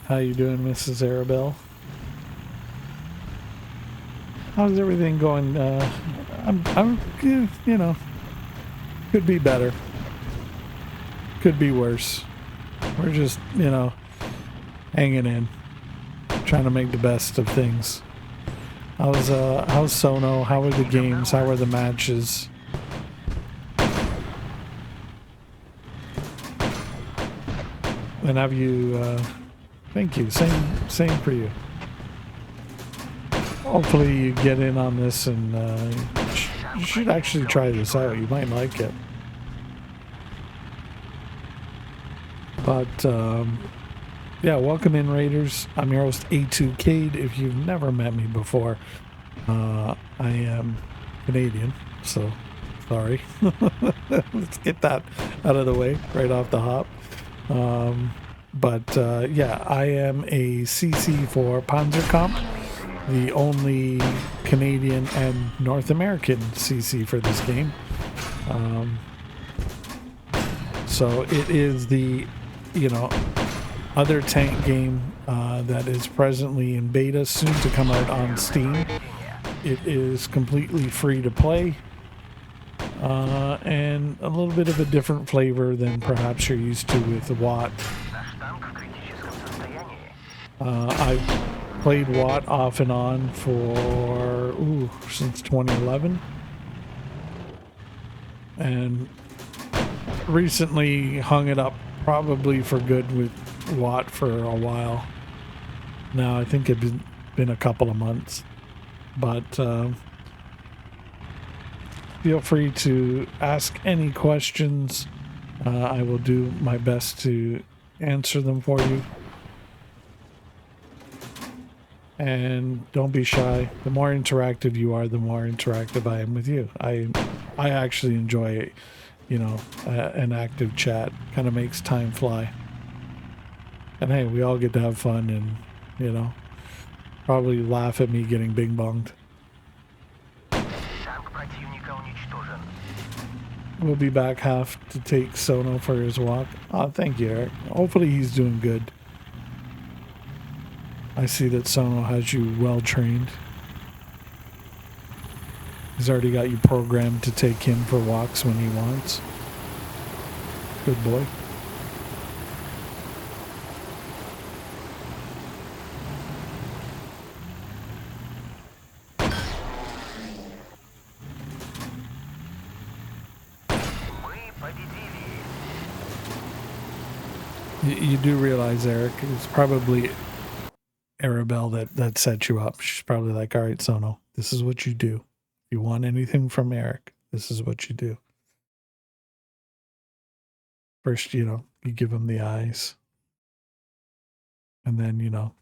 How you doing, Mrs. Arabelle? How's everything going? I'm, you know, could be better. Could be worse. We're just, you know, hanging in, trying to make the best of things. How's Sono? How are the games? How are the matches? And have you, thank you. Same for you. Hopefully you get in on this and, you should actually try this out. You might like it. But, yeah, welcome in, Raiders. I'm your host, A2Cade. If you've never met me before, I am Canadian, so sorry. Let's get that out of the way right off the hop. Yeah, I am a CC for Panzerkampf, the only Canadian and North American CC for this game. So it is the, you know, other tank game that is presently in beta, soon to come out on Steam. It is completely free to play, and a little bit of a different flavor than perhaps you're used to with Watt. I've played Watt off and on for since 2011, and recently hung it up probably for good with Watt for a while. Now I think it's been a couple of months, but feel free to ask any questions. I will do my best to answer them for you. And don't be shy. The more interactive you are, the more interactive I am with you. I actually enjoy, you know, an active chat. Kind of makes time fly. And hey, we all get to have fun and, you know, probably laugh at me getting bing bonged. We'll be back half to take Sono for his walk. Oh, thank you, Eric. Hopefully he's doing good. I see that Sono has you well trained. He's already got you programmed to take him for walks when he wants. Good boy. You do realize, Eric, it's probably Arabelle that set you up. She's probably like, all right, Sono, this is what you do. If you want anything from Eric, this is what you do. First, you know, you give him the eyes. And then, you know,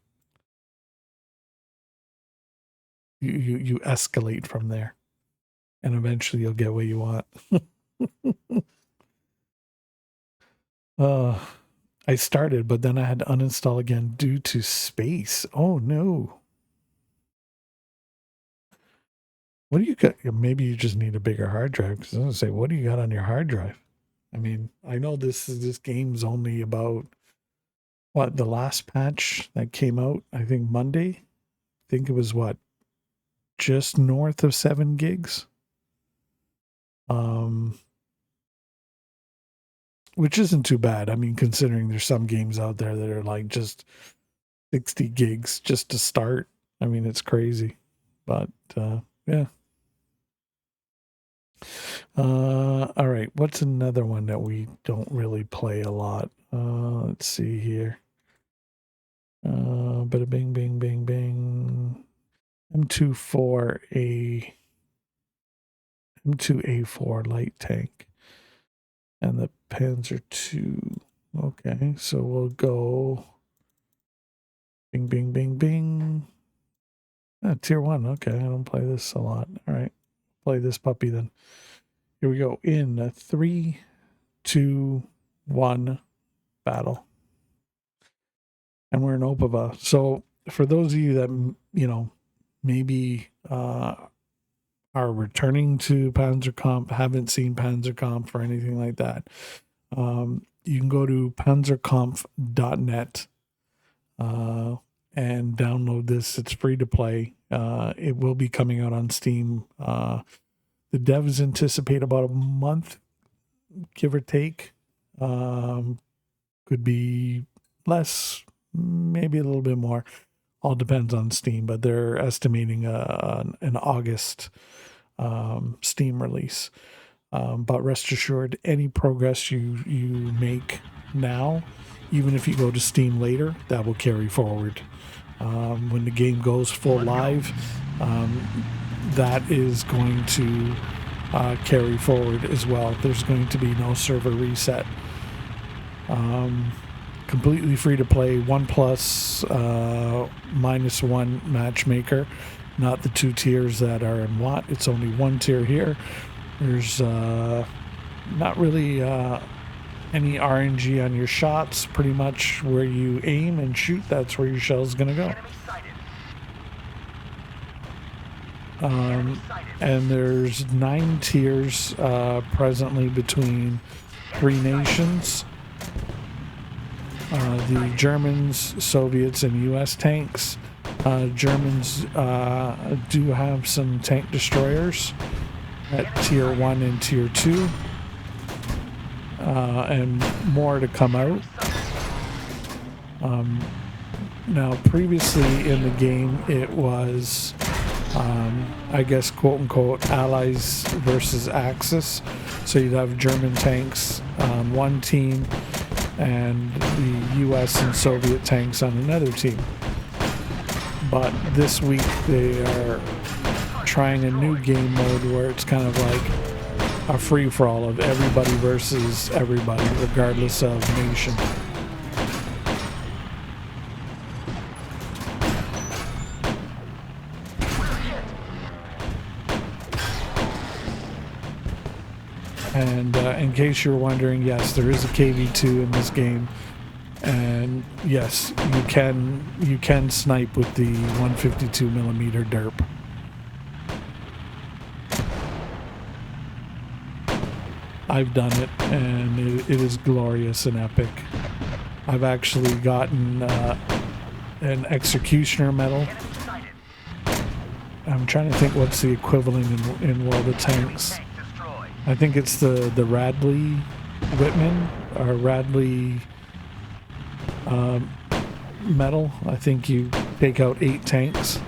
you escalate from there. And eventually you'll get what you want. I started, but then I had to uninstall again due to space. Oh no. What do you got? Maybe you just need a bigger hard drive. Because I was gonna say, what do you got on your hard drive? I mean, I know this game's only about what, the last patch that came out, I think Monday. I think it was what, just north of 7 gigs. Which isn't too bad. I mean, considering there's some games out there that are like just 60 gigs just to start. I mean, it's crazy. But yeah. All right. What's another one that we don't really play a lot? Let's see here. Bada bing, bing, bing, bing. M2A4 light tank. And the Panzer 2. Okay, so we'll go bing, bing, bing, bing. Tier 1. Okay, I don't play this a lot. All right, play this puppy then. Here we go. In a 3, 2, 1 battle. And we're in Opava. So for those of you that, maybe are returning to Panzerkampf, haven't seen Panzerkampf or anything like that, you can go to panzerkampf.net and download this. It's free to play. It will be coming out on Steam. The devs anticipate about a month, give or take. Could be less, maybe a little bit more. All depends on Steam, but they're estimating an August Steam release. But rest assured, any progress you make now, even if you go to Steam later, that will carry forward. When the game goes full live, that is going to carry forward as well. There's going to be no server reset. Completely free to play, 1+ -1 matchmaker, not the 2 tiers that are in WoT. It's only 1 tier here. There's not really any RNG on your shots. Pretty much where you aim and shoot, that's where your shell's going to go. And there's 9 tiers presently between 3 nations. The Germans, Soviets, and U.S. tanks. Germans do have some tank destroyers at tier 1 and tier 2, and more to come out. Now, previously in the game, it was, I guess, quote unquote, allies versus Axis. So you'd have German tanks on one team and the US and Soviet tanks on another team. But this week they are trying a new game mode where it's kind of like a free-for-all of everybody versus everybody, regardless of nation. And in case you're wondering, yes, there is a KV2 in this game, and yes, you can snipe with the 152mm derp. I've done it, and it is glorious and epic. I've actually gotten an Executioner medal. I'm trying to think what's the equivalent in World of Tanks. I think it's the Radley Whitman or Radley medal. I think you take out 8 tanks.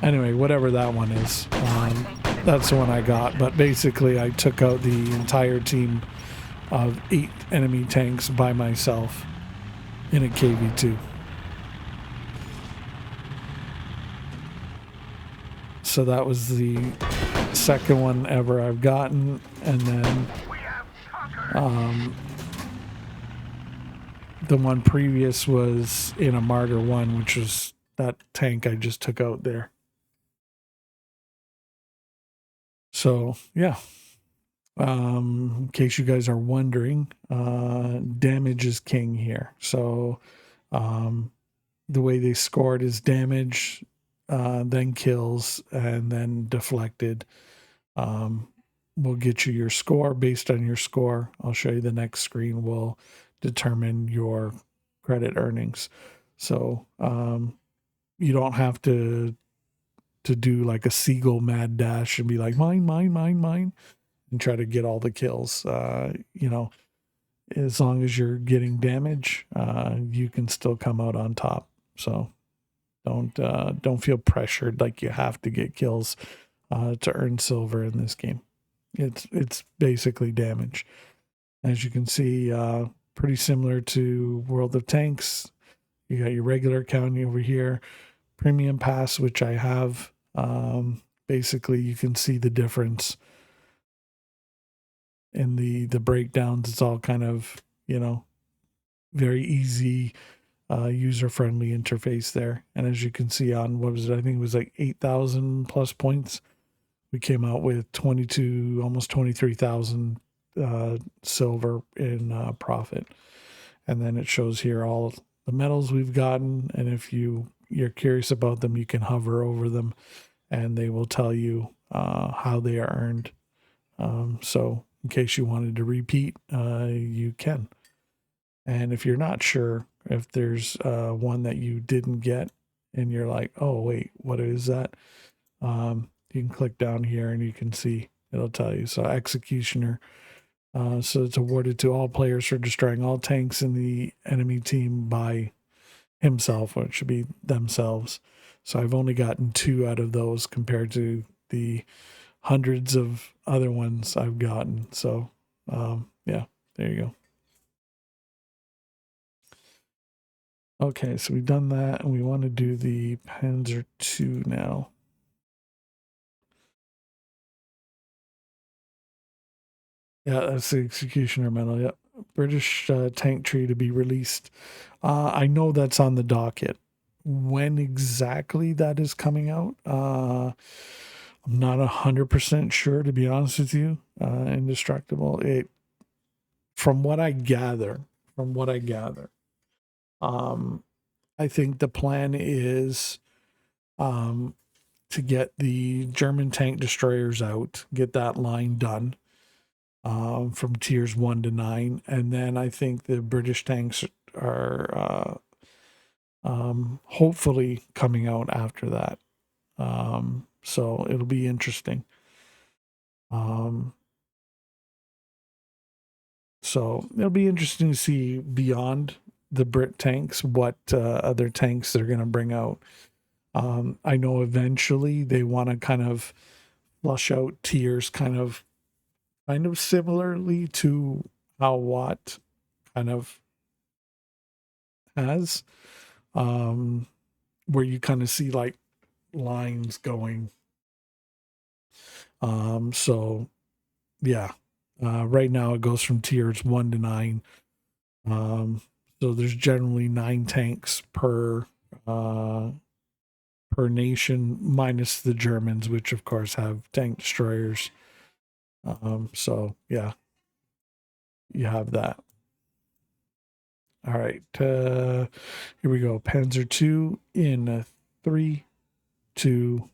Anyway, whatever that one is, that's the one I got. But basically, I took out the entire team of 8 enemy tanks by myself in a KV2. So that was the second one ever I've gotten, and then the one previous was in a Martyr 1, which was that tank I just took out there. So yeah, in case you guys are wondering, damage is king here. So the way they scored is damage, then kills, and then deflected. Will get you your score. Based on your score, I'll show you the next screen, will determine your credit earnings. So you don't have to to do like a seagull mad dash and be like mine, mine, mine, mine, and try to get all the kills. You know, as long as you're getting damage, you can still come out on top. So don't feel pressured like you have to get kills to earn silver in this game. It's basically damage. As you can see, pretty similar to World of Tanks. You got your regular account over here, Premium Pass, which I have. Basically, you can see the difference in the breakdowns. It's all kind of, you know, very easy, user-friendly interface there. And as you can see on, what was it? I think it was like 8,000 plus points. We came out with 22, almost 23,000 silver in profit. And then it shows here all the medals we've gotten. And if you're curious about them, you can hover over them and they will tell you how they are earned. So in case you wanted to repeat, you can. And if you're not sure, if there's one that you didn't get and you're like, oh, wait, what is that? You can click down here and you can see, it'll tell you. So Executioner. So it's awarded to all players for destroying all tanks in the enemy team by himself, or it should be themselves. So I've only gotten 2 out of those compared to the hundreds of other ones I've gotten. So yeah, there you go. Okay, so we've done that, and we want to do the Panzer II now. Yeah, that's the Executioner medal. Yep. British tank tree to be released. I know that's on the docket. When exactly that is coming out, I'm not 100% sure, to be honest with you. Indestructible. From what I gather, I think the plan is to get the German tank destroyers out, get that line done. From tiers 1 to 9, and then I think the British tanks are hopefully coming out after that. So it'll be interesting. So it'll be interesting to see beyond the Brit tanks what other tanks they're going to bring out. I know eventually they want to kind of flush out tiers kind of similarly to how Watt kind of has, where you kind of see like lines going. So yeah, right now it goes from tiers 1 to 9. So there's generally 9 tanks per nation, minus the Germans, which of course have tank destroyers. So yeah, you have that. All right, here we go. Panzer II in 3, 2,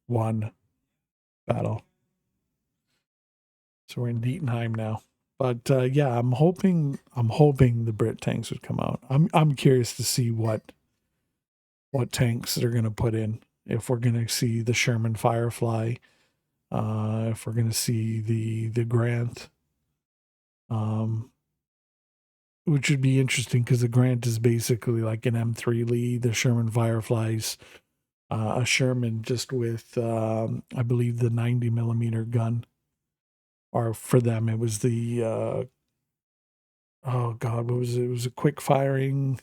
1, battle. So we're in Dietenheim now. But yeah, I'm hoping the Brit tanks would come out. I'm curious to see what tanks they're going to put in. If we're going to see the Sherman Firefly. If we're going to see the Grant, which would be interesting because the Grant is basically like an M3 Lee. The Sherman Fireflies, a Sherman just with, I believe, the 90 millimeter gun. Or for them, it was the, oh God, what was it? It was a quick firing,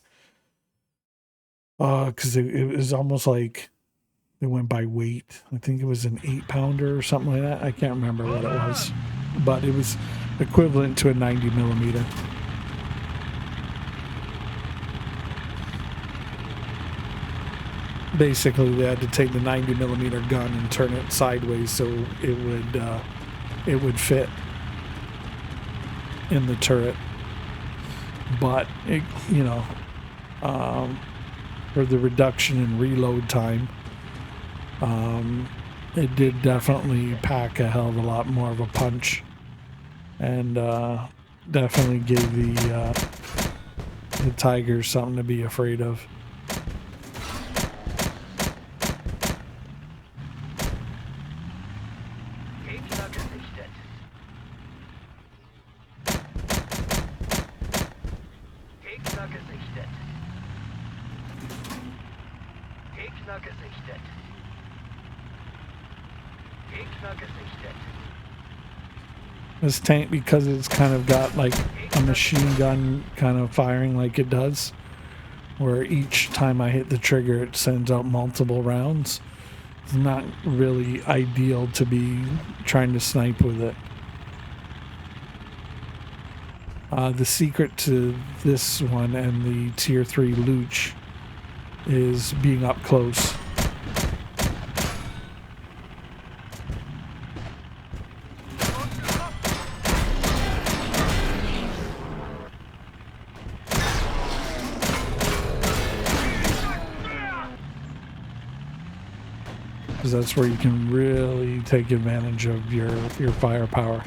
because it was almost like, it went by weight. I think it was an 8-pounder or something like that. I can't remember what it was, but it was equivalent to a 90 millimeter. Basically, they had to take the 90 millimeter gun and turn it sideways so it would fit in the turret. But it, you know, for the reduction in reload time. It did definitely pack a hell of a lot more of a punch, and definitely gave the Tigers something to be afraid of. Gegner gesichtet. Gegner gesichtet. Gegner gesichtet. This tank, because it's kind of got like a machine gun kind of firing like it does, where each time I hit the trigger it sends out multiple rounds. It's not really ideal to be trying to snipe with it. The secret to this one and the tier 3 Luch is being up close. Because that's where you can really take advantage of your firepower.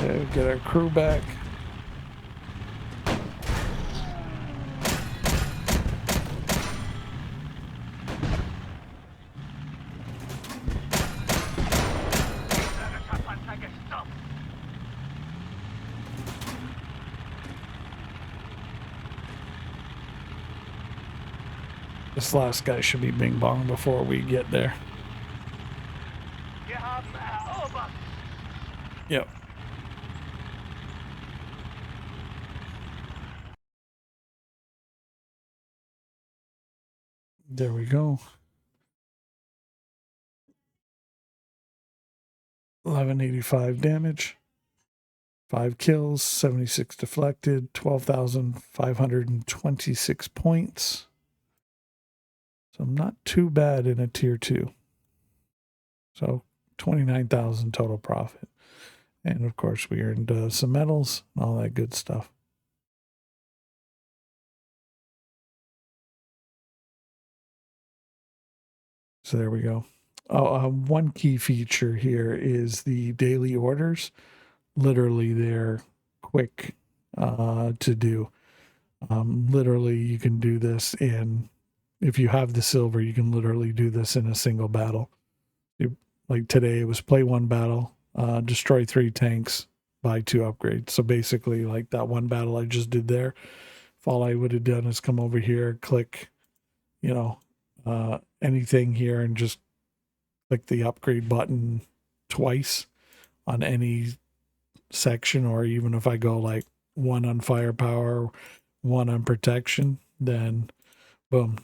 Okay, get our crew back. This last guy should be bing bong before we get there. Yep. There we go. 1185 damage. 5 kills, 76 deflected, 12,526 points. So not too bad in a tier 2. So 29,000 total profit. And of course we earned some medals and all that good stuff. So there we go. Oh, one key feature here is the daily orders. Literally, they're quick to do. Literally, you can do this in, if you have the silver, you can literally do this in a single battle. Like today, it was play 1 battle, destroy 3 tanks, buy 2 upgrades. So basically, like that 1 battle I just did there, if all I would have done is come over here, click, you know, anything here and just click the upgrade button twice on any section, or even if I go like 1 on firepower, 1 on protection, then boom,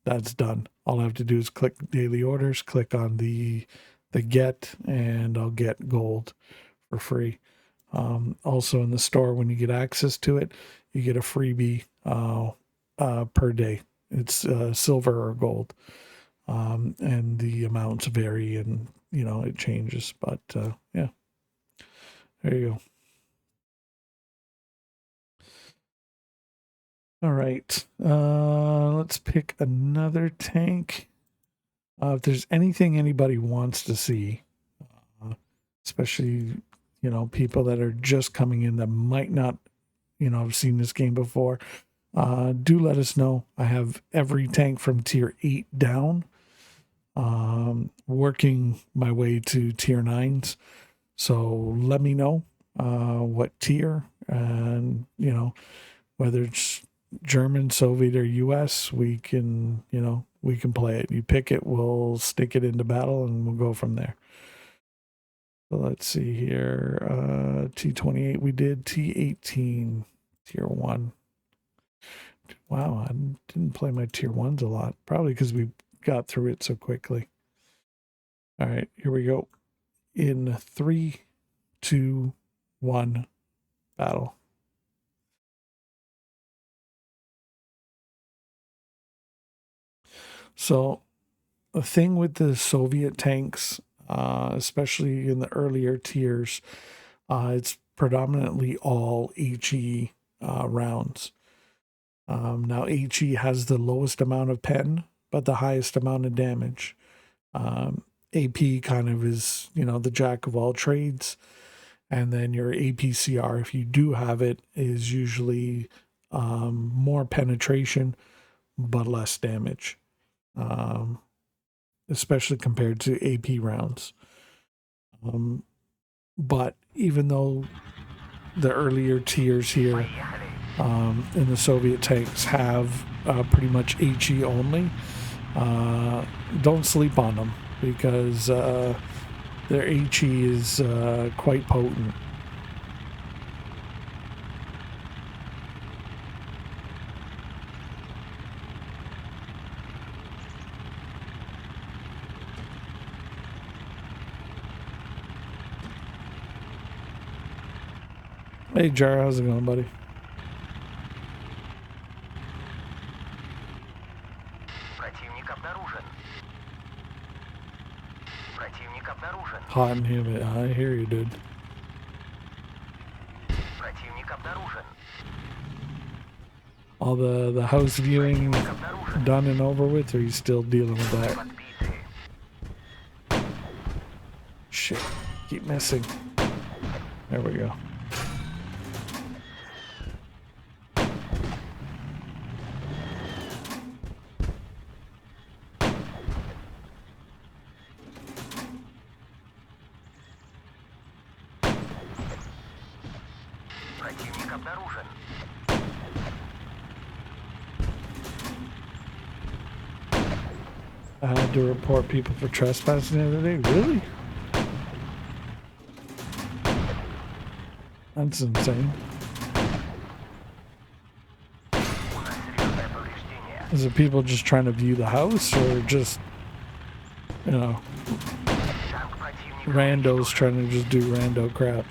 that's done. All I have to do is click daily orders, click on the get, and I'll get gold for free. Also in the store, when you get access to it, you get a freebie per day. It's silver or gold. And the amounts vary, and you know it changes, but yeah, there you go. All right, let's pick another tank. If there's anything anybody wants to see, especially people that are just coming in that might not have seen this game before, do let us know. I have every tank from tier 8 down, working my way to tier 9s. So let me know what tier, and whether it's German, Soviet, or US, we can play it. You pick it, we'll stick it into battle, and we'll go from there. So let's see here. T28 we did, T18 tier 1. Wow, I didn't play my tier 1s a lot. Probably because we got through it so quickly. All right, here we go. In 3, 2, 1, battle. So the thing with the Soviet tanks, especially in the earlier tiers, it's predominantly all HE rounds. Now HE has the lowest amount of pen, but the highest amount of damage. AP kind of is, the jack of all trades. And then your APCR, if you do have it, is usually more penetration, but less damage, especially compared to AP rounds. But even though the earlier tiers here in the Soviet tanks have pretty much HE only, don't sleep on them because their HE is quite potent. Hey, Jar, how's it going, buddy? Hot and humid. I hear you, dude. All the house viewing done and over with, or are you still dealing with that? Shit. Keep missing. There we go. I had to report people for trespassing the other day. Really? That's insane. Is it people just trying to view the house, or just, randos trying to just do rando crap?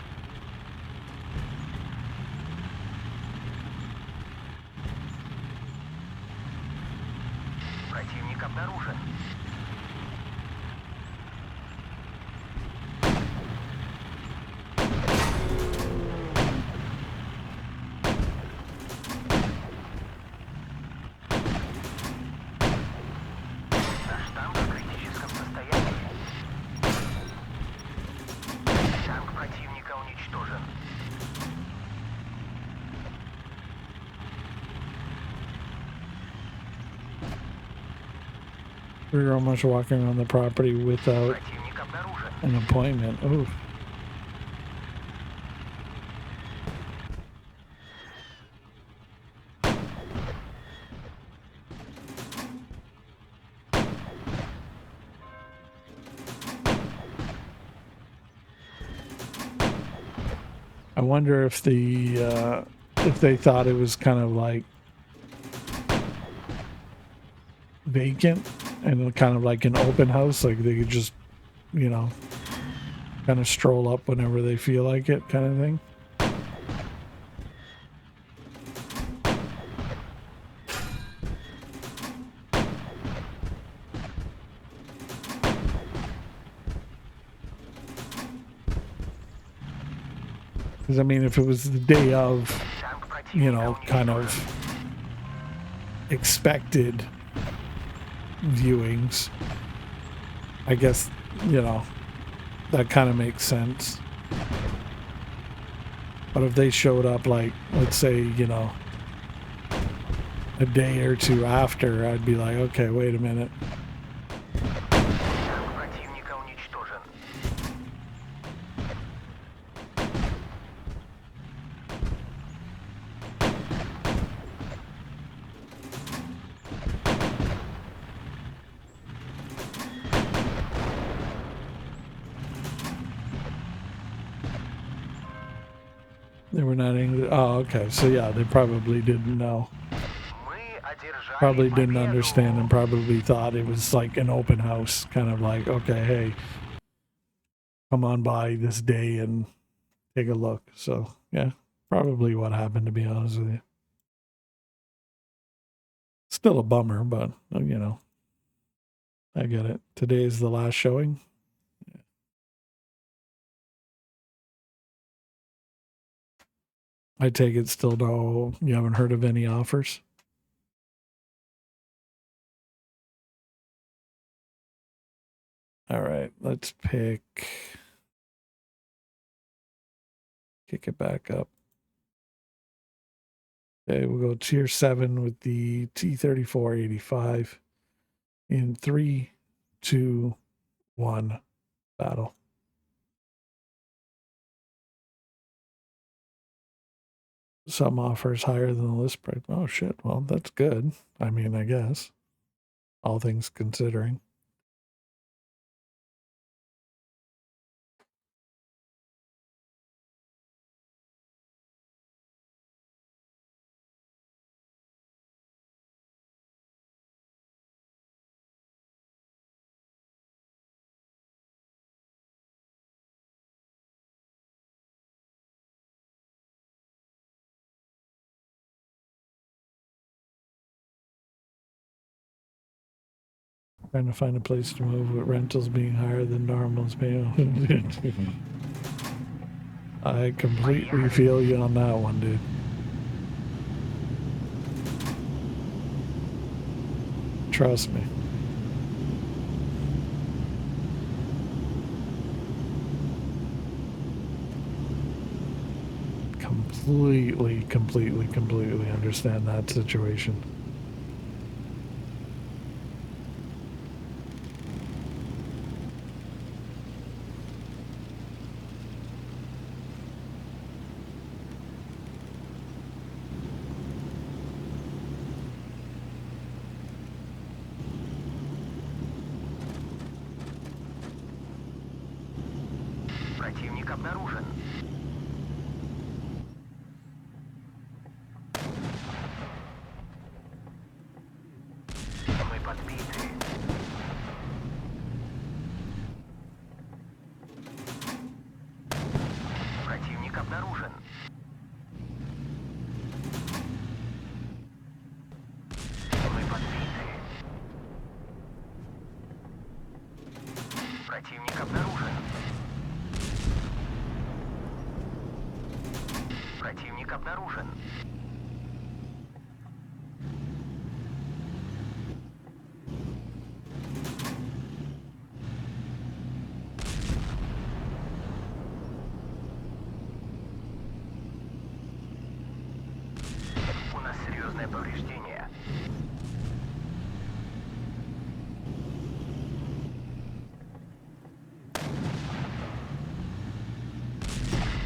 We were almost walking around the property without an appointment. Ooh. I wonder if if they thought it was kind of like vacant and kind of like an open house, like they could just, kind of stroll up whenever they feel like it, kind of thing. Because I mean, if it was the day of, kind of expected viewings, I guess, that kind of makes sense. But if they showed up, like, let's say, a day or two after, I'd be like, okay, wait a minute. They were not English. Oh, okay. So yeah, they probably didn't know. probably didn't understand and probably thought it was like an open house, kind of like, okay, hey, come on by this day and take a look. So yeah, probably what happened, to be honest with you. Still a bummer, but you know, I get it. Today is the last showing. I take it still no, you haven't heard of any offers? All right, let's kick it back up. Okay, we'll go tier 7 with the T-34-85 in 3, 2, 1, battle. Some offers higher than the list price. Oh shit, well that's good. I mean, I guess, all things considering. Trying to find a place to move with rentals being higher than normals. I completely feel you on that one, dude. Trust me. Completely understand that situation. Противник обнаружен. Мы подбиты. Противник обнаружен. Мы подбиты. Противник обнаружен. Противник обнаружен. У нас серьезное повреждение.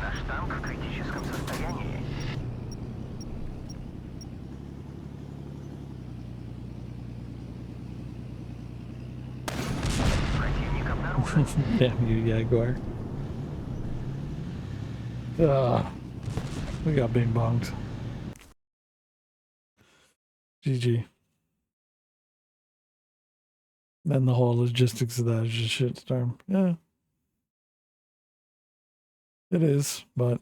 Наш танк в критическом состоянии. Противник обнаружен. Damn you, Jaguar. We got bing bongs. GG. Then the whole logistics of that is just shitstorm. Yeah. It is, but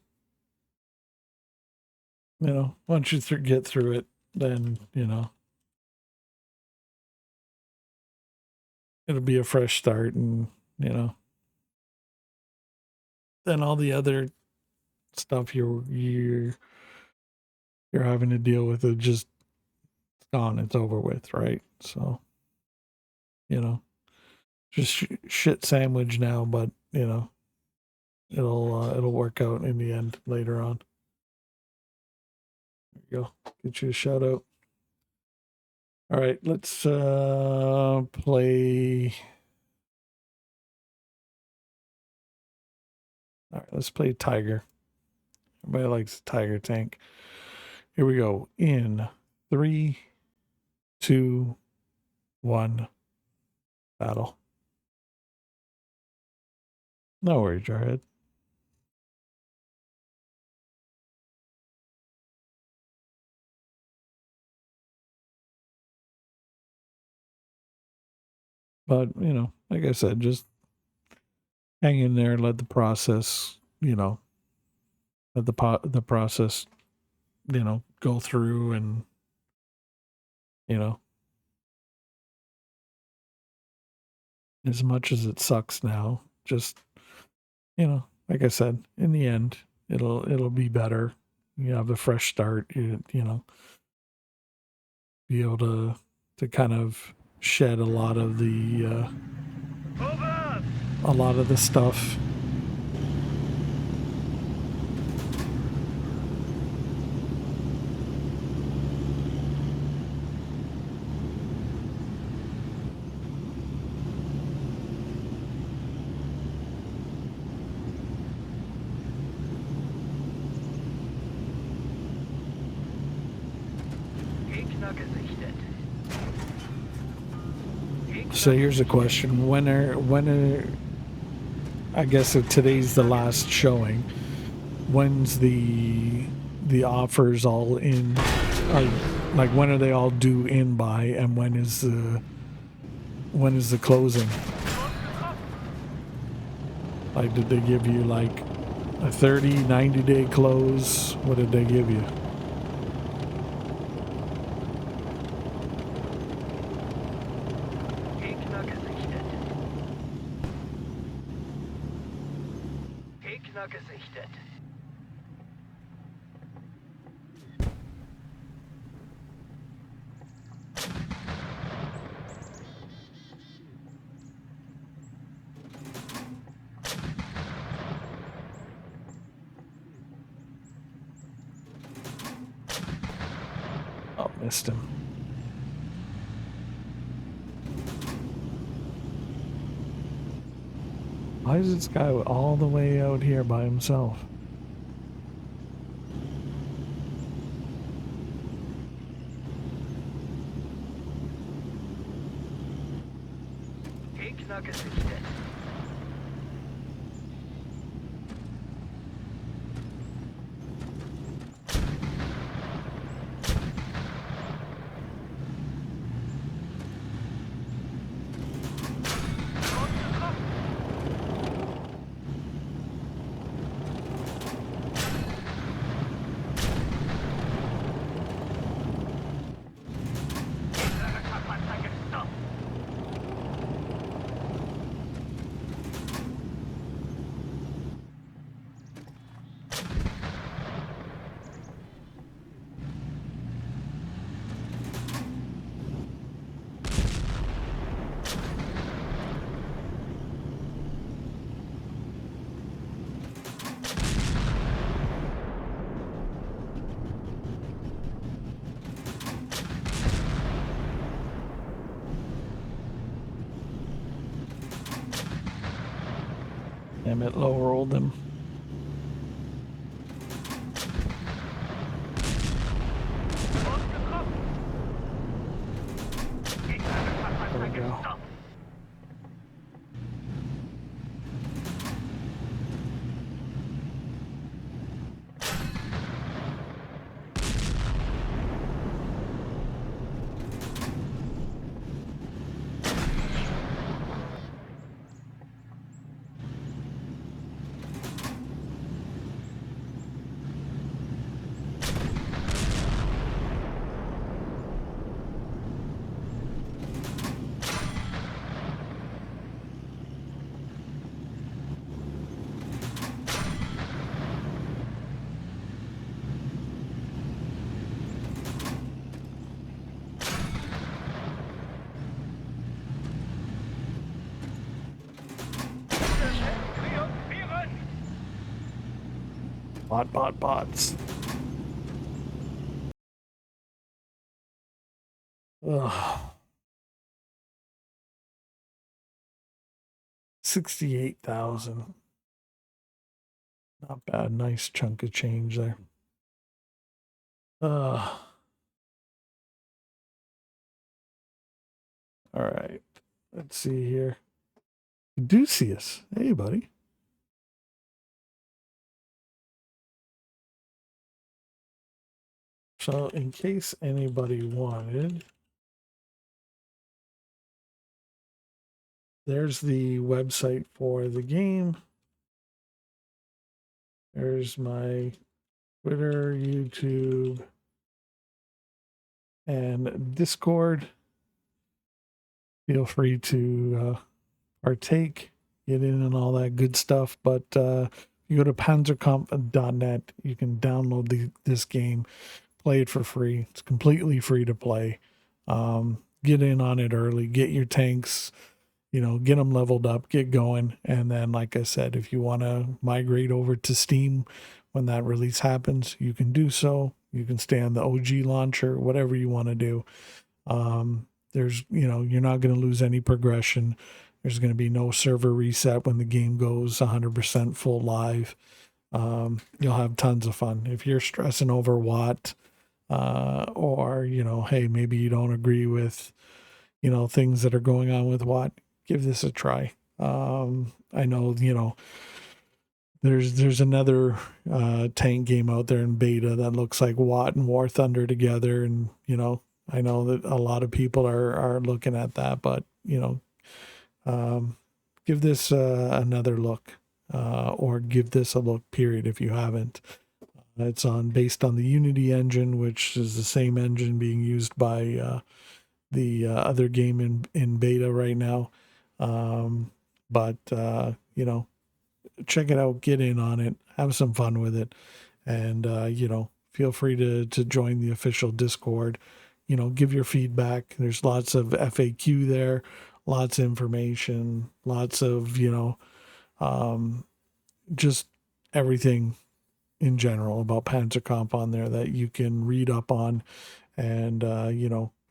you know, once you get through it, then you know it'll be a fresh start, and you know, then all the other stuff you're having to deal with it just gone. It's over with, right? So you know, just shit sandwich now, but you know, it'll work out in the end later on. There you go. Get you a shout out. All right, let's play. All right, let's play Tiger. Everybody likes Tiger Tank. Here we go. In 3, 2, 1, battle. No worries, Jarhead. But, you know, like I said, just hang in there, let the process, you know, let the process, you know, go through, and, you know, as much as it sucks now, just, you know, like I said, in the end, it'll be better. You have a fresh start. You know, be able to kind of shed a lot of the stuff. So here's a question: when are I guess if today's the last showing? When's the offers all in? Are like when are they all due in by, and when is the closing? Like, did they give you like a 30, 90-day close? What did they give you? Oh, missed him. Why is this guy all the way out here by himself? Damn it, low rolled him. There we go. Bots. Ugh. 68,000. Not bad. Nice chunk of change there. All right. Let's see here. Caduceus. Hey, buddy. So, in case anybody wanted, there's the website for the game. There's my Twitter, YouTube, and Discord. Feel free to partake, get in and all that good stuff. But you go to panzerkampf.net, you can download this game, play it for free. It's completely free to play. Get in on it early, get your tanks, get them leveled up, get going. And then, like I said, if you want to migrate over to Steam when that release happens, you can do so. You can stay on the OG launcher, whatever you want to do. There's, you're not going to lose any progression. There's going to be no server reset when the game goes 100% full live. You'll have tons of fun. If you're stressing over Watt, or, hey, maybe you don't agree with, things that are going on with Watt, give this a try. I know, there's another tank game out there in beta that looks like Watt and War Thunder together, and I know that a lot of people are looking at that, but give this another look, or give this a look, period, if you haven't. It's based on the Unity engine, which is the same engine being used by the other game in beta right now. But check it out, get in on it, have some fun with it, and feel free to join the official Discord. Give your feedback. There's lots of FAQ there, lots of information, lots of just everything in general about Panzerkampf on there that you can read up on, and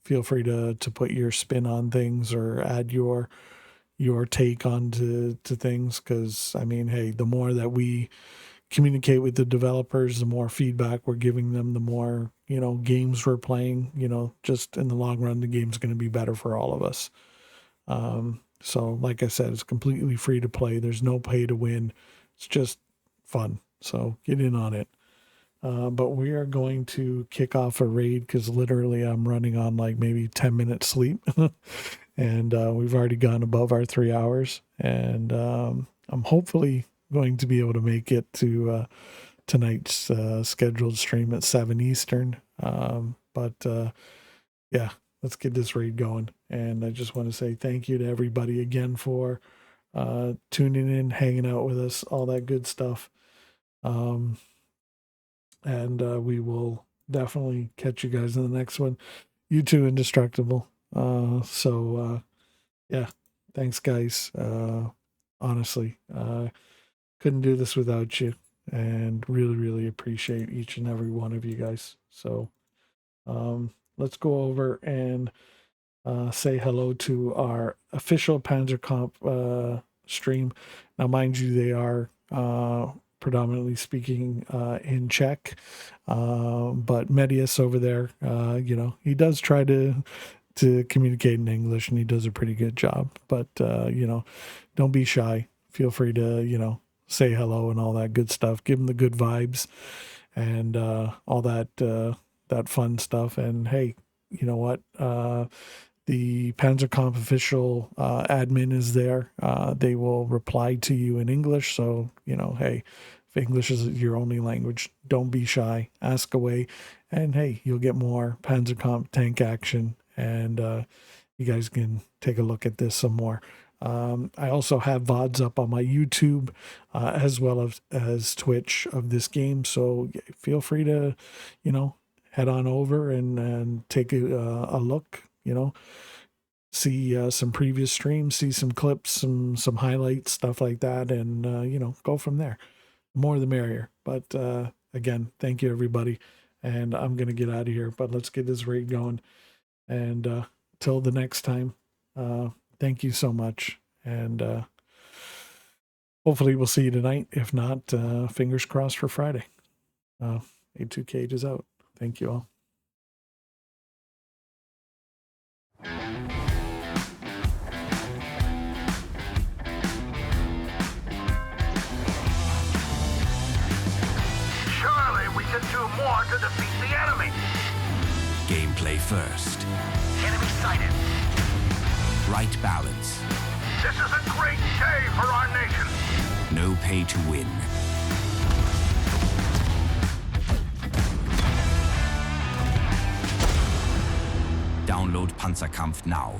feel free to put your spin on things or add your take on to things, because hey, the more that we communicate with the developers, the more feedback we're giving them, the more games we're playing. Just in the long run, the game's going to be better for all of us. So like I said, it's completely free to play. There's no pay to win. It's just fun. So get in on it. But we are going to kick off a raid, because literally I'm running on like maybe 10 minutes sleep. And we've already gone above our 3 hours. And I'm hopefully going to be able to make it to tonight's scheduled stream at 7 Eastern. But yeah, let's get this raid going. And I just want to say thank you to everybody again for tuning in, hanging out with us, all that good stuff. And we will definitely catch you guys in the next one. You too, Indestructible. Yeah, thanks, guys. Honestly, couldn't do this without you, and really, really appreciate each and every one of you guys. So let's go over and say hello to our official Panzerkampf stream. Now, mind you, they are predominantly speaking in Czech, but Medius over there, he does try to communicate in English, and he does a pretty good job. But don't be shy. Feel free to say hello and all that good stuff. Give him the good vibes and all that fun stuff. And hey, you know what? The Panzerkampf official admin is there. They will reply to you in English. So, hey, if English is your only language, don't be shy. Ask away. And hey, you'll get more Panzerkampf tank action. And you guys can take a look at this some more. I also have VODs up on my YouTube as well as Twitch of this game. So feel free to, head on over and take a look. See some previous streams, see some clips, some highlights, stuff like that, and go from there. The more the merrier. But again, thank you, everybody, and I'm gonna get out of here. But let's get this raid going, and till the next time, thank you so much, and hopefully we'll see you tonight. If not, fingers crossed for Friday. A2K is out. Thank you all. More to defeat the enemy. Gameplay first. Enemy sighted. Right balance. This is a great day for our nation. No pay to win. Download Panzerkampf now.